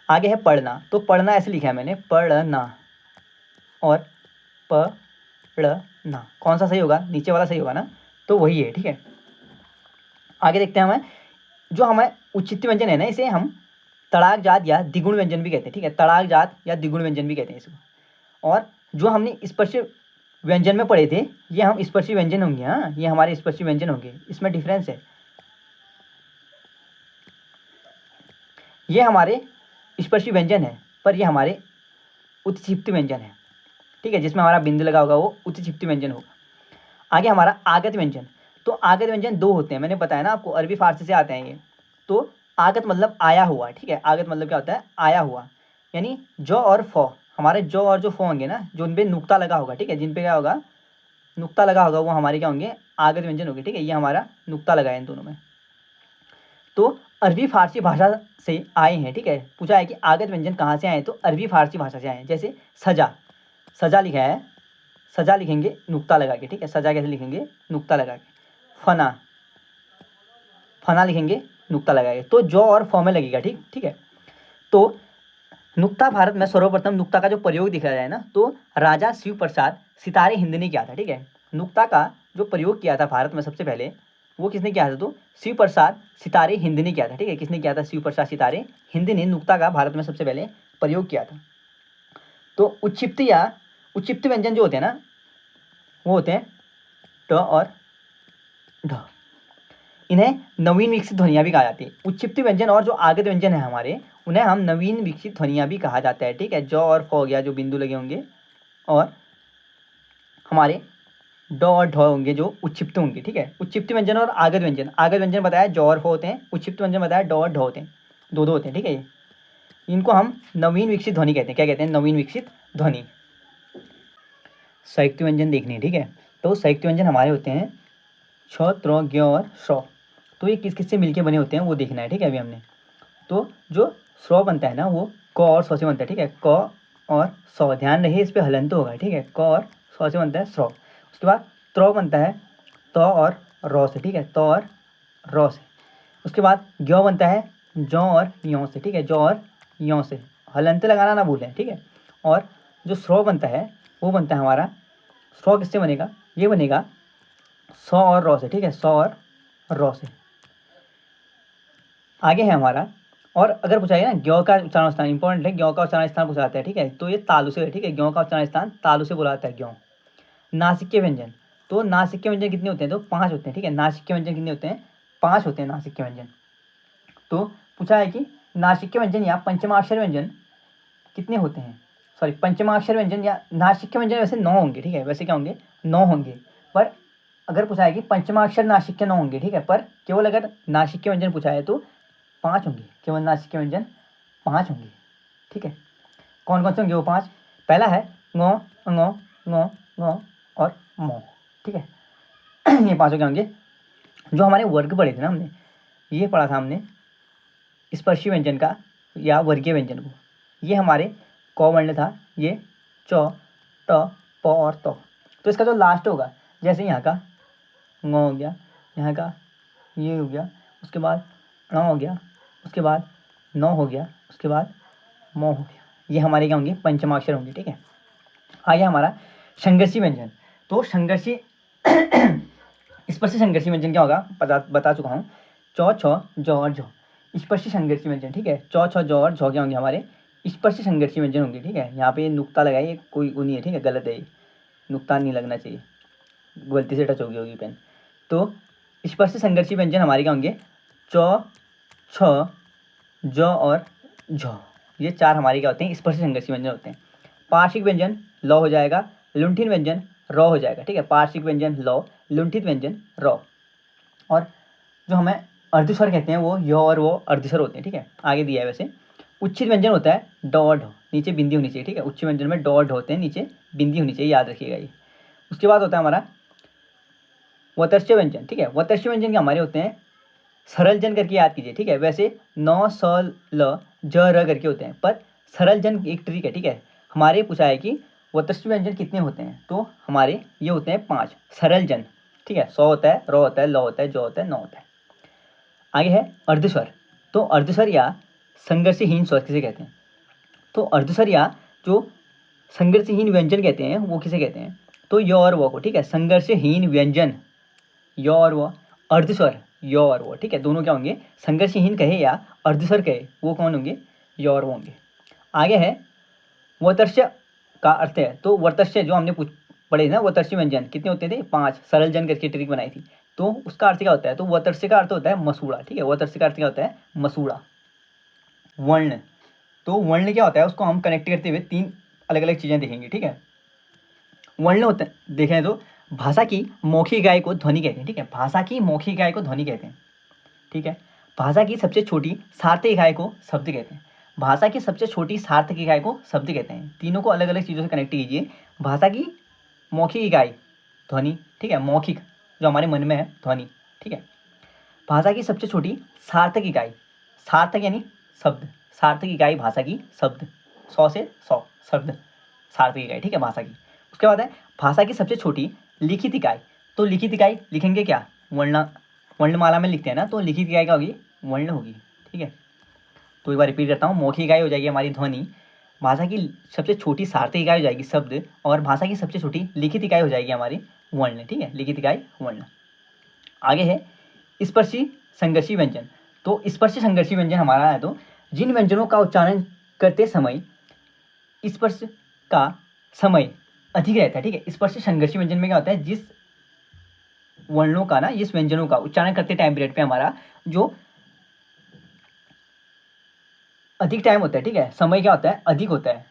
आगे है पढ़ना, तो पढ़ना ऐसे लिखा है मैंने, पढ़ना और पढ़ना, कौन सा सही होगा, नीचे वाला सही होगा ना, तो वही है, ठीक है। आगे देखते हैं, हमें जो हमें उच्चित व्यंजन है ना, इसे हम तड़ाक जात या द्विगुण व्यंजन भी कहते हैं, ठीक है, तड़ाक जात या द्विगुण व्यंजन भी कहते हैं इसको। और जो हमने स्पर्श व्यंजन में पढ़े थे, ये हम स्पर्शी व्यंजन होंगे, हाँ, ये हमारे स्पर्शी व्यंजन होंगे, इसमें डिफरेंस है, ये हमारे स्पर्शी व्यंजन है, पर ये हमारे उत्क्षिप्त व्यंजन है, ठीक है, जिसमें हमारा बिंदु लगा होगा वो उत्क्षिप्त व्यंजन होगा। आगे हमारा आगत व्यंजन, तो आगत व्यंजन दो होते हैं, मैंने बताया ना आपको, अरबी फारसी से आते हैं ये। तो आगत मतलब आया हुआ, ठीक है, आगत मतलब क्या होता है, आया हुआ, यानी जो और फ, हमारे जो और जो फ होंगे ना, जो उन पे नुक्ता लगा होगा, ठीक है, जिन पे क्या होगा, नुक्ता लगा होगा, वो हमारे क्या होंगे, आगत व्यंजन होंगे, ठीक है, ये हमारा नुक्ता लगा है इन दोनों में। तो अरबी फारसी भाषा से आए हैं, ठीक है, पूछा है कि आगत व्यंजन कहाँ से आए, तो अरबी फारसी भाषा से आए हैं। जैसे सजा, सजा लिखा है, सजा लिखेंगे नुक्ता लगा के, ठीक है, सजा कैसे लिखेंगे, नुक्ता लगा के। फना, फना लिखेंगे नुक्ता लगा के, तो जो और फ में लगेगा, ठीक है। तो नुक्ता भारत में सर्वप्रथम नुक्ता का जो प्रयोग दिखा जाए ना, तो राजा शिव प्रसाद सितारे हिंद ने किया था, ठीक है। नुक्ता का जो प्रयोग किया था भारत में सबसे पहले, वो किसने किया था, तो शिव प्रसाद सितारे हिंद ने किया था, ठीक है, किसने किया था, शिव प्रसाद सितारे हिंद ने नुक्ता का भारत में सबसे पहले प्रयोग किया था। तो उच्छिप्त या उच्छिप्त व्यंजन जो होते हैं ना, वो होते हैं ट और ढ। इन्हें नवीन विकसित ध्वनियाँ भी कहा जाती है। उच्चिप्ति व्यंजन और जो आगत व्यंजन है हमारे, उन्हें हम नवीन विकसित ध्वनियाँ भी कहा जाता है। ठीक है, ज और फ हो गया जो बिंदु लगे होंगे, और हमारे ड और ढ होंगे जो उच्चिप्त होंगे। ठीक है, उच्चिप्त व्यंजन और आगत व्यंजन। आगत व्यंजन बताया ज और फ होते हैं, उच्चिप्त व्यंजन बताया ड और ढ होते हैं, दो होते हैं। ठीक है, इनको हम नवीन विकसित ध्वनि कहते हैं। क्या कहते हैं? नवीन विकसित ध्वनि। संयुक्त व्यंजन देखने, ठीक है, तो संयुक्त व्यंजन हमारे होते हैं छ, त्र, ज्ञ और श्र। तो ये किस किस से मिलके बने होते हैं वो देखना है। ठीक है, अभी हमने तो जो श्र बनता है ना वो क और स से बनता है। ठीक है, क और स, ध्यान रहे इस पे हलंत होगा। ठीक है, क और स से बनता है श्र। उसके बाद त्र बनता है त और र से। ठीक है, त और र से। उसके बाद ज्ञ बनता है ज और य से। ठीक है, ज और य से, हलंत लगाना ना भूलें। ठीक है, और जो श्र बनता है वो बनता है हमारा, श्र किससे बनेगा? ये बनेगा स और र से। ठीक है, स और र से। आगे है हमारा, और अगर पूछा जाए ना ज्ञ का उच्चारण स्थान, इंपॉर्टेंट है, ज्ञ का उच्चारण स्थान पूछा जाता है। ठीक है, तो ये तालु से है। ठीक है, ज्ञ का उच्चारण स्थान तालु से बोला जाता है, ज्ञ। नासिक व्यंजन, तो नासिक के व्यंजन कितने होते हैं? तो 5 होते हैं। ठीक है, नासिक के व्यंजन कितने होते हैं? 5 होते हैं नासिक के व्यंजन। तो पूछा है कि नासिक के व्यंजन या पंचमाक्षर व्यंजन कितने होते हैं? सॉरी, पंचमाक्षर व्यंजन या नासिक के व्यंजन वैसे 9 होंगे। ठीक है, वैसे क्या होंगे? 9 होंगे। पर अगर पूछा है कि पंचमाक्षर नासिक के 9 होंगे, ठीक है, पर केवल अगर नासिक के व्यंजन पूछा है तो 5 होंगे। केवल नासिक के व्यंजन 5 होंगे। ठीक है, कौन कौन से होंगे वो 5? पहला है ङ, ङ, ङ, ङ और म। ठीक है, ये 5 क्या होंगे? जो हमारे वर्ग पढ़े थे ना हमने, ये पढ़ा था हमने स्पर्शी व्यंजन का या वर्गीय व्यंजन को। ये हमारे क वर्ण था, ये च, ट, प और त। तो इसका जो लास्ट होगा, जैसे यहाँ का ङ हो गया, यहाँ का ये हो गया, उसके बाद ण हो गया, उसके बाद न हो गया, उसके बाद म हो गया, ये हमारे क्या होंगे? पंचमाक्षर होंगे। ठीक है, आगे हमारा संघर्षी व्यंजन। तो संघर्षी स्पर्शी संघर्षी व्यंजन क्या होगा बता चुका हूँ। च, छ, ज और झ, स्पर्शी संघर्षी व्यंजन। ठीक है, च, छ, ज और झ क्या होंगे? हमारे स्पर्शी संघर्षी व्यंजन होंगे। ठीक है, यहाँ पे नुक्ता लगाइए, कोई वो नहीं है। ठीक है, गलत है, ये नुक्ता नहीं लगना चाहिए, गलती से टच होगी पेन। तो स्पर्शी संघर्षी व्यंजन हमारे क्या होंगे? च, छ, ज और झ, ये 4 हमारे क्या होते हैं? स्पर्शी संघर्षी व्यंजन होते हैं। पार्श्विक व्यंजन ल हो जाएगा, लुंठित व्यंजन र हो जाएगा। ठीक है, पार्श्विक व्यंजन ल, लुंठित व्यंजन र। और जो हमें अर्धस्वर कहते हैं वो य और वो अर्धस्वर होते हैं। ठीक है, आगे दिया है वैसे। उच्चित व्यंजन होता है ड और ढ, नीचे बिंदी होनी चाहिए। ठीक है, उच्च व्यंजन में ड और ढ होते हैं, नीचे बिंदी होनी चाहिए, याद रखिएगा ये। उसके बाद होता है हमारा वतर्ष्य व्यंजन। ठीक है, वतर्ष्य व्यंजन के हमारे होते हैं सरल जन करके याद कीजिए। ठीक है, वैसे न, स, ल, ज, र करके होते हैं, पर सरल जन एक ट्रिक है। ठीक है, हमारे पूछा है कि वतर्ष्य व्यंजन कितने होते हैं, तो हमारे ये होते हैं 5 सरल जन। ठीक है, स होता है, र होता है, ल होता है, ज होता है, न होता है। आगे है अर्धस्वर। तो अर्धस्वर या संघर्षहीन स्वर किसे कहते हैं? तो अर्धस्वर या जो संघर्षहीन व्यंजन कहते हैं वो किसे कहते हैं? तो य और वो को। ठीक है, संघर्षहीन व्यंजन य और वो, अर्धस्वर य और वो। ठीक है, दोनों क्या होंगे? संघर्षहीन कहे या अर्धस्वर कहे, वो कौन होंगे? य और वो होंगे। आगे है वतर्ष्य का अर्थ है, तो वतर्ष्य जो हमने पढ़े थे ना, वतर्ष्य व्यंजन कितने होते थे? 5, सरल जन करके ट्रिक बनाई थी। तो उसका अर्थ क्या होता है? तो वतर्ष्य का अर्थ होता है मसूड़ा। ठीक है, वतर्ष्य का अर्थ क्या होता है? मसूड़ा। वर्ण, तो वर्ण क्या होता है उसको हम कनेक्ट करते हुए 3 अलग अलग चीज़ें देखेंगे। ठीक है, वर्ण होते हैं, देखें तो भाषा की मौखिक इकाई को ध्वनि कहते हैं। ठीक है, भाषा की मौखिक इकाई को ध्वनि कहते हैं। ठीक है, भाषा की सबसे छोटी सार्थक इकाई को शब्द कहते हैं। भाषा की सबसे छोटी सार्थक इकाई को शब्द कहते हैं। तीनों को अलग अलग चीज़ों से कनेक्ट कीजिए। भाषा की मौखिक इकाई ध्वनि। ठीक है, मौखिक जो हमारे मन में है ध्वनि। ठीक है, भाषा की सबसे छोटी सार्थक इकाई, सार्थक यानी शब्द, सार्थक इकाई भाषा की शब्द, 100 से 100 शब्द सार्थक इकाई। ठीक है, भाषा की। उसके बाद है भाषा की सबसे छोटी लिखित इकाई। तो लिखित इकाई लिखेंगे क्या? वर्णमाला में लिखते हैं ना, तो लिखित इकाई क्या होगी? वर्ण होगी। ठीक है, तो एक बार रिपीट करता हूँ। मौखिक इकाई हो जाएगी हमारी ध्वनि, भाषा की सबसे छोटी सार्थक इकाई हो जाएगी शब्द, और भाषा की सबसे छोटी लिखित इकाई हो जाएगी हमारी वर्ण। ठीक है, लिखित इकाई वर्ण। आगे है स्पर्शी संघर्षी व्यंजन। तो स्पर्शी संघर्षी व्यंजन हमारा है तो जिन व्यंजनों का उच्चारण करते समय स्पर्श का समय अधिक रहता है। ठीक है, स्पर्शी संघर्षी व्यंजन में क्या होता है? जिस वर्णों का ना, इस व्यंजनों का उच्चारण करते टाइम पीरियड पे हमारा जो अधिक टाइम होता है, ठीक है, समय क्या होता है, अधिक होता है,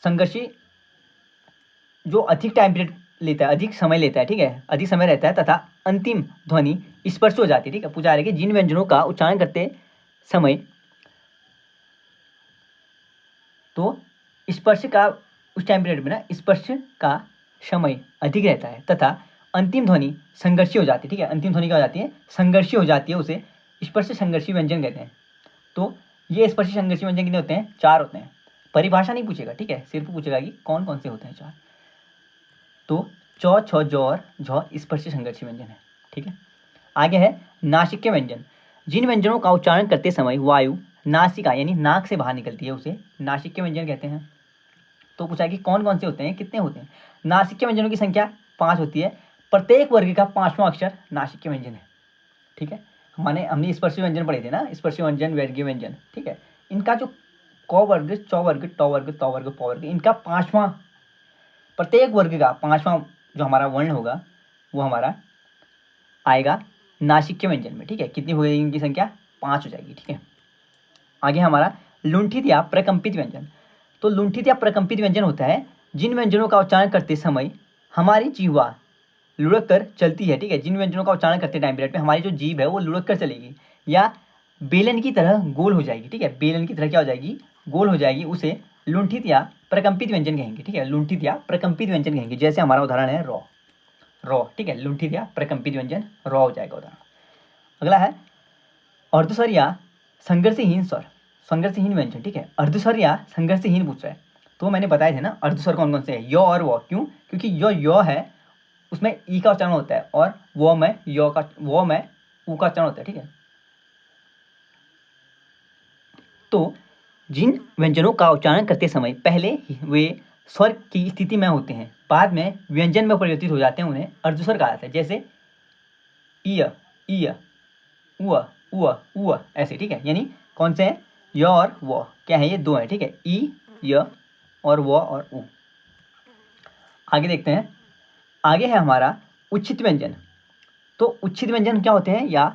संघर्षी जो अधिक टाइम पीरियड लेता है, अधिक समय लेता है, ठीक है, अधिक समय रहता है, तथा अंतिम ध्वनि स्पर्श हो जाती है, ठीक है। पूछा है कि जिन व्यंजनों का उच्चारण करते समय तो स्पर्श का उस टाइम पीरियड में ना स्पर्श का समय अधिक रहता है तथा अंतिम ध्वनि संघर्षी हो जाती है, ठीक है, अंतिम ध्वनि क्या हो जाती है, संघर्षी हो जाती है, उसे स्पर्श संघर्षी व्यंजन कहते हैं। तो ये स्पर्श संघर्षी व्यंजन कितने होते हैं, 4 होते हैं। परिभाषा नहीं पूछेगा, ठीक है, सिर्फ पूछेगा कि कौन कौन से होते हैं 4। तो चौ, छ, जौ और झ स्पर्श संघर्षी व्यंजन है, ठीक है। आगे है नासिक्य व्यंजन। जिन व्यंजनों का उच्चारण करते समय वायु नासिका यानी नाक से बाहर निकलती है, उसे नासिक्य व्यंजन कहते हैं। तो पूछा कि कौन कौन से होते हैं, कितने होते हैं। नासिक्य व्यंजनों की संख्या 5 होती है। प्रत्येक वर्ग का 5वां अक्षर नासिक्य व्यंजन है, ठीक है। हमने स्पर्शी व्यंजन पढ़े थे ना, स्पर्शी व्यंजन, वर्गीय व्यंजन, ठीक है। इनका जो क वर्ग, चौ वर्ग, ट वर्ग, त वर्ग, प वर्ग, इनका 5वां, प्रत्येक वर्ग का 5वां जो हमारा वर्ण होगा वो हमारा आएगा नासिक्य व्यंजन में, ठीक है। कितनी हो जाएगी इनकी संख्या, 5 हो जाएगी, ठीक है। आगे हमारा लुंठित या प्रकंपित व्यंजन। तो लुंठित या प्रकंपित व्यंजन होता है जिन व्यंजनों का उच्चारण करते समय हमारी जीवा लुढ़क कर चलती है, ठीक है। जिन व्यंजनों का उच्चारण करते टाइम पीरियड पे हमारी जो जीभ है वो लुढ़क कर चलेगी या बेलन की तरह गोल हो जाएगी, ठीक है, बेलन की तरह क्या हो जाएगी, गोल हो जाएगी, उसे लुंठित या प्रकंपित व्यंजन कहेंगे, ठीक है। लुंठित या प्रकंपित व्यंजन कहेंगे। जैसे हमारा उदाहरण है रॉ, रॉ, ठीक है, लुंठित या प्रकंपित व्यंजन रॉ हो जाएगा उदाहरण। अगला है अर्धस्वर या संघर्षहीन स्वर, संघर्षहीन व्यंजन, ठीक है। अर्धस्वर या संघर्षहीन पूछ रहा है, तो मैंने बताया था ना अर्धस्वर कौन कौन से हैं, य और व। क्यों, क्योंकि जो य है उसमें ई का उच्चारण होता है और वो में य का, वो में ऊ का उच्चारण होता है, ठीक है। तो जिन व्यंजनों का उच्चारण करते समय पहले वे स्वर की स्थिति में होते हैं, बाद में व्यंजन में परिवर्तित हो जाते हैं, उन्हें अर्धस्वर कहा जाता है। जैसे इय, ईय, उअ, उअ, उअ, ऐसे, ठीक है। यानी कौन से हैं, य और व, क्या है, ये 2 हैं, ठीक है, ई, य और व और उ। आगे देखते हैं, आगे है हमारा उच्छित व्यंजन। तो उच्छित व्यंजन क्या होते हैं, या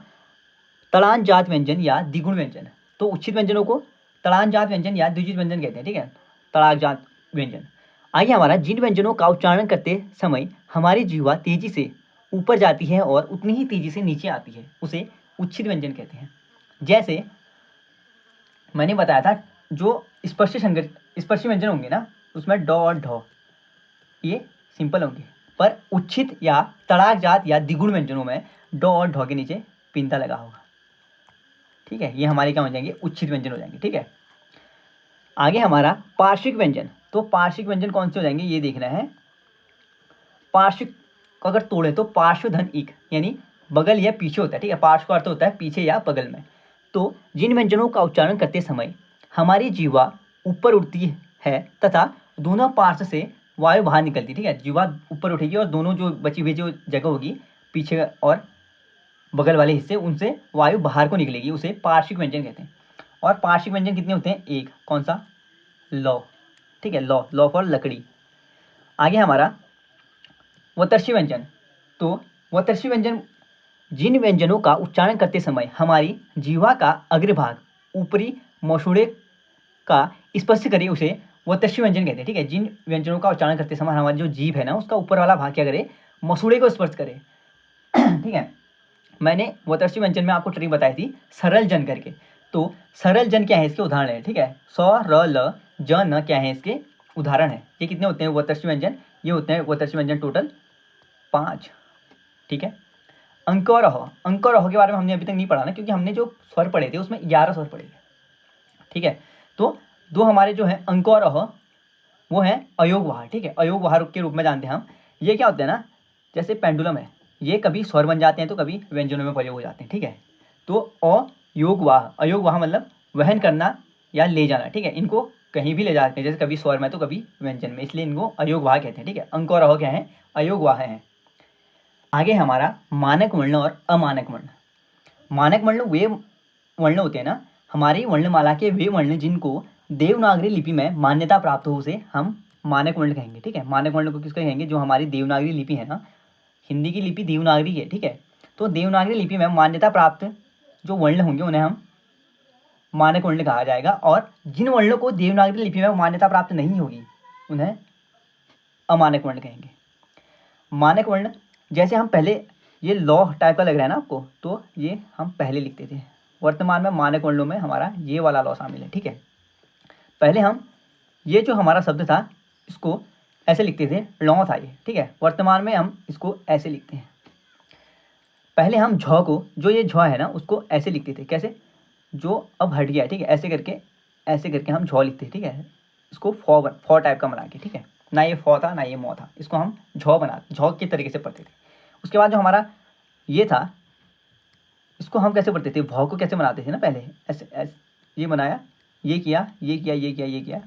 तड़ान जात व्यंजन या द्विगुण व्यंजन। तो उच्छित व्यंजनों को तड़ान जात व्यंजन या द्विजित व्यंजन कहते हैं, ठीक है, तड़ाक जात व्यंजन। आगे हमारा जिन व्यंजनों का उच्चारण करते समय हमारी जीवा तेजी से ऊपर जाती है और उतनी ही तेजी से नीचे आती है, उसे उच्छित व्यंजन कहते हैं। जैसे मैंने बताया था जो स्पर्शी व्यंजन होंगे ना, उसमें ड और ढ ये सिंपल होंगे, पर उच्छित या तड़ाक जात या द्विगुण व्यंजनों में ड और ढ के नीचे पिंता लगा होगा, ठीक है। ये हमारे क्या हो जाएंगे, उच्छित व्यंजन हो जाएंगे, ठीक है। आगे हमारा पार्श्विक व्यंजन। तो पार्श्विक व्यंजन कौन से हो जाएंगे, ये देखना है। पार्श्विक को अगर तोड़े तो पार्श्व धन इक यानी बगल या पीछे होता है, ठीक है। पार्श्व का अर्थ होता है पीछे या बगल में। तो जिन व्यंजनों का उच्चारण करते समय हमारी जीवा ऊपर उठती है तथा दोनों पार्श्व से वायु बाहर निकलती है, ठीक है। जीवा ऊपर उठेगी और दोनों जो बची हुई जो जगह होगी पीछे और बगल वाले हिस्से, उनसे वायु बाहर को निकलेगी, उसे पार्श्विक व्यंजन कहते हैं। और पार्श्विक व्यंजन कितने होते हैं, एक, कौन सा, लौ, ठीक है, लौ, लौ फॉर लकड़ी। आगे हमारा वतर्षी व्यंजन। तो वतर्षी व्यंजन जिन व्यंजनों का उच्चारण करते समय हमारी जीवा का अग्रभाग ऊपरी मसूड़े का स्पर्श करे, उसे वतर्षी व्यंजन कहते हैं, ठीक है। जिन व्यंजनों का उच्चारण करते समय हमारी जो जीभ है ना, उसका ऊपर वाला भाग क्या करे, मसूड़े को स्पर्श करे, ठीक है। मैंने वतर्षी व्यंजन में आपको ट्रिक बताई थी सरल जन करके। तो सरल जन क्या है, इसके उदाहरण है, ठीक है। स, र, ल, ज, न क्या है, इसके उदाहरण है। ये कितने होते हैं वतर्षी व्यंजन, ये होते हैं वतर्षी व्यंजन टोटल 5, ठीक है। अंक और अह, अंक और अह के बारे में हमने अभी तक नहीं पढ़ा ना, क्योंकि हमने जो स्वर पढ़े थे उसमें 11 स्वर पढ़े थे, ठीक है। तो दो हमारे जो है अंक और अह वो है अयोग वाहक, ठीक है, अयोग वाहक के रूप में जानते हैं हम। ये क्या होते हैं ना, जैसे पेंडुलम है, ये कभी स्वर बन जाते हैं तो कभी व्यंजनों में प्रयोग हो जाते हैं, ठीक है। तो अयोग वाह, अयोग वाह मतलब वहन करना या ले जाना, ठीक है। इनको कहीं भी ले जाते हैं, जैसे कभी स्वर में तो कभी व्यंजन में, इसलिए इनको अयोग वाह कहते हैं, ठीक है। अंक और अह क्या है, अयोग वाह है। आगे हमारा मानक वर्ण और अमानक वर्ण। मानक वर्ण वे वर्ण होते हैं ना, हमारी वर्णमाला के वे वर्ण जिनको देवनागरी लिपि में मान्यता प्राप्त हो, उसे हम मानक वर्ण कहेंगे, ठीक है। मानक वर्ण को किसको कहेंगे, जो हमारी देवनागरी लिपि है ना, हिंदी की लिपि देवनागरी है, ठीक है। तो देवनागरी लिपि में मान्यता प्राप्त जो वर्ण होंगे उन्हें हम मानक वर्ण कहा जाएगा, और जिन वर्णों को देवनागरी लिपि में मान्यता प्राप्त नहीं होगी उन्हें अमानक वर्ण कहेंगे। मानक वर्ण जैसे हम पहले, ये लॉ टाइप का लग रहा है ना आपको, तो ये हम पहले लिखते थे। वर्तमान में मानक वर्णों में हमारा ये वाला लॉ शामिल है, ठीक है। पहले हम ये जो हमारा शब्द था इसको ऐसे लिखते थे, लॉ था ये, ठीक है। वर्तमान में हम इसको ऐसे लिखते हैं। पहले हम झ को, जो ये झ है ना, उसको ऐसे लिखते थे, कैसे, जो अब हट गया है, ठीक है, ऐसे करके हम झ लिखते हैं, ठीक है। इसको फॉ टाइप का बना के, ठीक है। ना ये फॉ था ना ये मॉ था, इसको हम झ के तरीके से पढ़ते थे। उसके बाद जो हमारा ये था, इसको हम कैसे पढ़ते थे, भौ को कैसे बनाते थे ना, पहले ऐसे ये बनाया, ये किया, ये किया, ये किया, ये किया,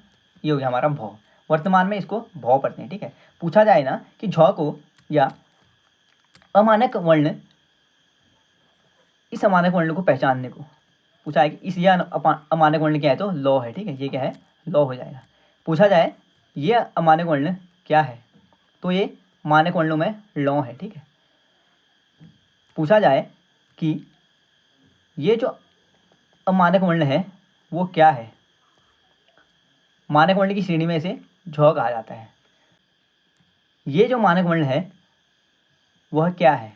ये हो गया हमारा भौ। वर्तमान में इसको भौ पढ़ते हैं, ठीक है। पूछा जाए ना कि झ को या अमानक वर्ण, इस अमानक वर्ण को पहचानने को पूछा है कि इस या अमानक वर्ण क्या है, तो लॉ है, ठीक है। ये क्या है, लॉ हो जाएगा। पूछा जाए ये अमानक वर्ण क्या है, तो ये मानक वर्णों में लॉ है, ठीक है। पूछा जाए कि ये जो अमानक वर्ण है वो क्या है, मानक वर्ण की श्रेणी में इसे झ कहा जाता है। ये जो मानक वर्ण है वह क्या है,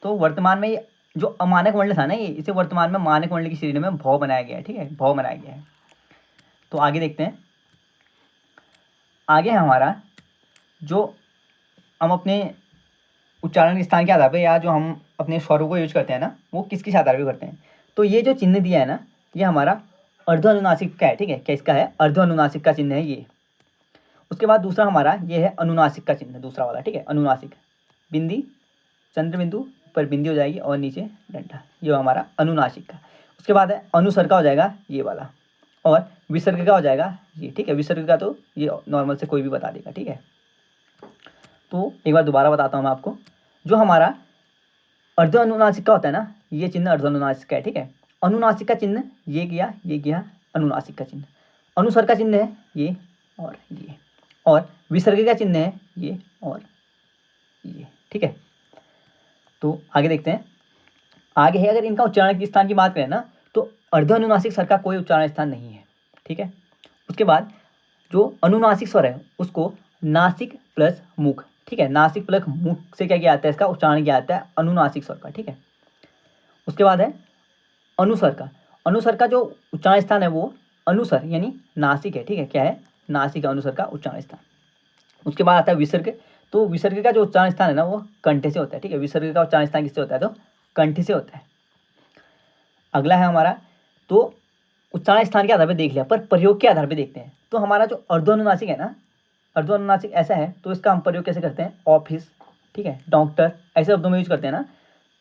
तो वर्तमान में ये जो अमानक वर्ण था ना, ये इसे वर्तमान में मानक वर्ण की श्रेणी में भौ बनाया गया है, ठीक है, भौ बनाया गया है। तो आगे देखते हैं। आगे है हमारा जो हम अपने उच्चारण के स्थान के आधार पर, या जो हम अपने स्वरों को यूज करते हैं ना, वो किस आधार पर करते हैं। तो ये जो चिन्ह दिया है ना, ये हमारा अर्धअनुनासिक का है, ठीक है। क्या इसका है, अर्धअनुनासिक का चिन्ह है ये। उसके बाद दूसरा हमारा ये है अनुनासिक का चिन्ह, दूसरा वाला, ठीक है। अनुनासिक, बिंदी, चंद्र बिंदु पर बिंदी हो जाएगी और नीचे डंडा, ये हमारा अनुनासिक का। उसके बाद है अनुस्वर का हो जाएगा ये वाला, और विसर्ग का हो जाएगा ये, ठीक है। विसर्ग का तो ये नॉर्मल से कोई भी बता देगा, ठीक है। तो एक बार दोबारा बताता हूँ मैं आपको। जो हमारा अर्ध अनुनासिक का होता है ना, ये चिन्ह अर्ध अनुनासिक का है, ठीक है। अनुनासिक का चिन्ह ये किया अनुनासिक का चिन्ह। अनुस्वर का चिन्ह है ये, और विसर्ग का चिन्ह है ये और ये, ठीक है। तो आगे देखते हैं। आगे है, अगर इनका उच्चारण के स्थान की बात करें ना, तो अर्ध अनुनासिक स्वर का कोई उच्चारण स्थान नहीं है, ठीक है। उसके बाद जो अनुनासिक स्वर है उसको नासिक प्लस मुख, ठीक है, नासिक प्लस मुख से क्या आता है, इसका उच्चारण किया जाता है अनुनासिक स्वर का, ठीक है। उसके बाद है अनुस्वर का। अनुस्वर का जो उच्चारण स्थान है वो अनुस्वर यानी नासिक है, ठीक है। क्या है, नासिक अनुस्वर का उच्चारण स्थान। उसके बाद आता है विसर्ग। तो विसर्ग का जो उच्चारण स्थान है ना, वो कंठ से होता है, ठीक है। विसर्ग का उच्चारण स्थान किससे होता है, तो कंठ से होता है। अगला है हमारा, तो उच्चारण स्थान के आधार पर देख लिया, पर प्रयोग के आधार पर देखते हैं। तो हमारा जो अर्धोनुनासिक है ना, अर्धोनुनासिक ऐसा है, तो इसका हम प्रयोग कैसे करते हैं, ऑफिस, ठीक है, डॉक्टर, ऐसे शब्दों में यूज करते हैं ना,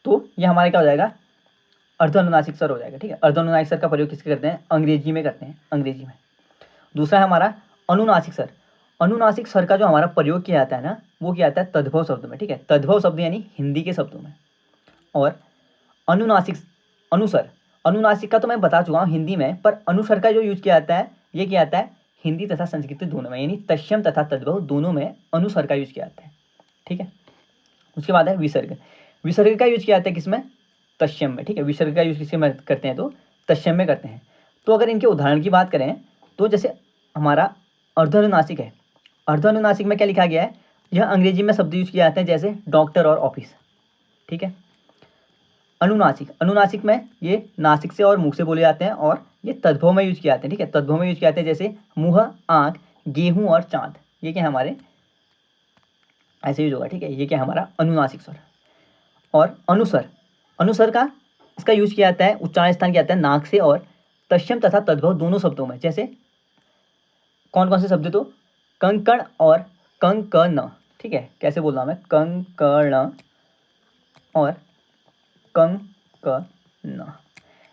तो ये हमारे क्या हो जाएगा, अर्धोनुनासिक स्वर हो जाएगा, ठीक है। अर्धोनुनासिक स्वर का प्रयोग किसके करते हैं, अंग्रेजी में करते हैं, अंग्रेजी में। दूसरा है हमारा अनुनासिक स्वर। अनुनासिक स्वर का जो हमारा प्रयोग किया जाता है ना, वो किया जाता है तद्भव शब्द में, ठीक है। तद्भव शब्द यानी हिंदी के शब्दों में। और अनुनासिक अनुस्वर, अनुनासिक का तो मैं बता चुका हूँ हिंदी में, पर अनुस्वर का जो यूज किया जाता है, ये किया जाता है हिंदी तथा संस्कृत दोनों में, यानी तश्यम तथा तद्भव दोनों में अनुस्वर का यूज किया जाता है, ठीक है। उसके बाद है विसर्ग। विसर्ग का यूज किया जाता है किसमें, तश्यम में, ठीक है। विसर्ग का यूज किसमें करते हैं, तो तश्यम में करते हैं। तो अगर इनके उदाहरण की बात करें, तो जैसे हमारा अर्धनुनासिक है, अर्धनुनासिक में क्या लिखा गया है, यह अंग्रेजी में शब्द यूज किए जाते हैं जैसे डॉक्टर और ऑफिस, ठीक है। अनुनासिक, अनुनासिक में ये नासिक से और मुख से बोले जाते हैं, और ये तद्भव में यूज किए जाते हैं, ठीक है। तद्भव में यूज किए जाते हैं जैसे मुँह, आँख, गेहूँ और चाँद, ये क्या है हमारे ऐसे यूज होगा, ठीक है। ये क्या है हमारा अनुनासिक स्वर। और अनुस्वर, अनुस्वर का इसका यूज किया जाता है, उच्चारण स्थान किया जाता है नाक से और तश्यम तथा तद्भव दोनों शब्दों में। जैसे कौन कौन से शब्द, तो कंकण और कंकण, ठीक है। कैसे बोल रहा हूँ मैं, कंकण और कंकण,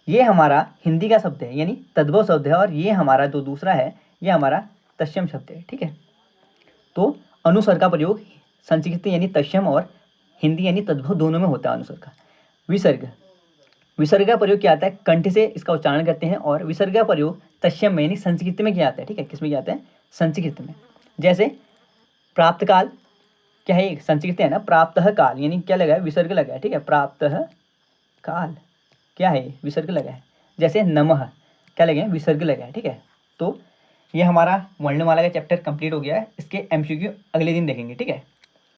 ये हमारा हिंदी का शब्द है, यानी तद्भव शब्द है। और ये हमारा जो दूसरा है, ये हमारा तश्यम शब्द है, ठीक है। तो अनुस्वर का प्रयोग संस्कृत यानी तश्यम और हिंदी यानी तद्भव दोनों में होता है अनुस्वर का। विसर्ग, विसर्ग का प्रयोग किया जाता है कंठ से, इसका उच्चारण करते हैं। और विसर्ग का प्रयोग तश्यम में यानी संस्कृत में किया जाता है, ठीक है। किसमें किया जाता है, संस्कृत में। जैसे प्राप्त काल क्या है, संस्कृत है ना, प्राप्तः काल, यानी क्या लगा है, विसर्ग लगा है, ठीक है, प्राप्तः काल क्या है, विसर्ग लगा है। जैसे नमः क्या लगे हैं, विसर्ग लगा है, ठीक है। तो ये हमारा वर्णमाला का चैप्टर कंप्लीट हो गया है। इसके एमसीक्यू अगले दिन देखेंगे, ठीक है।